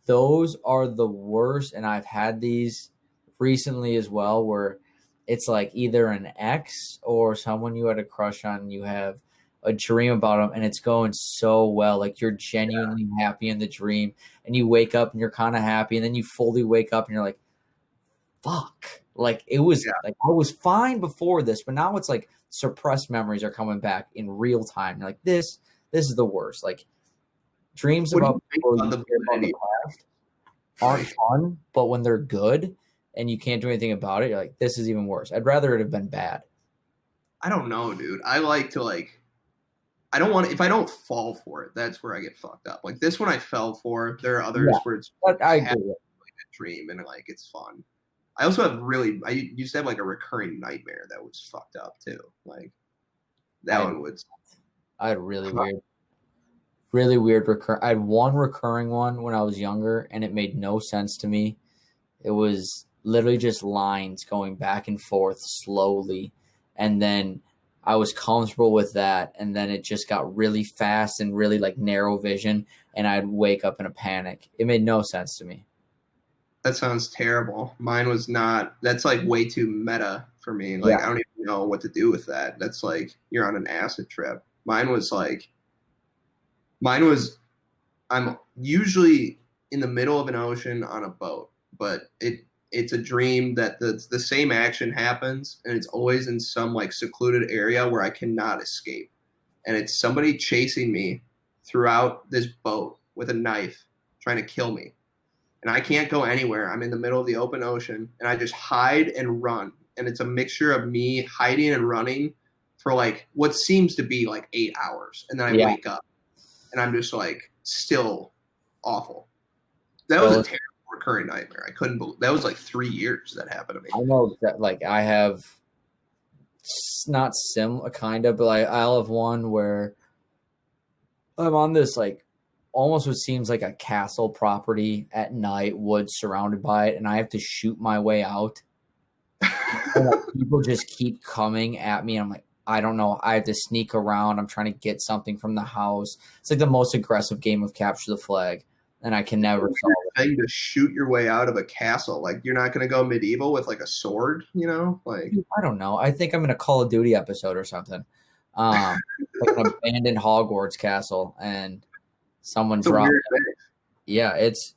[SPEAKER 2] Those are the worst. And I've had these recently as well, where it's like either an ex or someone you had a crush on, you have a dream about them and it's going so well. Like you're genuinely happy in the dream and you wake up and you're kind of happy. And then you fully wake up and you're like, fuck. Like it was like, I was fine before this, but now it's like suppressed memories are coming back in real time. You're like, this is the worst. Like dreams about people you care about the past aren't fun, but when they're good and you can't do anything about it, you're like, this is even worse. I'd rather it have been bad.
[SPEAKER 1] I don't know, dude. I like to like, I don't want to, if I don't fall for it, that's where I get fucked up. Like this one I fell for. There are others where it's
[SPEAKER 2] I agree.
[SPEAKER 1] Like a dream and like it's fun. I also have I used to have like a recurring nightmare that was fucked up too. Like that one was.
[SPEAKER 2] I had really weird I had one recurring one when I was younger and it made no sense to me. It was literally just lines going back and forth slowly. And then I was comfortable with that. And then it just got really fast and really like narrow vision. And I'd wake up in a panic. It made no sense to me.
[SPEAKER 1] That sounds terrible. Mine was not. That's like way too meta for me. Like I don't even know what to do with that. That's like you're on an acid trip. Mine was like, mine was, I'm usually in the middle of an ocean on a boat, but it's a dream that the same action happens, and it's always in some like secluded area where I cannot escape. And it's somebody chasing me throughout this boat with a knife, trying to kill me. And I can't go anywhere. I'm in the middle of the open ocean, and I just hide and run. And it's a mixture of me hiding and running for like what seems to be like 8 hours, and then I wake up, and I'm just like still awful. That was a terrible recurring nightmare. I couldn't believe that was like 3 years that happened to me.
[SPEAKER 2] I know that, like, I have not similar kind of, but like I'll have one where I'm on this like almost what seems like a castle property at night, woods surrounded by it, and I have to shoot my way out. And like, people just keep coming at me. And I'm like, I don't know. I have to sneak around. I'm trying to get something from the house. It's like the most aggressive game of capture the flag, and I can never solve it.
[SPEAKER 1] Thing to shoot your way out of a castle, like you're not going to go medieval with like a sword, you know? Like
[SPEAKER 2] I don't know. I think I'm in a Call of Duty episode or something, like an abandoned Hogwarts castle, and someone dropped. Yeah, it's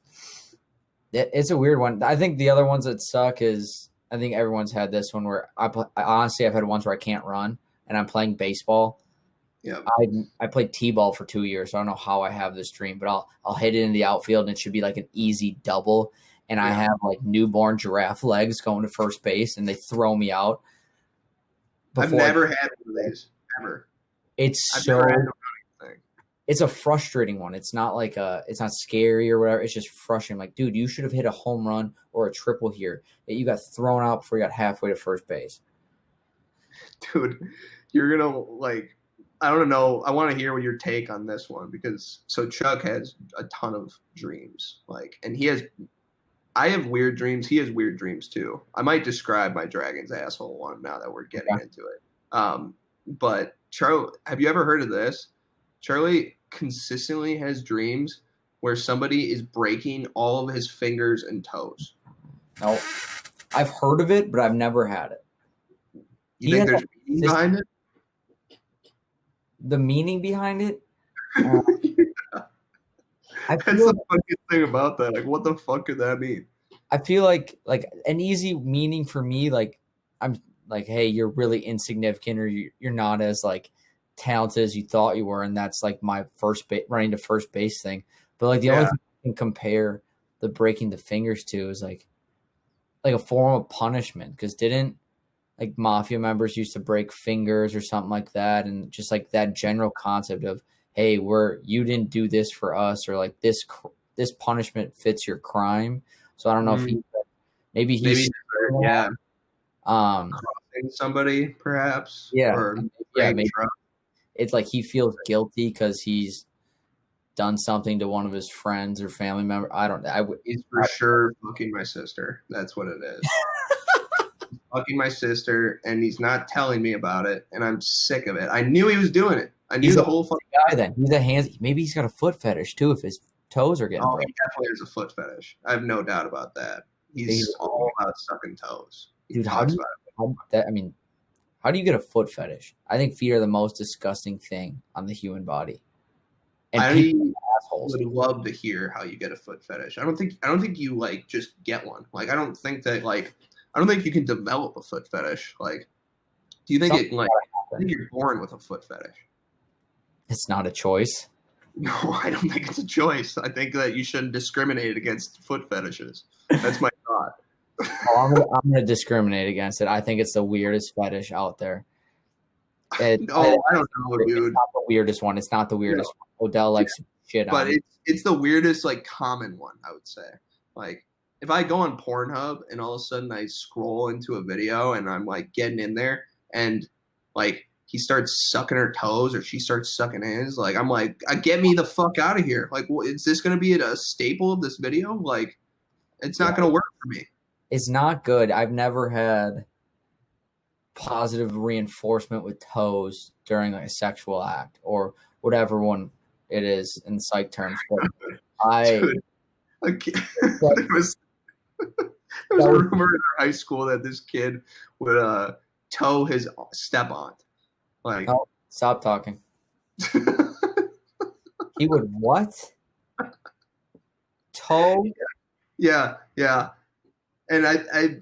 [SPEAKER 2] a weird one. I think the other ones that suck is I think everyone's had this one where honestly I've had ones where I can't run and I'm playing baseball.
[SPEAKER 1] Yeah,
[SPEAKER 2] I played t-ball for 2 years, so I don't know how I have this dream, but I'll hit it in the outfield and it should be like an easy double, and I have like newborn giraffe legs going to first base, and they throw me out.
[SPEAKER 1] I've never had one of these ever.
[SPEAKER 2] It's a frustrating one. It's not like it's not scary or whatever. It's just frustrating. Like, dude, you should have hit a home run or a triple here. You got thrown out before you got halfway to first base.
[SPEAKER 1] Dude, you're gonna like. I don't know. I want to hear what your take on this one, because so Chuck has a ton of dreams, like, and I have weird dreams. He has weird dreams too. I might describe my dragon's asshole one now that we're getting into it. But Charlie, have you ever heard of this? Charlie consistently has dreams where somebody is breaking all of his fingers and toes.
[SPEAKER 2] No, I've heard of it, but I've never had it.
[SPEAKER 1] You think there's meaning behind it?
[SPEAKER 2] The meaning behind it?
[SPEAKER 1] That's the fucking thing about that. Like, what the fuck could that mean?
[SPEAKER 2] I feel like an easy meaning for me, like I'm like, hey, you're really insignificant, or you're not as like talented as you thought you were, and that's like my running to first base thing. But like the only thing I can compare the breaking the fingers to is like a form of punishment, because didn't like mafia members used to break fingers or something like that, and just like that general concept of, hey, you didn't do this for us, or like this punishment fits your crime. So I don't know if maybe
[SPEAKER 1] crossing somebody perhaps,
[SPEAKER 2] maybe it's like he feels guilty because he's done something to one of his friends or family member. I don't know.
[SPEAKER 1] He's for sure fucking my sister. That's what it is. Fucking my sister, and he's not telling me about it, and I'm sick of it. I knew he was doing it. I knew the whole fucking
[SPEAKER 2] guy. Then he's a hands. Maybe he's got a foot fetish too. If his toes are getting broken.
[SPEAKER 1] He definitely has a foot fetish. I have no doubt about that. He's all about sucking toes.
[SPEAKER 2] Dude, how do you get a foot fetish? I think feet are the most disgusting thing on the human body. And
[SPEAKER 1] I would love to hear how you get a foot fetish. I don't think you like just get one. Like I don't think you can develop a foot fetish. Like, do you think I think you're born with a foot fetish?
[SPEAKER 2] It's not a choice.
[SPEAKER 1] No, I don't think it's a choice. I think that you shouldn't discriminate against foot fetishes. That's my thought.
[SPEAKER 2] I'm gonna discriminate against it. I think it's the weirdest fetish out there.
[SPEAKER 1] I don't know, dude.
[SPEAKER 2] It's not the weirdest one. It's not the weirdest one. Odell likes shit on it.
[SPEAKER 1] But it's the weirdest, like, common one, I would say. Like, if I go on Pornhub and all of a sudden I scroll into a video and I'm, like, getting in there and, like, he starts sucking her toes or she starts sucking his, like, I'm like, get me the fuck out of here. Like, is this going to be a staple of this video? Like, it's not going to work for me.
[SPEAKER 2] It's not good. I've never had positive reinforcement with toes during like a sexual act or whatever one it is in psych terms. But
[SPEAKER 1] there was a rumor in our high school that this kid would toe his step-aunt. Like,
[SPEAKER 2] stop talking. He would what? Toe?
[SPEAKER 1] Yeah, yeah. And I,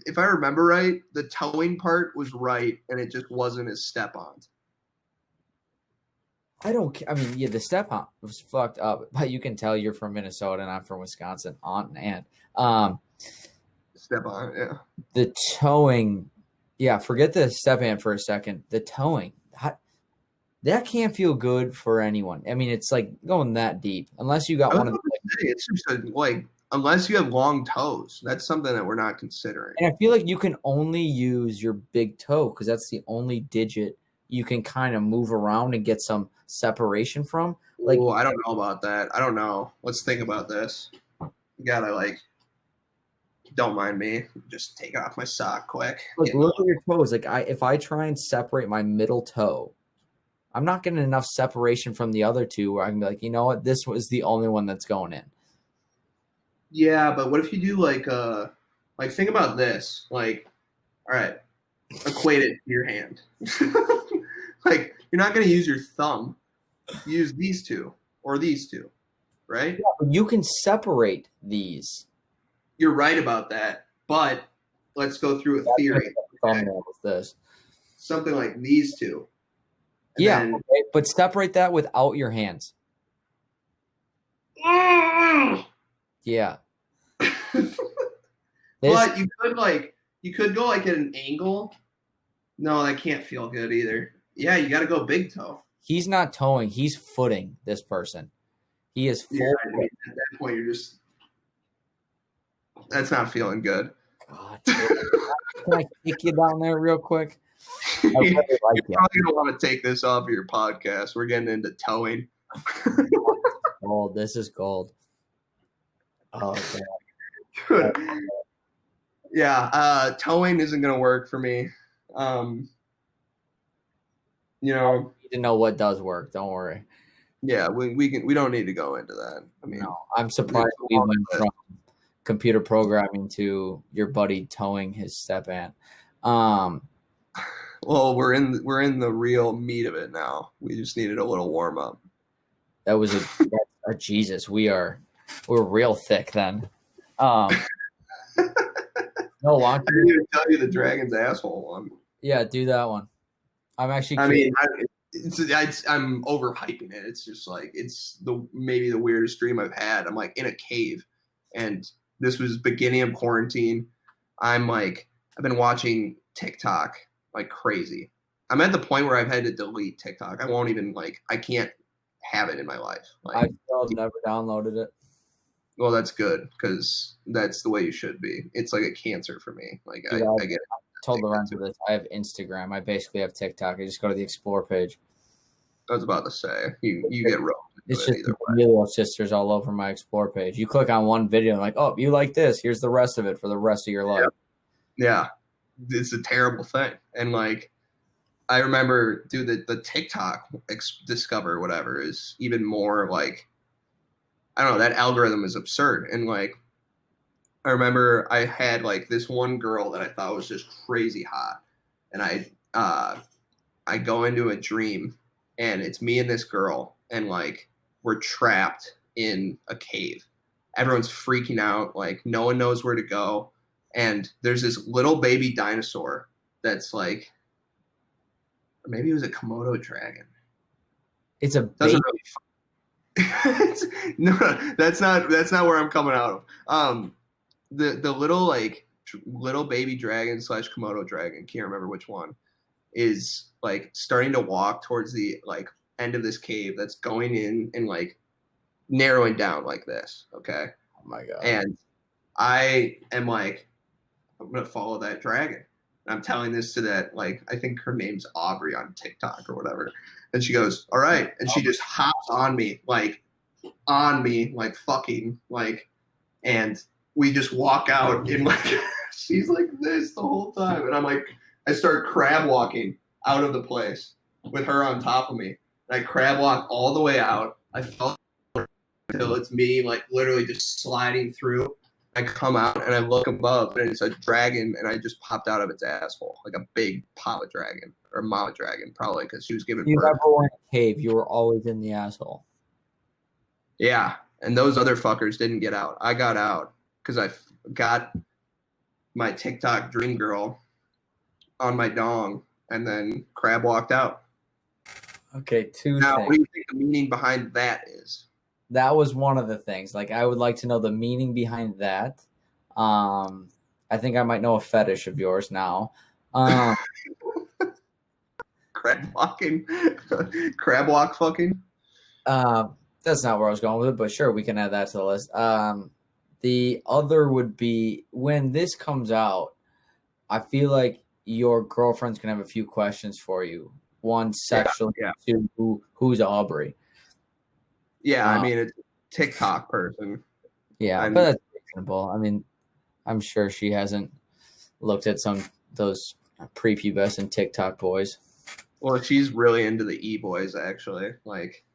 [SPEAKER 1] if I remember right, the towing part was right, and it just wasn't his step-ons.
[SPEAKER 2] I don't. I mean, yeah, the step on was fucked up, but you can tell you're from Minnesota and I'm from Wisconsin, aunt and aunt.
[SPEAKER 1] Step-on, yeah.
[SPEAKER 2] The towing, yeah. Forget the step in for a second. The towing, that can't feel good for anyone. I mean, it's like going that deep, unless you got one of the.
[SPEAKER 1] It's just like unless you have long toes, that's something that we're not considering.
[SPEAKER 2] And I feel like you can only use your big toe because that's the only digit you can kind of move around and get some separation from. Like,
[SPEAKER 1] I don't know about that. I don't know. Let's think about this. You gotta like, don't mind me. Just take off my sock quick.
[SPEAKER 2] Like look at your toes. Like if I try and separate my middle toe, I'm not getting enough separation from the other two where I can be like, you know what, this was the only one that's going in.
[SPEAKER 1] Yeah, but what if you do like think about this. Like, all right, equate it to your hand. Like you're not gonna use your thumb. Use these two or these two, right?
[SPEAKER 2] Yeah, you can separate these.
[SPEAKER 1] You're right about that, but let's go through a theory.
[SPEAKER 2] Thumbnail with this.
[SPEAKER 1] Something like these two.
[SPEAKER 2] Yeah, okay, but separate that without your hands. Yeah.
[SPEAKER 1] But you could go like at an angle. No, that can't feel good either. Yeah, you got to go big toe.
[SPEAKER 2] He's not towing. He's footing this person. He is full.
[SPEAKER 1] Yeah, I mean, at that point, that's not feeling good.
[SPEAKER 2] God, can I kick you down there real quick?
[SPEAKER 1] You're probably gonna want to take this off of your podcast. We're getting into towing.
[SPEAKER 2] Oh, this is gold. Oh, okay.
[SPEAKER 1] Yeah, towing isn't gonna work for me. You know,
[SPEAKER 2] you need to know what does work. Don't worry.
[SPEAKER 1] Yeah, we don't need to go into that. I mean,
[SPEAKER 2] no, I'm surprised we went from computer programming to your buddy towing his step aunt.
[SPEAKER 1] Well, we're in the real meat of it now. We just needed a little warm up.
[SPEAKER 2] That was a Jesus. We're real thick then. No,
[SPEAKER 1] I didn't even tell you the dragon's asshole one.
[SPEAKER 2] Yeah, do that one. I'm actually.
[SPEAKER 1] I mean, I'm overhyping it. It's just like it's maybe the weirdest dream I've had. I'm like in a cave, and this was beginning of quarantine. I've been watching TikTok like crazy. I'm at the point where I've had to delete TikTok. I won't even I can't have it in my life.
[SPEAKER 2] I still have never downloaded it.
[SPEAKER 1] Well, that's good because that's the way you should be. It's like a cancer for me. Like I get it.
[SPEAKER 2] I told Lorenzo this. I have Instagram. I basically have TikTok. I just go to the Explore page.
[SPEAKER 1] I was about to say you get roped.
[SPEAKER 2] It's just Emilio sisters all over my Explore page. You click on one video and like, oh, you like this? Here's the rest of it for the rest of your life.
[SPEAKER 1] Yeah. It's a terrible thing. And I remember, dude, the TikTok discover whatever is even more I don't know, that algorithm is absurd. And I remember I had this one girl that I thought was just crazy hot. And I go into a dream and it's me and this girl and we're trapped in a cave. Everyone's freaking out. No one knows where to go. And there's this little baby dinosaur that's or maybe it was a Komodo dragon.
[SPEAKER 2] It's a baby.
[SPEAKER 1] No, that's not where I'm coming out of. The little little baby dragon / Komodo dragon, can't remember which one, is starting to walk towards the end of this cave that's going in and narrowing down like this. Okay.
[SPEAKER 2] Oh my God.
[SPEAKER 1] And I am I'm gonna follow that dragon. And I'm telling this to that I think her name's Aubrey on TikTok or whatever. And she goes, all right. And she just hops on me, fucking, and we just walk out in she's like this the whole time. And I'm I start crab walking out of the place with her on top of me. And I crab walk all the way out. I fell until it's me, literally just sliding through. I come out and I look above and it's a dragon and I just popped out of its asshole, like a big papa dragon or mama dragon, probably because she was giving
[SPEAKER 2] You
[SPEAKER 1] birth.
[SPEAKER 2] ever went in a cave, you were always in the asshole.
[SPEAKER 1] Yeah, and those other fuckers didn't get out. I got out because I got my TikTok dream girl on my dong, and then Crab walked out.
[SPEAKER 2] Okay, two
[SPEAKER 1] Now,
[SPEAKER 2] things.
[SPEAKER 1] what do you think the meaning behind that is?
[SPEAKER 2] That was one of the things. Like, I would like to know the meaning behind that. I think I might know a fetish of yours now.
[SPEAKER 1] Crab walking, crab walk fucking.
[SPEAKER 2] That's not where I was going with it, but sure, we can add that to the list. The other would be when this comes out, I feel like your girlfriend's gonna have a few questions for you. One, sexually,
[SPEAKER 1] Yeah.
[SPEAKER 2] two, who's Aubrey?
[SPEAKER 1] Yeah, I mean, it's a TikTok person.
[SPEAKER 2] Yeah, but that's reasonable. I mean, I'm sure she hasn't looked at those prepubescent TikTok boys.
[SPEAKER 1] Well, she's really into the e-boys, actually. Like,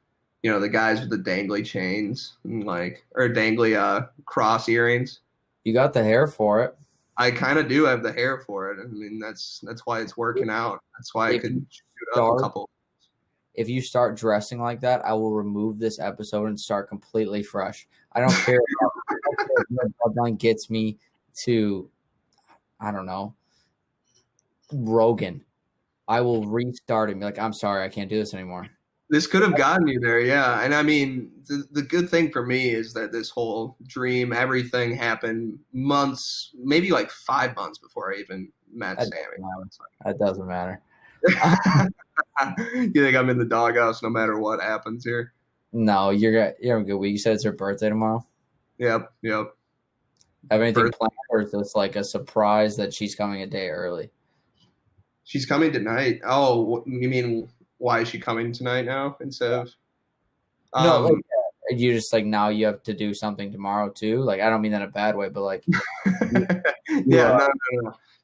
[SPEAKER 1] the guys with the dangly chains and or dangly cross earrings.
[SPEAKER 2] You got the hair for it.
[SPEAKER 1] I kind of do have the hair for it. I mean, that's why it's working out. That's why I could shoot up a couple.
[SPEAKER 2] If you start dressing like that, I will remove this episode and start completely fresh. I don't care if bloodline gets me to, I don't know, Rogan. I will restart and be like, I'm sorry, I can't do this anymore.
[SPEAKER 1] This could have gotten you there, yeah. And I mean, the good thing for me is that this whole dream, everything happened months, maybe like 5 months before I even met Sammy.
[SPEAKER 2] That doesn't matter.
[SPEAKER 1] You think I'm in the doghouse no matter what happens here?
[SPEAKER 2] No, you're a good week. You said it's her birthday tomorrow?
[SPEAKER 1] Yep.
[SPEAKER 2] Have anything planned, or is this like a surprise that she's coming a day early?
[SPEAKER 1] She's coming tonight. Oh, you mean why is she coming tonight now instead of?
[SPEAKER 2] No, you just like now you have to do something tomorrow too. Like I don't mean that in a bad way, but like.
[SPEAKER 1] No.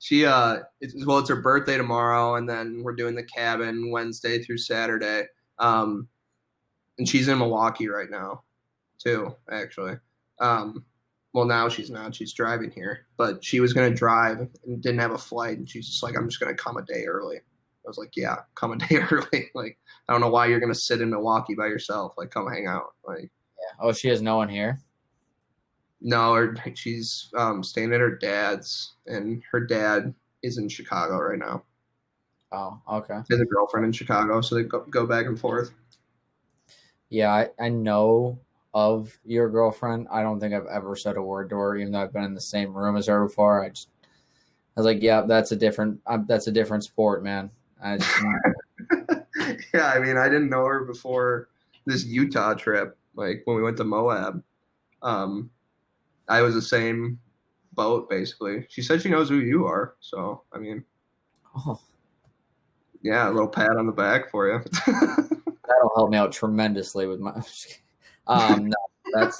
[SPEAKER 1] It's her birthday tomorrow, and then we're doing the cabin Wednesday through Saturday. And she's in Milwaukee right now, too. Actually, well now she's not. She's driving here, but she was gonna drive and didn't have a flight, and she's just like, I'm just gonna come a day early. I was like, yeah, come a day early. Like, I don't know why you're gonna sit in Milwaukee by yourself. Like, come hang out. Like,
[SPEAKER 2] yeah. Oh, she has no one here.
[SPEAKER 1] No, she's staying at her dad's, and her dad is in Chicago right now.
[SPEAKER 2] Oh, okay.
[SPEAKER 1] She has a girlfriend in Chicago, so they go back and forth.
[SPEAKER 2] Yeah, I know of your girlfriend. I don't think I've ever said a word to her, even though I've been in the same room as her before. I was like, yeah, that's a different sport, man.
[SPEAKER 1] Yeah, I mean, I didn't know her before this Utah trip, like when we went to Moab. I was the same boat, basically. She said she knows who you are, so I mean, yeah, a little pat on the back for you.
[SPEAKER 2] That'll help me out tremendously with my. No, that's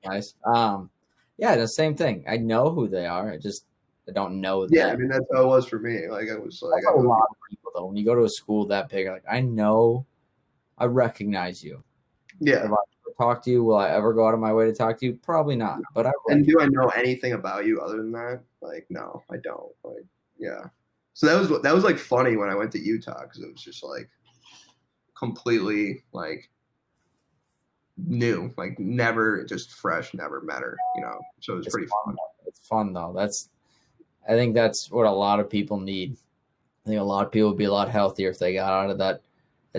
[SPEAKER 2] nice. Yeah, the same thing. I know who they are. I don't know them.
[SPEAKER 1] Yeah, I mean that's how it was for me. Like I was like
[SPEAKER 2] a lot of people though. When you go to a school that big, like I recognize you.
[SPEAKER 1] Yeah.
[SPEAKER 2] If I talk to you, will I ever go out of my way to talk to you? Probably not. But
[SPEAKER 1] and do I know anything about you other than that? Like, no, I don't. Like, yeah. So that was like funny when I went to Utah because it was just like completely like new, like never, just fresh, never met her, So it was pretty fun.
[SPEAKER 2] It's fun though. I think that's what a lot of people need. I think a lot of people would be a lot healthier if they got out of that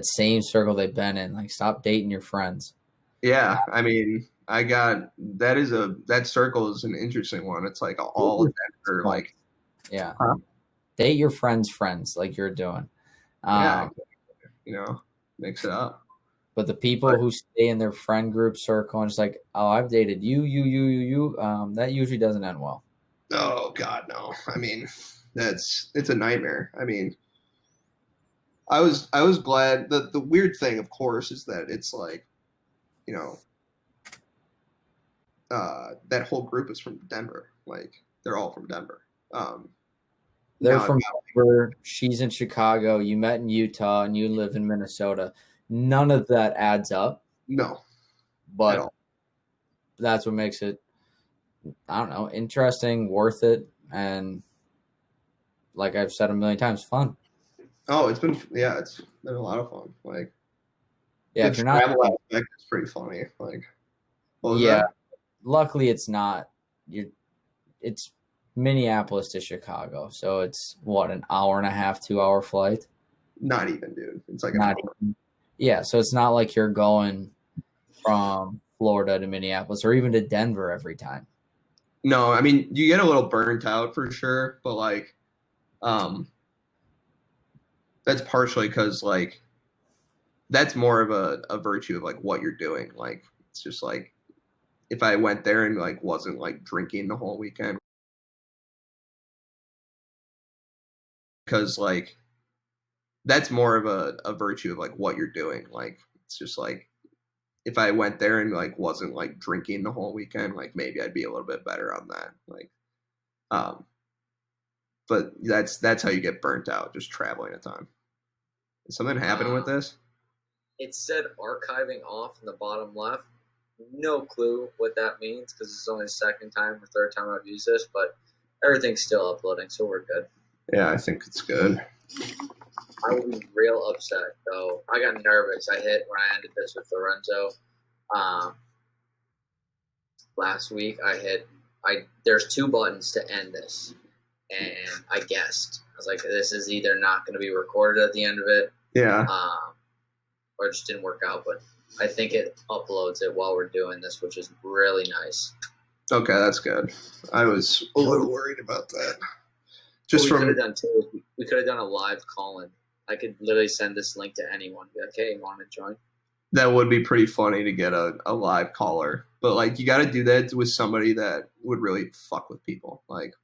[SPEAKER 2] same circle they've been in. Like, stop dating your friends.
[SPEAKER 1] Yeah, I mean, that circle is an interesting one. It's like all Denver, like,
[SPEAKER 2] yeah, date your friends' friends, like you're doing.
[SPEAKER 1] Yeah, mix it up.
[SPEAKER 2] But the people who stay in their friend group circle and it's like, oh, I've dated you, that usually doesn't end well.
[SPEAKER 1] Oh God, no. I mean, it's a nightmare. I mean, I was glad. The weird thing, of course, is that it's like, that whole group is from Denver. Like, they're all from Denver.
[SPEAKER 2] They're from Denver. She's in Chicago. You met in Utah, and you live in Minnesota. None of that adds up.
[SPEAKER 1] No.
[SPEAKER 2] But that's what makes it, I don't know, interesting, worth it, and like I've said a million times, fun.
[SPEAKER 1] Oh, it's been a lot of fun. Like
[SPEAKER 2] Yeah,
[SPEAKER 1] the
[SPEAKER 2] if you're not,
[SPEAKER 1] travel aspect is pretty funny. Like what was
[SPEAKER 2] yeah.
[SPEAKER 1] that?
[SPEAKER 2] Luckily, it's not. It's Minneapolis to Chicago, so it's what, an hour and a half, 2 hour flight.
[SPEAKER 1] Not even, dude. It's like an
[SPEAKER 2] Not
[SPEAKER 1] hour.
[SPEAKER 2] even. Yeah, so it's not like you're going from Florida to Minneapolis or even to Denver every time.
[SPEAKER 1] No, I mean you get a little burnt out for sure, but like um that's partially because like that's more of a virtue of like what you're doing. Like it's just like if I went there and like wasn't like drinking the whole weekend, because like that's more of a virtue of like what you're doing. Like it's just like if I went there and like wasn't like drinking the whole weekend, like maybe I'd be a little bit better on that. Like um but that's how you get burnt out, just traveling a ton. Is something happening with this?
[SPEAKER 2] It said archiving off in the bottom left. No clue what that means because it's only the second time or third time I've used this, but everything's still uploading, so we're good.
[SPEAKER 1] Yeah, I think it's good.
[SPEAKER 2] I would be real upset though. I got nervous. I hit when I ended this with Lorenzo last week. There's two buttons to end this, and I guessed. I was like, this is either not going to be recorded at the end of it,
[SPEAKER 1] Yeah.
[SPEAKER 2] Or it just didn't work out. But I think it uploads it while we're doing this, which is really nice.
[SPEAKER 1] Okay, that's good. I was a little worried about that. Just
[SPEAKER 2] what we could have done too. We could have done a live call-in. I could literally send this link to anyone. Be like, hey, you want to join?
[SPEAKER 1] That would be pretty funny to get a live caller. But like you got to do that with somebody that would really fuck with people. Like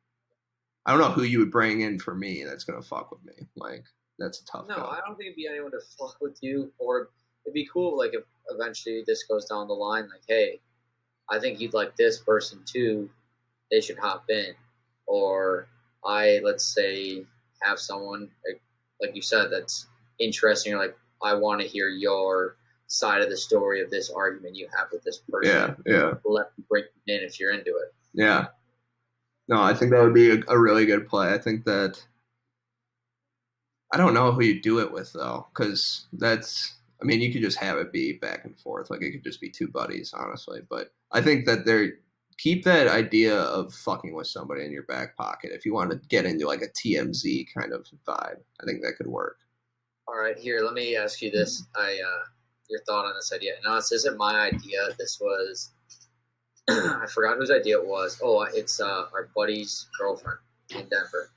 [SPEAKER 1] I don't know who you would bring in for me that's gonna fuck with me. Like that's a tough.
[SPEAKER 2] No,
[SPEAKER 1] go.
[SPEAKER 2] I don't think it'd be anyone to fuck with you. Or it'd be cool, like if eventually this goes down the line, like, hey, I think you'd like this person too. They should hop in. Or let's say, have someone like you said that's interesting. You're like, I want to hear your side of the story of this argument you have with this person.
[SPEAKER 1] Yeah.
[SPEAKER 2] Let me bring it in if you're into it.
[SPEAKER 1] Yeah. No, I think that would be a really good play. I think that I don't know who you do it with though, because that's. I mean, you could just have it be back and forth. Like it could just be two buddies, honestly. But I think that keep that idea of fucking with somebody in your back pocket if you want to get into like a TMZ kind of vibe. I think that could work.
[SPEAKER 2] All right, here, let me ask you this. Your thought on this idea. Now, this isn't my idea. This was I forgot whose idea it was. Oh, it's our buddy's girlfriend in Denver.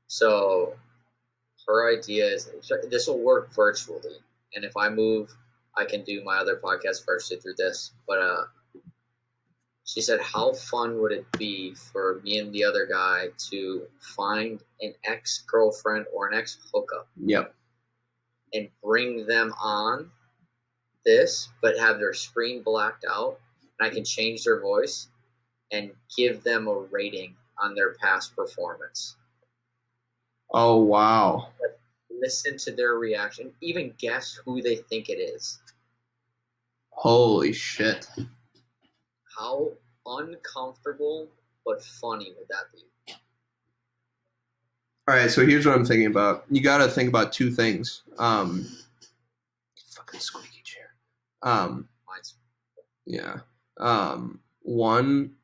[SPEAKER 2] So her idea is this will work virtually, and if I move, I can do my other podcast virtually through this. But she said, how fun would it be for me and the other guy to find an ex-girlfriend or an ex-hookup?
[SPEAKER 1] Yep.
[SPEAKER 2] And bring them on this, but have their screen blacked out, and I can change their voice and give them a rating on their past performance.
[SPEAKER 1] Oh, wow.
[SPEAKER 2] Listen to their reaction, even guess who they think it is.
[SPEAKER 1] Holy shit.
[SPEAKER 2] How uncomfortable but funny would that be?
[SPEAKER 1] All right, so here's what I'm thinking about. You got to think about two things. Fucking squeaky chair. Yeah. One,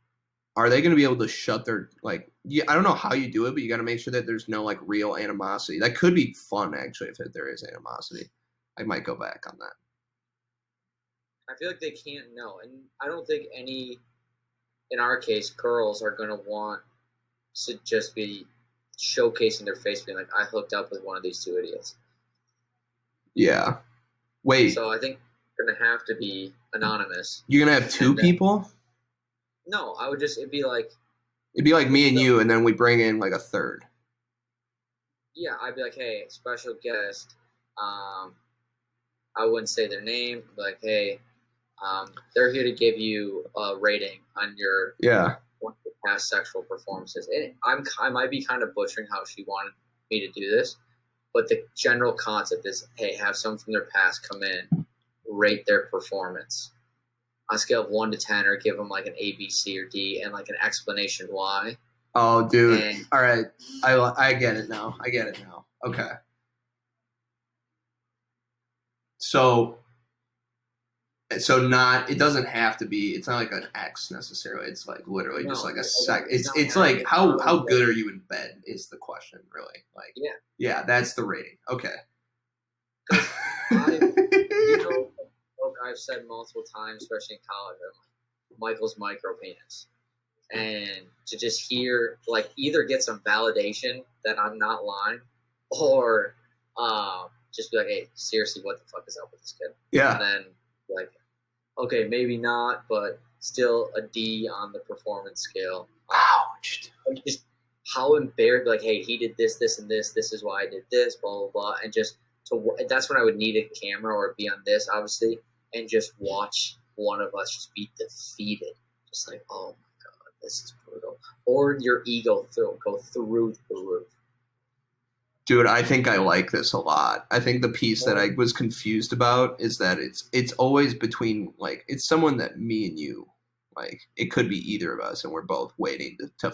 [SPEAKER 1] are they going to be able to shut their like? Yeah, I don't know how you do it, but you got to make sure that there's no like real animosity. That could be fun actually if there is animosity. I might go back on that.
[SPEAKER 2] I feel like they can't know, and I don't think any, in our case, girls are going to want to just be showcasing their face, being like, I hooked up with one of these two idiots.
[SPEAKER 1] Yeah. Wait.
[SPEAKER 2] So I think you're going to have to be anonymous.
[SPEAKER 1] You're going to have two people?
[SPEAKER 2] No, it'd be like
[SPEAKER 1] me and you, and then we bring in like a third.
[SPEAKER 2] Yeah, I'd be like, hey, special guest. I wouldn't say their name. I'd be like, hey, they're here to give you a rating on your one of your past sexual performances. And I might be kind of butchering how she wanted me to do this, but the general concept is, hey, have someone from their past come in, rate their performance on a scale of 1 to 10, or give them like an A, B, C, or D, and like an explanation why.
[SPEAKER 1] Oh, dude! All right, I get it now. Okay. So not, it doesn't have to be, it's not like an X necessarily. It's like literally just like a sec. It's like how good are you in bed is the question, really. Like, yeah, that's the rating. Okay.
[SPEAKER 3] I've said multiple times, especially in college, Michael's micro penis. And to just hear, like, either get some validation that I'm not lying, or just be like, hey, seriously, what the fuck is up with this kid?
[SPEAKER 1] Yeah.
[SPEAKER 3] And then, like, okay, maybe not, but still a D on the performance scale.
[SPEAKER 1] Ouch.
[SPEAKER 3] Just how embarrassed, like, hey, he did this, this, and this. This is why I did this, blah, blah, blah. And just that's when I would need a camera or be on this, obviously, and just watch one of us just be defeated. Just like, oh, my God, this is brutal. Or your ego go through the roof.
[SPEAKER 1] Dude, I think I like this a lot. I think the piece that I was confused about is that it's always between, like, it's someone that me and you, like, it could be either of us, and we're both waiting to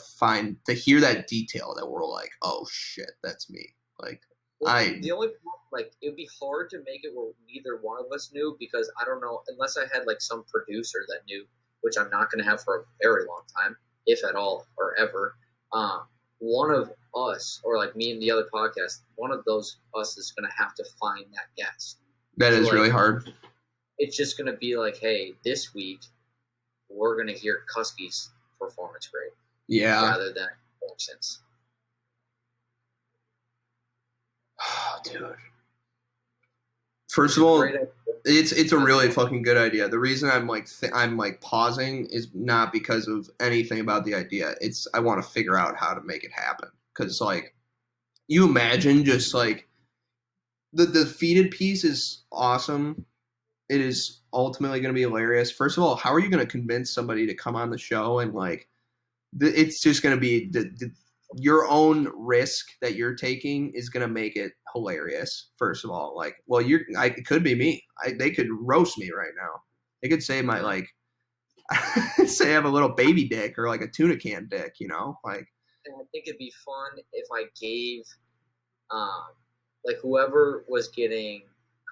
[SPEAKER 1] hear that detail that we're like, oh shit, that's me. Like,
[SPEAKER 3] the only like, it would be hard to make it where neither one of us knew, because I don't know, unless I had like some producer that knew, which I'm not going to have for a very long time, if at all or ever. One of us, or like me and the other podcast, one of those us is going to have to find that guest.
[SPEAKER 1] That is really hard.
[SPEAKER 3] It's just going to be like, hey, this week we're going to hear Cuske's performance grade.
[SPEAKER 1] Yeah.
[SPEAKER 3] Rather than Wilson's.
[SPEAKER 1] Oh, dude. First of all, it's a really fucking good idea. The reason I'm like pausing is not because of anything about the idea. It's I want to figure out how to make it happen. Because, like, you imagine just like the defeated piece is awesome. It is ultimately going to be hilarious. First of all, how are you going to convince somebody to come on the show? And like, it's just going to be your own risk that you're taking is going to make it hilarious. First of all, like, well, it could be me. They could roast me right now. They could say my, like, say I have a little baby dick or like a tuna can dick, you know, like.
[SPEAKER 3] And I think it'd be fun if I gave, like, whoever was getting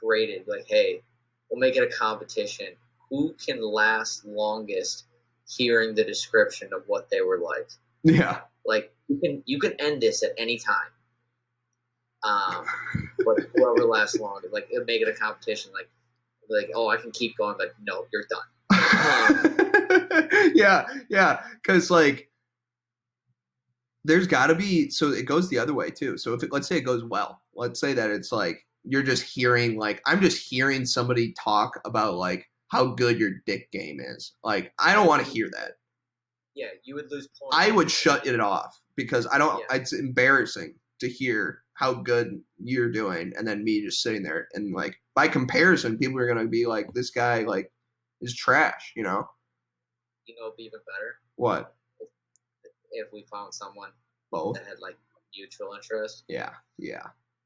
[SPEAKER 3] graded, like, hey, we'll make it a competition. Who can last longest hearing the description of what they were like?
[SPEAKER 1] Yeah.
[SPEAKER 3] Like, you can end this at any time. But whoever lasts longer, like, it'll make it a competition. Like, oh, I can keep going. Like, no, you're done.
[SPEAKER 1] Yeah. Because, like, there's got to be, so it goes the other way too. So if let's say it goes well, let's say that it's like you're just hearing, like, I'm just hearing somebody talk about like how good your dick game is. Like, I don't want to hear that.
[SPEAKER 3] Yeah, you would lose points.
[SPEAKER 1] I would shut it off because I don't. Yeah. It's embarrassing to hear how good you're doing, and then me just sitting there, and like by comparison, people are gonna be like, "This guy like is trash," you know.
[SPEAKER 3] You know, it'd be even better.
[SPEAKER 1] What?
[SPEAKER 3] If we found someone
[SPEAKER 1] both
[SPEAKER 3] that had like mutual interest.
[SPEAKER 1] Yeah.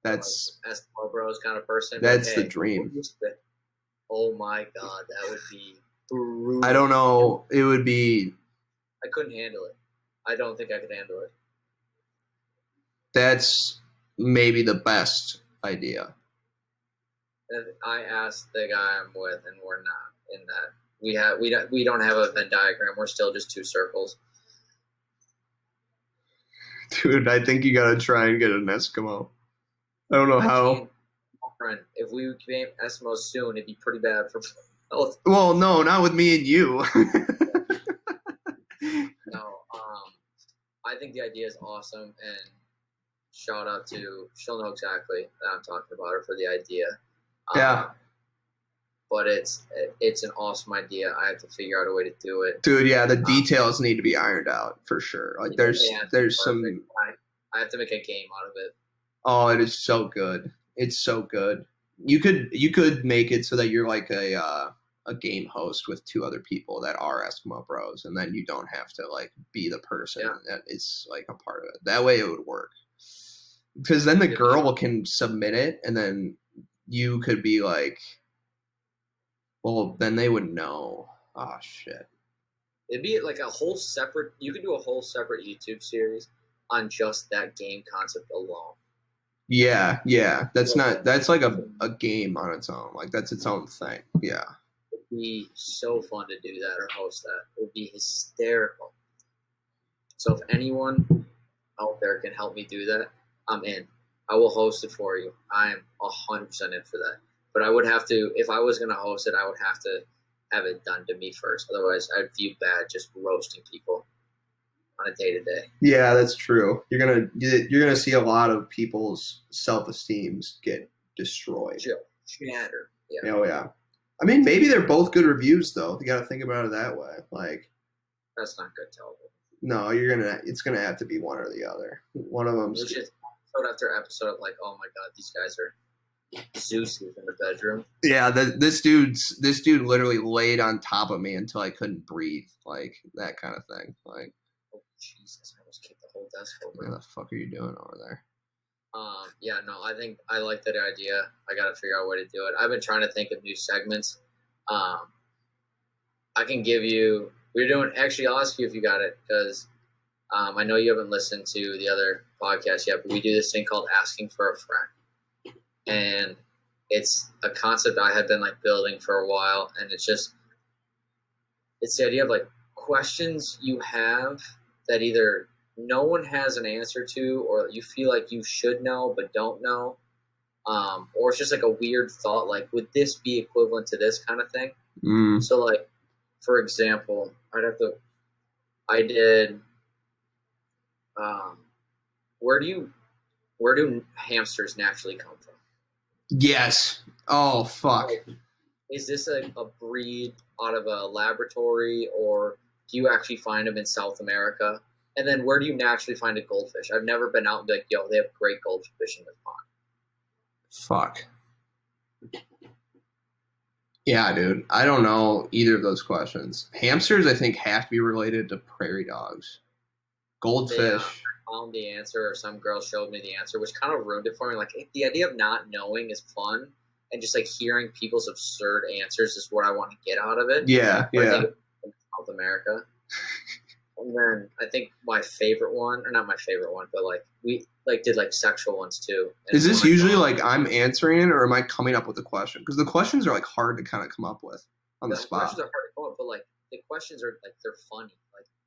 [SPEAKER 1] That's
[SPEAKER 3] like, Eskimo Bros kind of person.
[SPEAKER 1] That's like, hey, the dream.
[SPEAKER 3] Oh my God, that would be brutal.
[SPEAKER 1] I don't know. It would be.
[SPEAKER 3] I couldn't handle it. I don't think I could handle it.
[SPEAKER 1] That's maybe the best idea.
[SPEAKER 3] And I asked the guy I'm with, and we're not in that. We don't have a Venn diagram. We're still just two circles.
[SPEAKER 1] Dude, I think you gotta try and get an Eskimo. I don't know how.
[SPEAKER 3] Friend, if we became Eskimos soon, it'd be pretty bad for both.
[SPEAKER 1] Well, no, not with me and you.
[SPEAKER 3] No, I think the idea is awesome, and shout out to, she'll know exactly that I'm talking about her for the idea.
[SPEAKER 1] Yeah.
[SPEAKER 3] But it's an awesome idea. I have to figure out a way to do it.
[SPEAKER 1] Dude, yeah, the details need to be ironed out for sure. Like there's some.
[SPEAKER 3] I have to make a game out of it.
[SPEAKER 1] Oh, it is so good. It's so good. You could make it so that you're like a game host with two other people that are Eskimo Bros, and then you don't have to like be the person that is like a part of it. That way it would work. Because then the girl can submit it, and then you could be like, well, then they would know. Oh, shit.
[SPEAKER 3] It'd be like a whole separate, you could do a whole separate YouTube series on just that game concept alone.
[SPEAKER 1] Yeah. That's like a game on its own. Like that's its own thing. Yeah.
[SPEAKER 3] It'd be so fun to do that or host that. It would be hysterical. So if anyone out there can help me do that, I'm in. I will host it for you. I'm 100% in for that. But I would have to, if I was going to host it, I would have to have it done to me first. Otherwise, I'd feel bad just roasting people on a day to day.
[SPEAKER 1] Yeah, that's true. You're gonna see a lot of people's self-esteems get destroyed.
[SPEAKER 3] Shatter. Yeah.
[SPEAKER 1] Oh yeah. I mean, maybe they're both good reviews though. You got to think about it that way. Like,
[SPEAKER 3] that's not good television.
[SPEAKER 1] No, it's gonna have to be one or the other. One of them's
[SPEAKER 3] just episode after episode, like, oh my god, these guys are Zeus's in the bedroom.
[SPEAKER 1] Yeah, this dude literally laid on top of me until I couldn't breathe, like that kind of thing. Like,
[SPEAKER 3] oh Jesus, I almost kicked the whole desk over.
[SPEAKER 1] What the fuck are you doing over there?
[SPEAKER 3] Yeah, no, I think I like that idea. I got to figure out a way to do it. I've been trying to think of new segments. I can give you. We're doing. Actually, I'll ask you if you got it because I know you haven't listened to the other podcast yet. But we do this thing called asking for a friend, and it's a concept I had been like building for a while, and it's the idea of like questions you have that either no one has an answer to, or you feel like you should know but don't know, or it's just like a weird thought, like would this be equivalent to this kind of thing? So like, for example, I did where do hamsters naturally come from?
[SPEAKER 1] Yes. Oh fuck.
[SPEAKER 3] Like, is this a breed out of a laboratory, or do you actually find them in South America? And then where do you naturally find a goldfish? I've never been out and be like, yo, they have great goldfish in this pond.
[SPEAKER 1] Fuck. Yeah, dude. I don't know either of those questions. Hamsters, I think, have to be related to prairie dogs. Goldfish.
[SPEAKER 3] I found the answer, or some girl showed me the answer, which kind of ruined it for me. Like, the idea of not knowing is fun, and just like hearing people's absurd answers is what I want to get out of it.
[SPEAKER 1] Yeah,
[SPEAKER 3] but I think in South America. And then I think my favorite one, or not my favorite one, but like we like did like sexual ones too. And
[SPEAKER 1] is this usually like I'm answering it, or am I coming up with the question? Because the questions are like hard to kind of come up with on the spot.
[SPEAKER 3] Questions are hard to come up, but like the questions are like they're funny.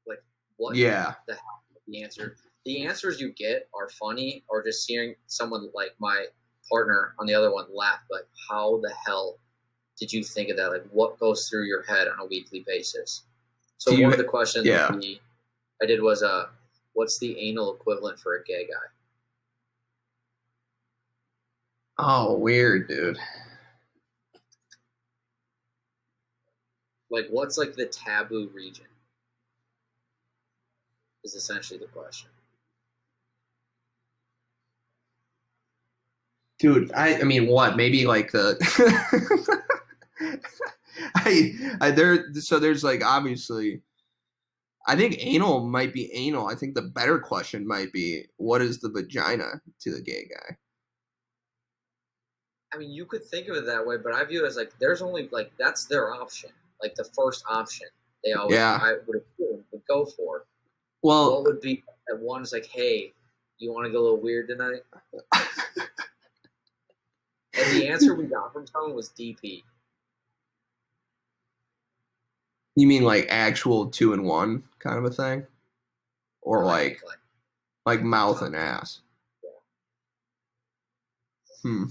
[SPEAKER 3] Like what?
[SPEAKER 1] Yeah.
[SPEAKER 3] The hell? The answer. The answers you get are funny, or just hearing someone like my partner on the other one laugh. Like, how the hell did you think of that? Like, what goes through your head on a weekly basis? So one of the questions I did was, what's the anal equivalent for a gay guy?
[SPEAKER 1] Oh, weird, dude.
[SPEAKER 3] Like, what's like the taboo region? Is essentially the question.
[SPEAKER 1] Dude, I mean, what? Maybe like the there's like obviously I think anal might be anal. I think the better question might be, what is the vagina to the gay guy?
[SPEAKER 3] I mean, you could think of it that way, but I view it as like there's only like that's their option. Like the first option they always I would go for.
[SPEAKER 1] Well,
[SPEAKER 3] what would be that one's like, hey, you want to go a little weird tonight? And the answer we got from someone was DP.
[SPEAKER 1] You mean like actual 2-in-1 kind of a thing? Or like mouth and ass? Yeah.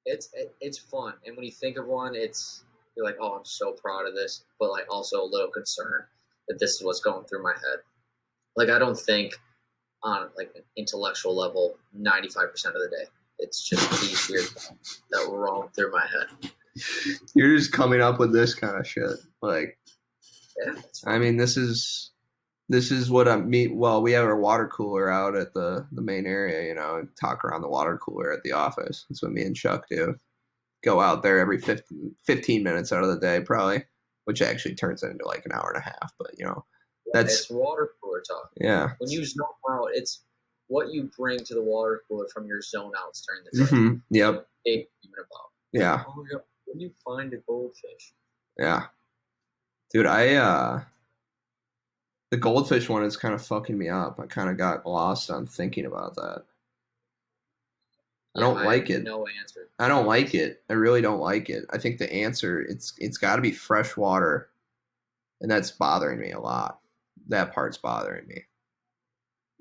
[SPEAKER 3] It's fun. And when you think of one, you're like, oh, I'm so proud of this, but like also a little concerned that this is what's going through my head. Like, I don't think on like an intellectual level 95% of the day. It's just these weird things that were rolling through my head.
[SPEAKER 1] You're just coming up with this kind of shit. Like,
[SPEAKER 3] yeah,
[SPEAKER 1] I mean, this is what well, we have our water cooler out at the main area, you know, and talk around the water cooler at the office. That's what me and Chuck do. Go out there every 15 minutes out of the day, probably, which actually turns into like an hour and a half. But, you know,
[SPEAKER 3] it's water cooler talk.
[SPEAKER 1] Yeah.
[SPEAKER 3] When you zone out, it's what you bring to the water cooler from your zone outs during the day.
[SPEAKER 1] Mm-hmm. Yep.
[SPEAKER 3] Even about.
[SPEAKER 1] Yeah.
[SPEAKER 3] Oh, yeah. When you find a goldfish.
[SPEAKER 1] Yeah. Dude, the goldfish one is kind of fucking me up. I kind of got lost on thinking about that. I don't like it.
[SPEAKER 3] No answer.
[SPEAKER 1] I don't like it. I really don't like it. I think the answer it's got to be fresh water, and that's bothering me a lot. That part's bothering me.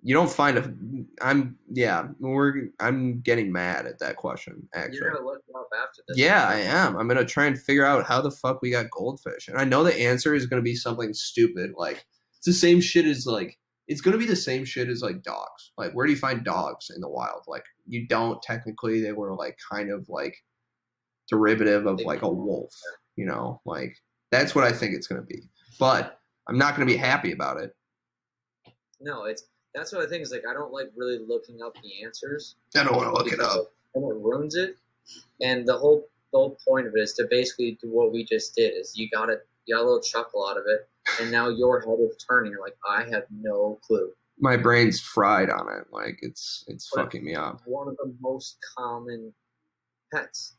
[SPEAKER 1] You don't find I'm getting mad at that question, actually.
[SPEAKER 3] You're gonna look it up after this.
[SPEAKER 1] Yeah, I am. I'm gonna try and figure out how the fuck we got goldfish. And I know the answer is gonna be something stupid, like it's the same shit as like it's gonna be the same shit as like dogs. Like where do you find dogs in the wild? Like you don't technically, they were like kind of like derivative of like a wolf, you know, like that's what I think it's gonna be. But I'm not gonna be happy about it.
[SPEAKER 3] No, that's what I think is like I don't like really looking up the answers.
[SPEAKER 1] I don't want to look it up.
[SPEAKER 3] And it ruins it. And the whole point of it is to basically do what we just did is you got a little chuckle out of it, and now your head is turning. You're like, I have no clue.
[SPEAKER 1] My brain's fried on it. Like it's fucking me up.
[SPEAKER 3] One of the most common pets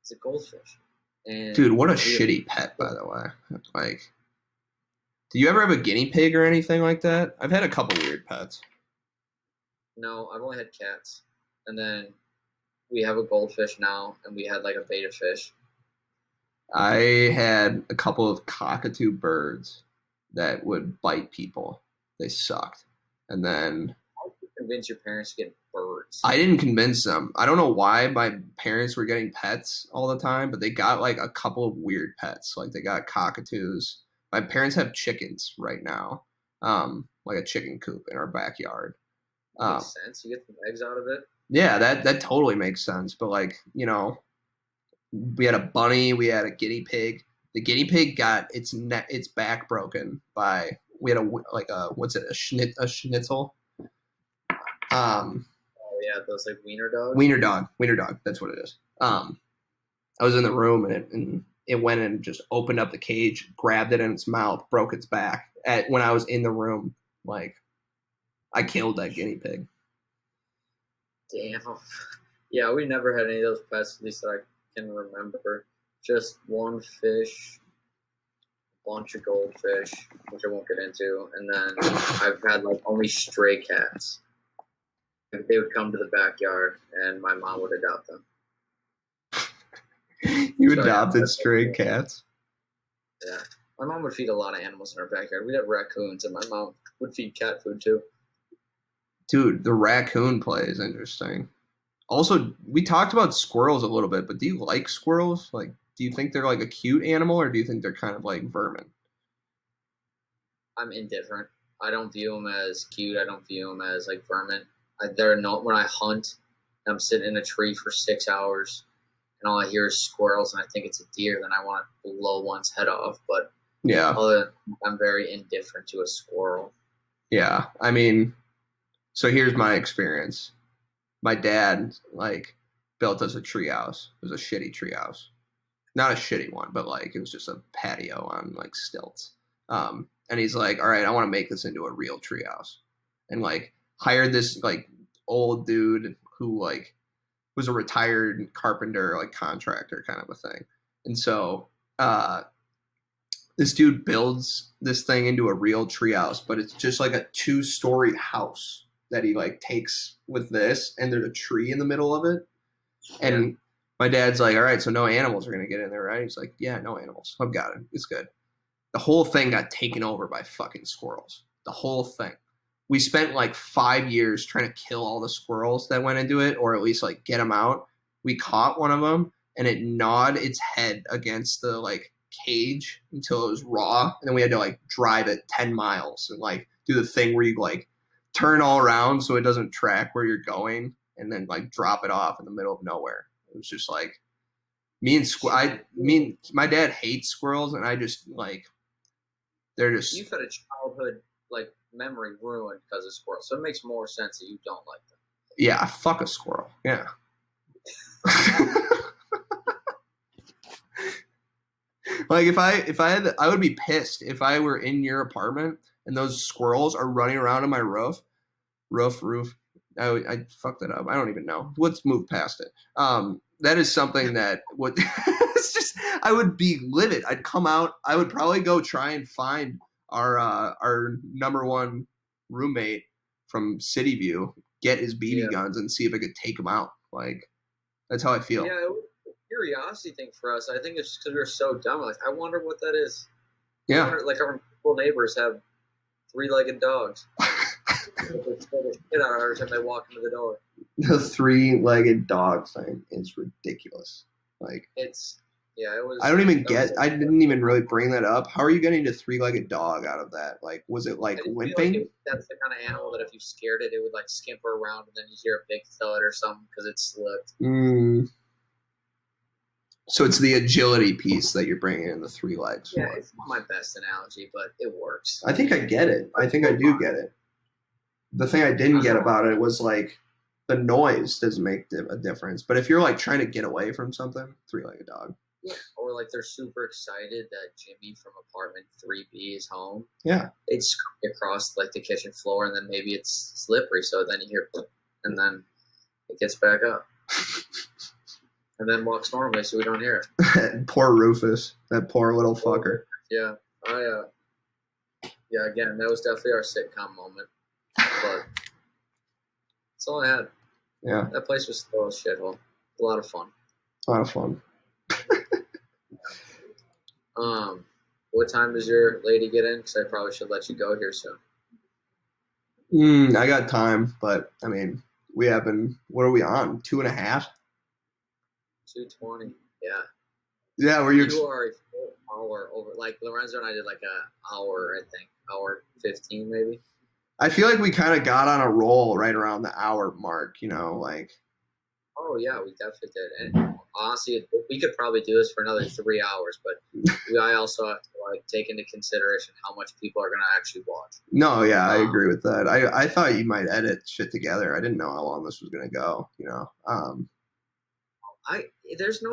[SPEAKER 3] is a goldfish. And
[SPEAKER 1] dude, what a shitty pet, by the way. Like, do you ever have a guinea pig or anything like that? I've had a couple weird pets.
[SPEAKER 3] No, I've only had cats. And then we have a goldfish now, and we had like a betta fish.
[SPEAKER 1] I had a couple of cockatoo birds that would bite people. They sucked. And then
[SPEAKER 3] How did you convince your parents to get birds?
[SPEAKER 1] I didn't convince them. I don't know why my parents were getting pets all the time, but they got like a couple of weird pets. Like they got cockatoos. My parents have chickens right now, like a chicken coop in our backyard.
[SPEAKER 3] Makes sense. You get some eggs out of it.
[SPEAKER 1] Yeah, that totally makes sense. But like, you know, we had a bunny, we had a guinea pig. The guinea pig got its back broken by we had a schnitzel.
[SPEAKER 3] Oh yeah, those like wiener dogs.
[SPEAKER 1] Wiener dog. That's what it is. I was in the room and it went and just opened up the cage, grabbed it in its mouth, broke its back. When I was in the room, like I killed that guinea pig.
[SPEAKER 3] Damn. Yeah, we never had any of those pets, at least that I can remember. Just one fish, a bunch of goldfish, which I won't get into, and then I've had like only stray cats. They would come to the backyard, and my mom would adopt them.
[SPEAKER 1] You adopted stray cats?
[SPEAKER 3] Yeah. My mom would feed a lot of animals in our backyard. We'd have raccoons, and my mom would feed cat food too.
[SPEAKER 1] Dude, the raccoon play is interesting. Also, we talked about squirrels a little bit, but do you like squirrels? Like, do you think they're like a cute animal, or do you think they're kind of like vermin?
[SPEAKER 3] I'm indifferent. I don't view them as cute. I don't view them as like vermin. They're not. When I hunt, I'm sitting in a tree for 6 hours, and all I hear is squirrels, and I think it's a deer. Then I want to blow one's head off. But
[SPEAKER 1] yeah,
[SPEAKER 3] I'm very indifferent to a squirrel.
[SPEAKER 1] Yeah, I mean, so here's my experience. My dad like built us a treehouse. It was a shitty treehouse, not a shitty one, but like it was just a patio on like stilts. And he's like, "All right, I want to make this into a real treehouse," and like hired this like old dude who like was a retired carpenter, like contractor kind of a thing. And so this dude builds this thing into a real treehouse, but it's just like a 2-story house that he like takes with this, and there's a tree in the middle of it. And my dad's like, "All right, so no animals are gonna get in there, right?" He's like, "Yeah, no animals. I've got it. It's good." The whole thing got taken over by fucking squirrels. The whole thing. We spent like 5 years trying to kill all the squirrels that went into it, or at least like get them out. We caught one of them, and it gnawed its head against the like cage until it was raw, and then we had to like drive it 10 miles and like do the thing where you like turn all around so it doesn't track where you're going, and then like drop it off in the middle of nowhere. It was just like my dad hates squirrels, and I just like they're just.
[SPEAKER 3] You've had a childhood like memory ruined because of squirrels, so it makes more sense that you don't like them.
[SPEAKER 1] Yeah, fuck a squirrel. Yeah. Like if I had, I would be pissed if I were in your apartment and those squirrels are running around on my roof. I fucked it up. I don't even know. Let's move past it. That is something that would. It's just I would be livid. I'd come out. I would probably go try and find our number one roommate from City View, get his BB
[SPEAKER 3] Yeah.
[SPEAKER 1] guns and see if I could take him out. Like, that's how I feel.
[SPEAKER 3] Yeah, it was a curiosity thing for us. I think it's just because we were so dumb. Like, I wonder what that is.
[SPEAKER 1] Yeah.
[SPEAKER 3] Wonder, like, our neighbors have 3-legged dogs. They scare the shit out of every time they walk into the door.
[SPEAKER 1] The 3-legged dog thing is ridiculous. Like,
[SPEAKER 3] it was.
[SPEAKER 1] I didn't even really bring that up. How are you getting a 3-legged dog out of that? Like, was it like limping?
[SPEAKER 3] Like that's the kind of animal that if you scared it, it would like skimper around and then you hear a big thud or something because it slipped.
[SPEAKER 1] So it's the agility piece that you're bringing in the 3 legs.
[SPEAKER 3] Yeah, it's not my best analogy, but it works.
[SPEAKER 1] I think I get it. I think I do get it. The thing I didn't get about it was like the noise doesn't make a difference. But if you're like trying to get away from something, 3-legged dog.
[SPEAKER 3] Yeah. Or like they're super excited that Jimmy from apartment 3B is home.
[SPEAKER 1] Yeah.
[SPEAKER 3] They'd scurry across like the kitchen floor and then maybe it's slippery, so then you hear and then it gets back up. And then walks normally so we don't hear
[SPEAKER 1] it. Poor Rufus. That poor little fucker.
[SPEAKER 3] Yeah. Yeah, again, that was definitely our sitcom moment. But that's all I had.
[SPEAKER 1] Yeah.
[SPEAKER 3] That place was still a shithole. A lot of fun.
[SPEAKER 1] A lot of fun.
[SPEAKER 3] What time does your lady get in? Because I probably should let you go here soon.
[SPEAKER 1] I got time, but I mean, we have been. What are we on? 2.5.
[SPEAKER 3] 2:20. Yeah.
[SPEAKER 1] Yeah,
[SPEAKER 3] you are a full hour over. Like Lorenzo and I did like an hour, I think, hour 15 maybe.
[SPEAKER 1] I feel like we kind of got on a roll right around the hour mark. You know, like.
[SPEAKER 3] Oh yeah, we definitely did. And honestly, we could probably do this for another 3 hours, but I also have to like take into consideration how much people are going to actually watch.
[SPEAKER 1] No, yeah, I agree with that. I thought you might edit shit together. I didn't know how long this was going to go. You know,
[SPEAKER 3] there's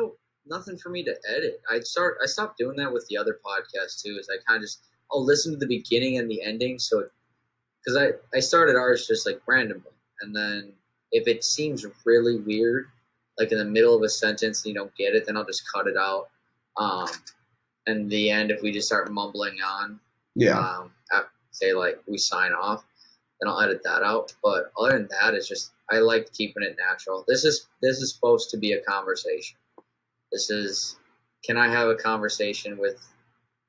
[SPEAKER 3] nothing for me to edit. I stopped doing that with the other podcast too. Is I kind of just I'll listen to the beginning and the ending. So because I started ours just like randomly, and then if it seems really weird, like in the middle of a sentence and you don't get it, then I'll just cut it out. And the end, if we just start mumbling on, after, say like we sign off, then I'll edit that out. But other than that, it's just I like keeping it natural. This is supposed to be a conversation. Can I have a conversation with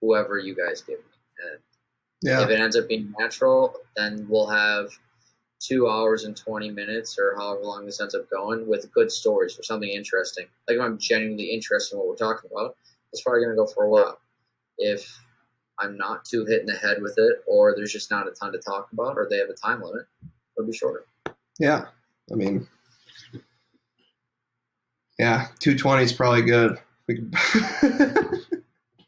[SPEAKER 3] whoever you guys give me? And if it ends up being natural, then we'll have 2 hours and 20 minutes or however long this ends up going with good stories or something interesting. Like if I'm genuinely interested in what we're talking about, it's probably going to go for a while. If I'm not too hit in the head with it, or there's just not a ton to talk about, or they have a time limit, it'll be shorter.
[SPEAKER 1] Yeah. I mean, 2:20 is probably good. We can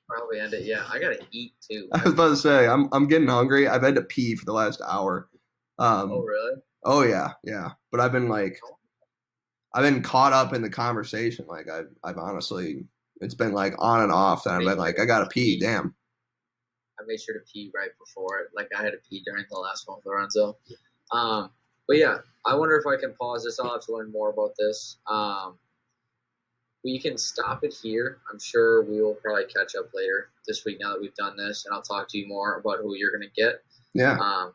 [SPEAKER 3] probably end it. Yeah, I gotta eat too.
[SPEAKER 1] I was about to say, I'm getting hungry. I've had to pee for the last hour.
[SPEAKER 3] Oh really?
[SPEAKER 1] Oh yeah. But I've been caught up in the conversation. Like I've honestly, it's been like on and off. That I've been like, I gotta pee. Damn.
[SPEAKER 3] I made sure to pee right before it. Like I had to pee during the last one with Lorenzo. But yeah, I wonder if I can pause this. I'll have to learn more about this. We can stop it here. I'm sure we will probably catch up later this week now that we've done this, and I'll talk to you more about who you're going to get.
[SPEAKER 1] Yeah.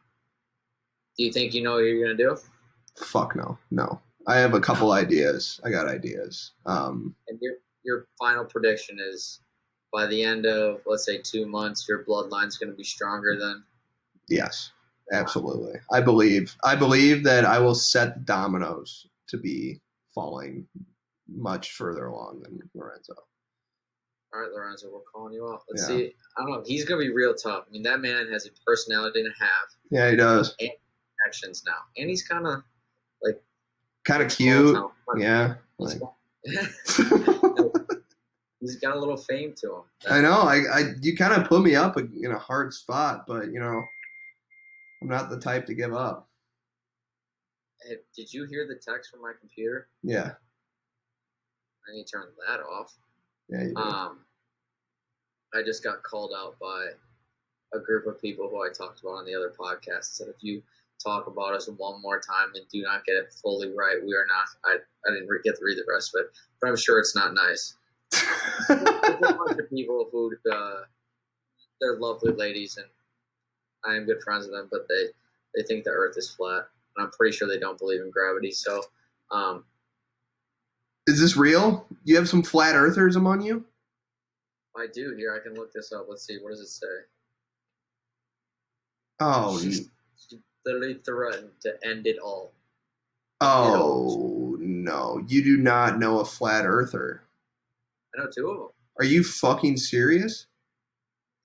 [SPEAKER 3] Do you think you know what you're going to do?
[SPEAKER 1] Fuck no. No. I have a couple ideas. I got ideas.
[SPEAKER 3] And your final prediction is by the end of, let's say, 2 months, your bloodline's going to be stronger than?
[SPEAKER 1] Yes, absolutely. I believe that I will set the dominoes to be falling much further along than Lorenzo.
[SPEAKER 3] All right, Lorenzo, we're calling you out. Let's see. I don't know. He's going to be real tough. I mean, that man has a personality and a half.
[SPEAKER 1] Yeah, he does.
[SPEAKER 3] And actions now. And he's kind of
[SPEAKER 1] cute. Yeah.
[SPEAKER 3] He's got a little fame to him.
[SPEAKER 1] I know. You kind of put me up in a hard spot, but, you know, I'm not the type to give up.
[SPEAKER 3] Hey, did you hear the text from my computer?
[SPEAKER 1] Yeah.
[SPEAKER 3] I need to turn that off.
[SPEAKER 1] Yeah, you did.
[SPEAKER 3] I just got called out by a group of people who I talked about on the other podcast. Said if you talk about us one more time and do not get it fully right, we are not. I didn't get to read the rest of it, but I'm sure it's not nice. There's a bunch of people who they're lovely ladies, and I am good friends with them, but they think the Earth is flat. and I'm pretty sure they don't believe in gravity. So,
[SPEAKER 1] is this real? You have some flat earthers among you?
[SPEAKER 3] I do here. I can look this up. Let's see. What does it say?
[SPEAKER 1] Oh,
[SPEAKER 3] She literally threatened to end it all.
[SPEAKER 1] oh no! You do not know a flat earther.
[SPEAKER 3] I know 2 of them.
[SPEAKER 1] Are you fucking serious?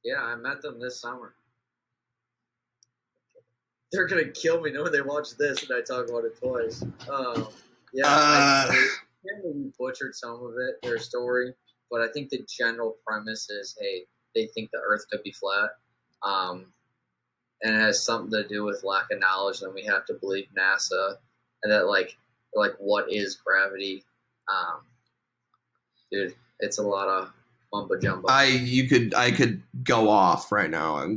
[SPEAKER 3] Yeah, I met them this summer. They're gonna kill me knowing they watch this and I talk about it twice. Yeah, I maybe butchered some of it, their story, but I think the general premise is, hey, they think the Earth could be flat, and it has something to do with lack of knowledge. Then we have to believe NASA, and that like what is gravity? Dude, it's a lot of mumbo jumbo.
[SPEAKER 1] I could go off right now.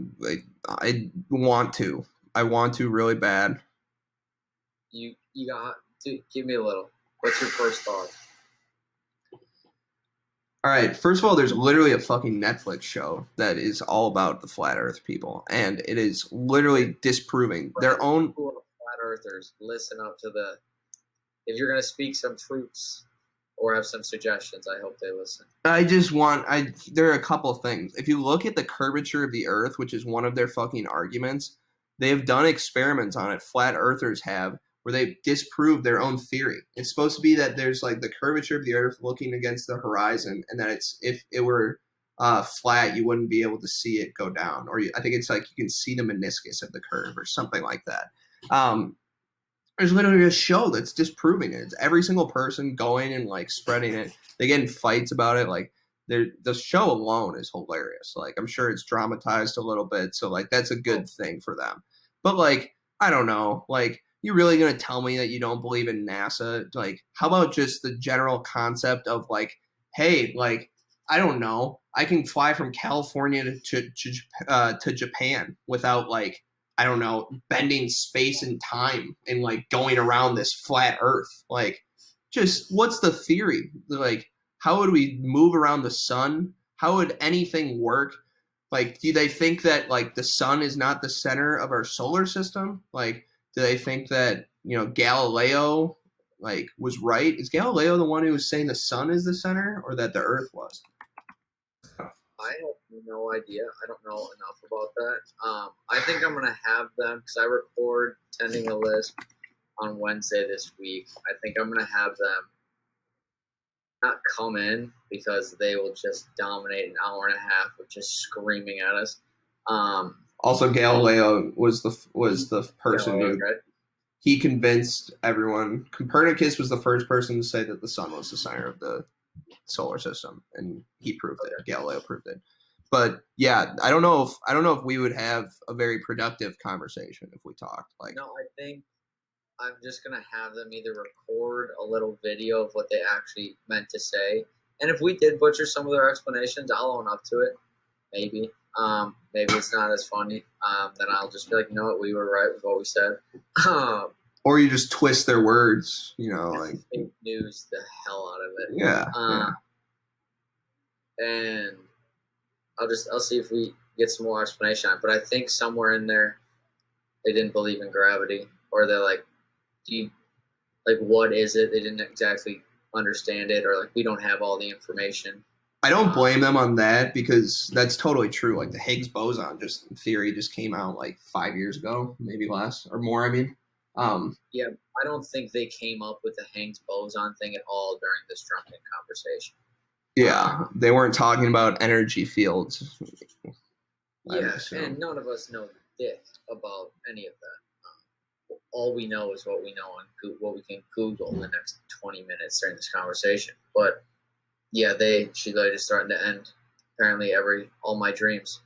[SPEAKER 1] I want to. I want to really bad.
[SPEAKER 3] You got to give me a little. What's your first thought?
[SPEAKER 1] All right. First of all, there's literally a fucking Netflix show that is all about the flat Earth people, and it is literally disproving their own.
[SPEAKER 3] Flat earthers, listen up to the. If you're gonna speak some truths or have some suggestions, I hope they listen.
[SPEAKER 1] There are a couple of things. If you look at the curvature of the Earth, which is one of their fucking arguments, they have done experiments on it. Flat Earthers have, where they disprove their own theory. It's supposed to be that there's like the curvature of the Earth looking against the horizon, and that if it were flat, you wouldn't be able to see it go down. Or I think it's like you can see the meniscus of the curve or something like that. There's literally a show that's disproving it. It's every single person going and like spreading it. They get in fights about it. Like the show alone is hilarious. Like I'm sure it's dramatized a little bit, so like that's a good thing for them. But like I don't know, like you really gonna tell me that you don't believe in NASA? Like how about just the general concept of like, hey, like I don't know, I can fly from California to Japan without like I don't know, bending space and time and like going around this flat Earth. Like, just what's the theory? Like, how would we move around the sun? How would anything work? Like, do they think that like the sun is not the center of our solar system? Like, do they think that Galileo like was right? Is Galileo the one who was saying the sun is the center, or that the Earth was?
[SPEAKER 3] I have no idea. I don't know enough about that. I think I'm going to have them, because I record Tending a Lisp on Wednesday this week. I think I'm going to have them not come in, because they will just dominate an hour and a half of just screaming at us.
[SPEAKER 1] Also, Galileo was the person who
[SPEAKER 3] right?
[SPEAKER 1] he convinced everyone. Copernicus was the first person to say that the sun was the center of the solar system, and he proved it. Galileo proved it. But yeah, I don't know if we would have a very productive conversation if we talked. Like,
[SPEAKER 3] no, I think I'm just gonna have them either record a little video of what they actually meant to say, and if we did butcher some of their explanations, I'll own up to it. Maybe it's not as funny. Then I'll just be like, you know what, we were right with what we said.
[SPEAKER 1] Or you just twist their words, like
[SPEAKER 3] fake news the hell out of it.
[SPEAKER 1] Yeah.
[SPEAKER 3] And I'll see if we get some more explanation on it. But I think somewhere in there they didn't believe in gravity, or they're like, what is it? They didn't exactly understand it, or like we don't have all the information.
[SPEAKER 1] I don't blame them on that, because that's totally true. Like the Higgs boson theory just came out like 5 years ago, maybe less or more. I mean,
[SPEAKER 3] yeah, I don't think they came up with the Higgs boson thing at all during this drunken conversation.
[SPEAKER 1] Yeah, they weren't talking about energy fields.
[SPEAKER 3] Yeah, and none of us know dick about any of that. All we know is what we know and what we can Google in the next 20 minutes during this conversation. But yeah, she's just starting to end apparently all my dreams.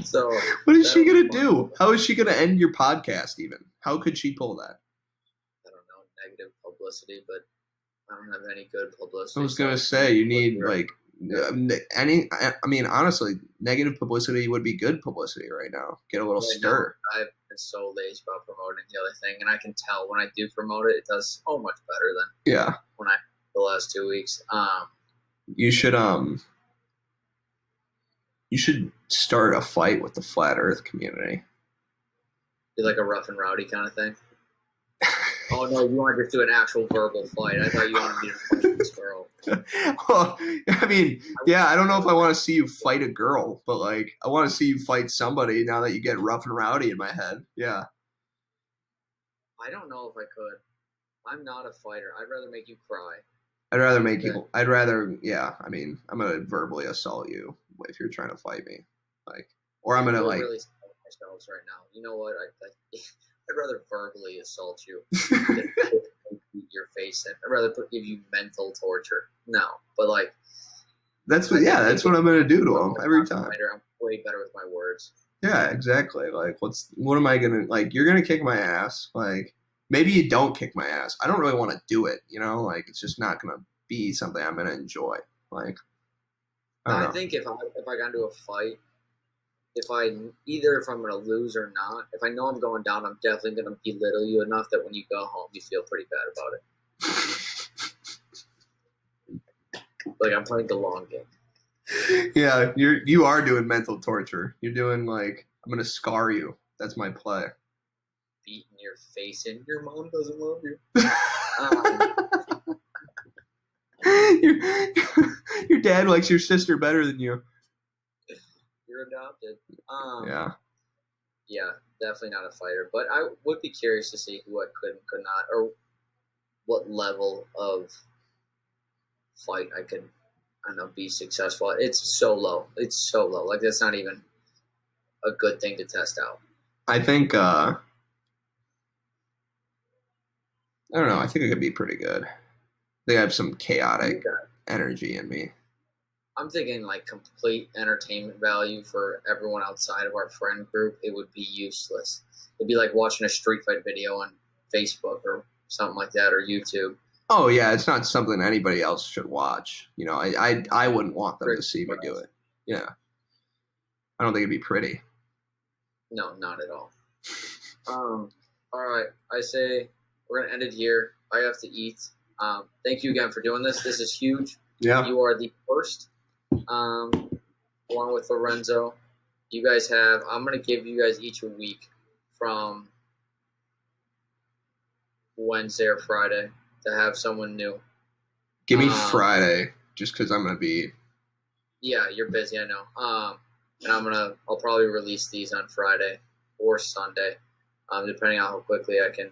[SPEAKER 3] So
[SPEAKER 1] what is she gonna do? How is she gonna end your podcast? Even how could she pull that?
[SPEAKER 3] I don't know. Negative publicity, but I don't have any good publicity.
[SPEAKER 1] I was gonna say you need like honestly, negative publicity would be good publicity right now. Get a little stir.
[SPEAKER 3] I've been so lazy about promoting the other thing, and I can tell when I do promote it, it does so much better than when the last 2 weeks.
[SPEAKER 1] You should start a fight with the flat Earth community.
[SPEAKER 3] Be like a rough and rowdy kind of thing. Oh no, you want to just do an actual verbal fight? I thought you wanted me to fight this girl.
[SPEAKER 1] Well, I mean, yeah, I don't know if I want to see you fight a girl, but like, I want to see you fight somebody now that you get rough and rowdy in my head. Yeah.
[SPEAKER 3] I don't know if I could. I'm not a fighter. I'd rather make you cry.
[SPEAKER 1] I'd rather make you. I'd rather. Yeah. I mean, I'm gonna verbally assault you if you're trying to fight me, like, or I'm gonna
[SPEAKER 3] We're
[SPEAKER 1] like.
[SPEAKER 3] really assault ourselves right now. You know what? I'd rather verbally assault you than beat your face in. I'd rather give you mental torture. No, but like.
[SPEAKER 1] That's what. Yeah, that's what I'm gonna do to him every time.
[SPEAKER 3] I'm way better with my words.
[SPEAKER 1] Yeah, exactly. Like, what am I gonna like? You're gonna kick my ass. Like, maybe you don't kick my ass. I don't really want to do it. You know, like it's just not gonna be something I'm gonna enjoy. Like,
[SPEAKER 3] I think if I got into a fight, if I'm gonna lose or not, if I know I'm going down, I'm definitely gonna belittle you enough that when you go home, you feel pretty bad about it. Like I'm playing the long game.
[SPEAKER 1] Yeah, you are doing mental torture. You're doing like I'm gonna scar you. That's my play.
[SPEAKER 3] Beating your face in. Your mom doesn't love you.
[SPEAKER 1] Your dad likes your sister better than you.
[SPEAKER 3] You're adopted. Yeah, definitely not a fighter. But I would be curious to see who I could and could not, or what level of fight I could, I don't know, be successful at. It's so low. It's so low. Like that's not even a good thing to test out.
[SPEAKER 1] I think I don't know. I think I could be pretty good. I think I have some chaotic energy in me.
[SPEAKER 3] I'm thinking like complete entertainment value for everyone outside of our friend group. It would be useless. It'd be like watching a street fight video on Facebook or something like that, or YouTube.
[SPEAKER 1] Oh yeah, it's not something anybody else should watch. You know, I wouldn't want them to see me do it. Yeah, I don't think it'd be pretty.
[SPEAKER 3] No, not at all. All right, I say we're gonna end it here. I have to eat. Thank you again for doing this. This is huge.
[SPEAKER 1] Yeah,
[SPEAKER 3] you are the first. Along with Lorenzo, you guys have. I'm gonna give you guys each a week from Wednesday or Friday to have someone new.
[SPEAKER 1] Give me Friday, just because I'm gonna be.
[SPEAKER 3] Yeah, you're busy. I know. And I'll probably release these on Friday or Sunday, depending on how quickly I can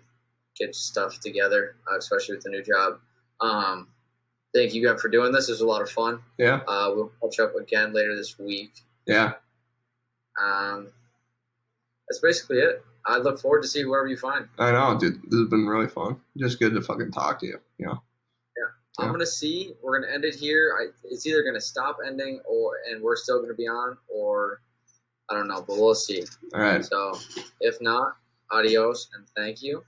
[SPEAKER 3] get stuff together, especially with the new job. Thank you guys for doing this. It was a lot of fun.
[SPEAKER 1] Yeah.
[SPEAKER 3] We'll catch up again later this week.
[SPEAKER 1] Yeah.
[SPEAKER 3] That's basically it. I look forward to see whoever you find.
[SPEAKER 1] I know, dude. This has been really fun. Just good to fucking talk to you. You know.
[SPEAKER 3] Yeah. I'm gonna see. We're gonna end it here. It's either gonna stop ending, and we're still gonna be on, or I don't know, but we'll see.
[SPEAKER 1] All right.
[SPEAKER 3] So if not, adios and thank you.